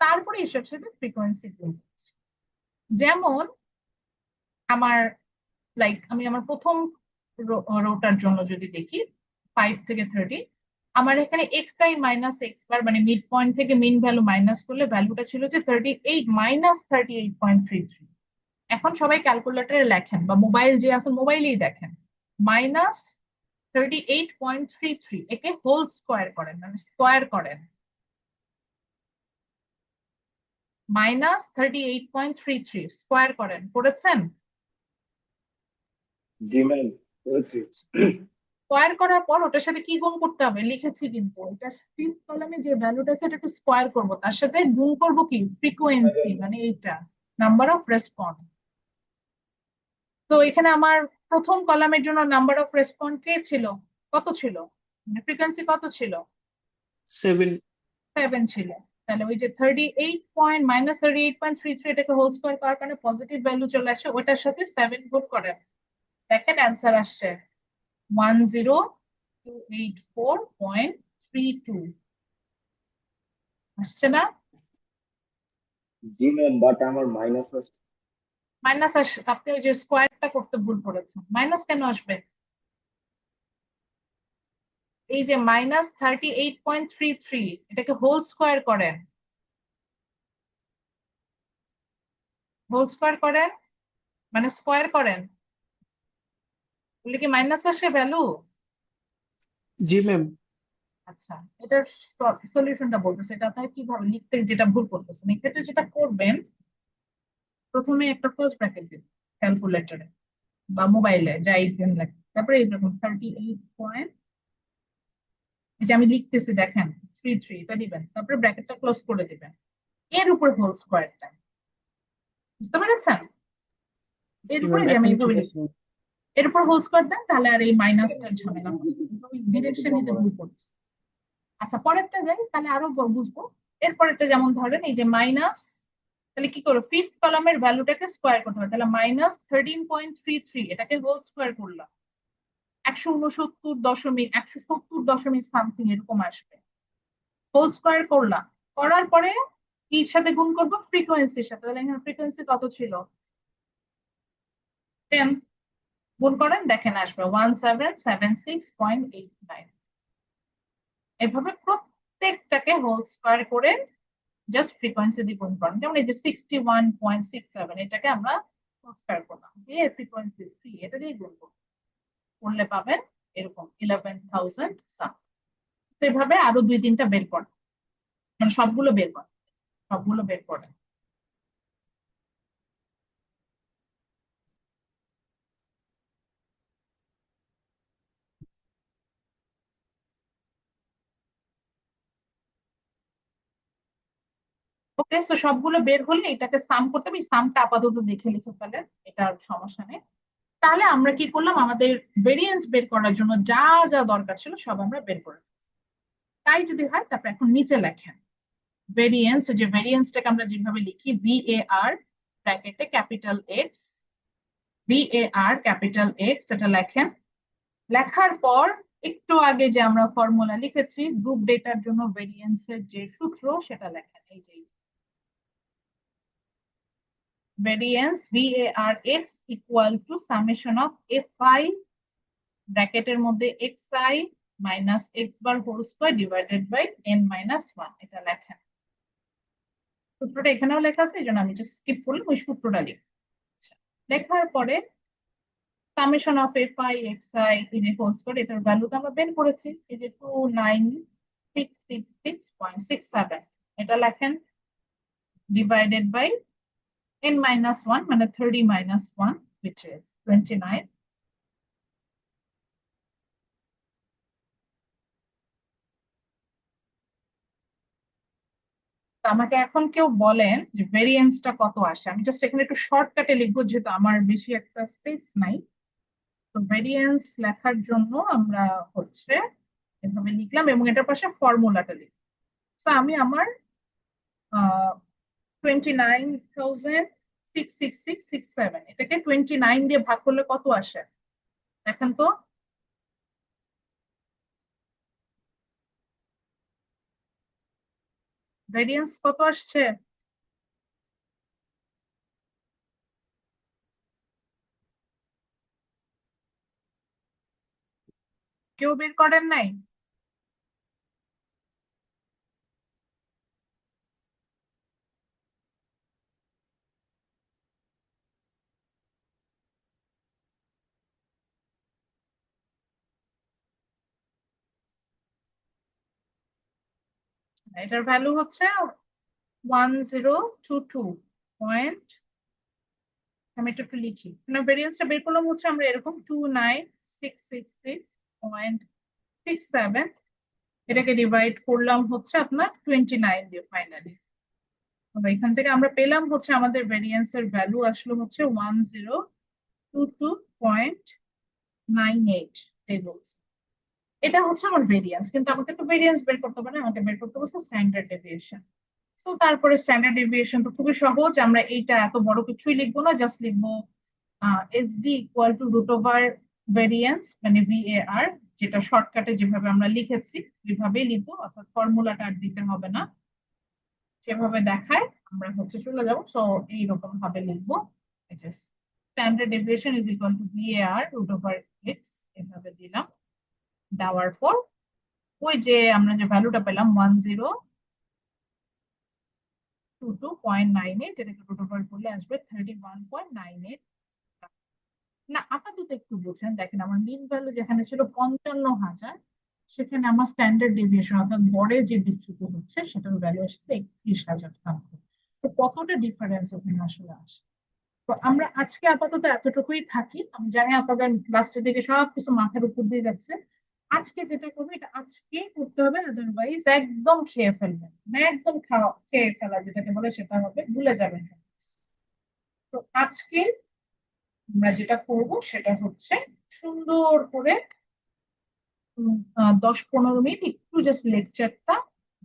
তারপরে এসব সাথে ফ্রিকোয়েন্সি গুণ করছি। যেমন আমার আমি আমার প্রথম রোটার জন্য যদি দেখি 5 থেকে 30, আমার এখানে এক্স আই মাইনাস এক্স বার মানে মিড পয়েন্ট থেকে মিন ভ্যালু মাইনাস করলে ভ্যালুটা ছিল যে 38 মাইনাস 38.33। এখন সবাই ক্যালকুলেটরে লেখেন বা মোবাইল যে আছে মোবাইলেই দেখেন, মাইনাস 38.33 একে হোল স্কোয়ার করেন মানে স্কোয়ার করেন, মাইনাস 38.33 স্কোয়ার করেন, করেছেন? জি ম্যাম, করেছি। স্কোয়ার করার পর ওটার সাথে কি গুণ করতে হবে লিখেছি, কিন্তু এটা ফিফথ কলামে যে ভ্যালুটা আছে এটাকে স্কোয়ার করব, তার সাথে গুণ করব কি ফ্রিকোয়েন্সি মানে এইটা নাম্বার অফ রেসপন্স। তো এখানে আমার প্রথম কলামের জন্য নাম্বার অফ রেসপন্স কে ছিল, কত ছিল, মানে ফ্রিকোয়েন্সি কত ছিল, 7 7 ছিল। তাহলে ওই যে 38 এটাকে হোল স্কোয়ার করার কারণে পজিটিভ ভ্যালু চলে আসে, ওটার সাথে 7 গুণ করেন, দেখেন অ্যান্সার আসছে 10284.32 আসছে না? জি ম্যাম, বাট আমার মাইনাস আসছে। মাইনাস আস, আপনি ওই যে স্কোয়ারটা করতে ভুল করেছেন, মাইনাস কেন আসবে? এই যে মাইনাস 38.33 এটাকে হোল স্কোয়ার করেন, হোল স্কোয়ার করেন মানে স্কোয়ার করেন, বলে কি মাইনাস আসে ভ্যালু? জি ম্যাম আচ্ছা, এটার সলিউশনটা বলতেছে, এটা আপনার কিভাবে লিখতে যেটা ভুল করতেছেন। এক্ষেত্রে যেটা করবেন, প্রথমে একটা ফার্স্ট ব্র্যাকেট দিন ক্যালকুলেটরে বা মোবাইলে যাই দেন লাগে, তারপরে এইরকম 38. এই যে আমি লিখতেছি দেখেন 33 এটা দিবেন, তারপরে ব্র্যাকেটটা ক্লোজ করে দিবেন, এর উপর হোল স্কোয়ারটা, বুঝতে পেরেছেন? এর জি উপরে ম্যাম যে আমি এখন এইভাবে ঠিক লিখি, আছে ma'am। এর উপর হোল স্কোয়ার দেন, তাহলে আর এই মাইনাসটার ঝামেলা হবে না, ডিরেকশন নিতে ভুল করছে। আচ্ছা পরেরটা যাই, তাহলে আরো বুঝবো। এরপরেরটা যেমন ধরেন এই যে মাইনাস, তাহলে কি করো ফিফথ কলামের ভ্যালুটাকে স্কোয়ার করতে হবে, তাহলে মাইনাস 13.33 এটাকে হোল স্কোয়ার করলাম, 170 সামথিং এরকম আসবে, হোল স্কোয়ার করলাম, করার পরে কির সাথে গুণ করবো ফ্রিকোয়েন্সির সাথে, তাহলে এখানে ফ্রিকোয়েন্সি কত ছিল 10, গুণ করেন দেখেন আসবে 1776.89। এভাবে প্রত্যেকটাকে হোল স্কোয়ার করে জাস্ট ফ্রিকোয়েন্সি দিয়ে গুণ করেন, যেমন এই যে 61.67 এটাকে আমরা হোল স্কোয়ার করলাম দিয়ে ফ্রিকোয়েন্সি 3 এটা দিয়ে গুণ করলে পাবেন এরকম 11,000 সাম। তো এভাবে আরো 2-3টা বের করেন, মানে সবগুলো বের করেন, সবগুলো বের করেন। ওকে, তো সবগুলো বের হলে এটাকে সাম করতে হবে, সামটা আপাতত দেখে লিখে ফেলেন, এটা আর সমস্যা নেই। তাহলে আমরা কি করলাম, আমাদের ভেরিয়েন্স বের করার জন্য যা যা দরকার ছিল সব আমরা বের করে ফেলছি। তাই যদি হয় তারপর এখন নিচে লেখেন ভেরিয়েন্স, যে ভেরিয়েন্সটাকে আমরা যেভাবে লিখি VAR ব্র্যাকেটে capital X, VAR capital X এটা লেখেন, লেখার পর একটু আগে যে আমরা ফর্মুলা লিখেছি গ্রুপ ডেটার জন্য ভেরিয়েন্সের যে সূত্র সেটা লেখেন, এই যে variance VARX equal to summation of FI ব্র্যাকেটের মধ্যে XI minus x bar whole square divided by n-1, এটা লেখেন। সূত্রটা এখানেও লেখা আছে, এই জন্য আমি জাস্ট স্কিপ করলাম, ওই সূত্রটা লিখি। লেখার পরে সামেশন অফ FI XI এই যে হোল স্কোয়ার এটার ভ্যালু তো আমরা বের করেছি, এই যে 29666.67 এটা লেখেন ডিভাইডেড বাই n-1 মানে 30-1 which is 29। আমাকে এখন কেউ বলেন যে ভেরিয়েন্সটা কত আসে, আমি জাস্ট এখানে একটু শর্টকাটে লিখবো যেহেতু আমার বেশি একটা স্পেস নাই। তো ভেরিয়েন্স লেখার জন্য আমরা হচ্ছে এভাবে লিখলাম এবং এটার পাশে ফর্মুলাটা লিখলাম। তো আমি আমার 29,666.67 এটাকে 29 দিয়ে ভাগ করলে কত আসে দেখেন তো, ভেরিয়েন্স কত আসছে? কেউ বের করেন নাই? এটার ভ্যালু হচ্ছে 1022 আমি এটা একটু লিখি, মানে ভেরিয়েন্সটা বের করলাম হচ্ছে আমরা এরকম 29666.67, এটাকে ডিভাইড করলাম হচ্ছে আপনার 29 দিয়ে ফাইনালি। এখান থেকে আমরা পেলাম হচ্ছে আমাদের ভেরিয়েন্স এর ভ্যালু আসলো হচ্ছে 1022.98 টেবলস। এটা হচ্ছে আমার ভেরিয়েন্স, কিন্তু আমাকে তো ভেরিয়েন্স বের করতে হবে না, আমাকে বের করতে হচ্ছে স্ট্যান্ডার্ড ডেভিয়েশন। তো তারপরে স্ট্যান্ডার্ড ডেভিয়েশন তো খুবই সহজ, আমরা এইটা এত বড় কিছুই লিখবো না, জাস্ট লিখবো SD equal to root over variance মানে ভিএআর, যেটা শর্টকাটে যেভাবে আমরা লিখেছি ওইভাবেই লিখবো, অর্থাৎ ফর্মুলাটা আর দিতে হবে না, সেভাবে দেখায় আমরা হচ্ছে চলে যাবো। তো এইরকম ভাবে লিখবো, standard deviation is equal to VAR root over x, এভাবে দিলাম। দেওয়ার পর ওই যে আমরা যে ভ্যালুটা পেলাম 1022.98, এটাকে রুট ওভার করলে আসবে 31.98। না আপাতত একটু বোঝেন, দেখেন আমার মিন ভ্যালু যেখানে ছিল 55,000, সেখানে আমার স্ট্যান্ডার্ড ডেভিয়েশন অর্থাৎ গড়ে যে বিচ্যুত হচ্ছে সেটার ভ্যালু আসছে 31,000 থাকবে। তো কতটা ডিফারেন্স ওখানে আসলে আসে। তো আমরা আজকে আপাতত এতটুকুই থাকি, আমি জানি আপনাদের লাস্টের দিকে সবকিছু মাথার উপর দিয়ে যাচ্ছে। আজকে যেটা করবো এটা আজকেই করতে হবে, আদারওয়াইজ একদম খেয়ে ফেলবেন, মানে একদম খাওয়া খেয়ে ফেলা যেটাকে বলে সেটা হবে, ভুলে যাবেন। তো আজকে আমরা যেটা করব সেটা হচ্ছে সুন্দর করে 10-15 মিনিট একটু জাস্ট লেকচারটা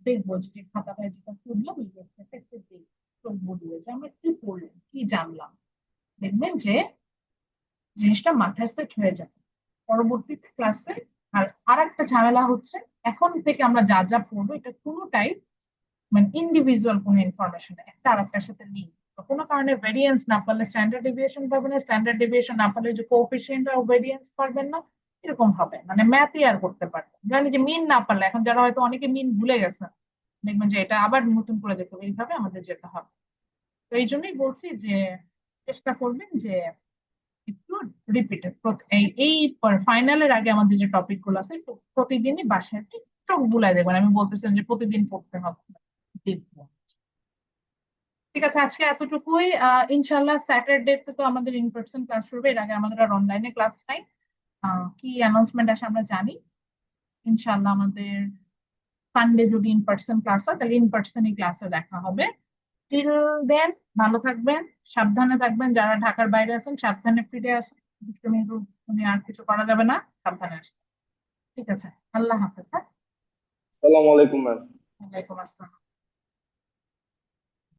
দেখবো, যে খাতাটায় যেটা করলাম ওই লেকচারটা একটু দেখবো, চোখ বুলিয়ে যে আমরা কি পড়লাম কি জানলাম, দেখবেন যে জিনিসটা মাথায় সেট হয়ে যাবে পরবর্তী ক্লাসে। আর আরেকটা ঝামেলা হচ্ছে, এখন থেকে আমরা যা যা পড়বো এটা কোনোটাই মানে ইন্ডিভিজুয়াল কোনো ইনফরমেশন, একটা আরেকটার সাথে লিঙ্ক। কোনো কারণে ভেরিয়েন্স না পারলে স্ট্যান্ডার্ড ডেভিয়েশন পাবেন না, স্ট্যান্ডার্ড ডেভিয়েশন না পারলে যে কোএফিসিয়েন্ট অফ ভেরিয়েন্স পারবেন না, এরকম হবে, মানে ম্যাথই আর করতে পারবেন জানি যে মিন না পারলে, এখন যারা হয়তো অনেকে মিন ভুলে গেছে দেখবেন যে এটা আবার নতুন করে দেখতে হবে, এইভাবে আমাদের যেতে হবে। তো এই জন্যই বলছি যে চেষ্টা করবেন যে একটু রিপিটেড এই ফাইনালের আগে আমাদের যে টপিক গুলো আছে একটু প্রতিদিনই বাসায় একটু চোখ বুলাই দেখবেন, আমি বলতেছেন যে প্রতিদিন পড়তে হবে, দেখবো। ঠিক আছে, আজকে এতটুকুই। ইনশাল্লাহ স্যাটারডে তো আমাদের ইন পার্সন ক্লাস শুরু হবে, এর আগে আমাদের আর অনলাইনে ক্লাস নাই। কি অ্যানাউন্সমেন্ট আসে আমরা জানি। ইনশাল্লাহ আমাদের সানডে যদি ইন পার্সন ক্লাস হয় তাহলে ইন পার্সনই ক্লাসে দেখা হবে। টিল দেন ভালো থাকবেন, সাবধানে থাকবেন, যারা ঢাকার বাইরে আছেন সাবধানে ফিরে আসুন, দুষ্টুমি তুমি আর কিছু করা যাবে না, সাবধানে আসবেন। ঠিক আছে, আল্লাহ হাফেজ। হ্যাঁ, আসসালামু আলাইকুম ম্যাম। ওয়ালাইকুম আসসালাম।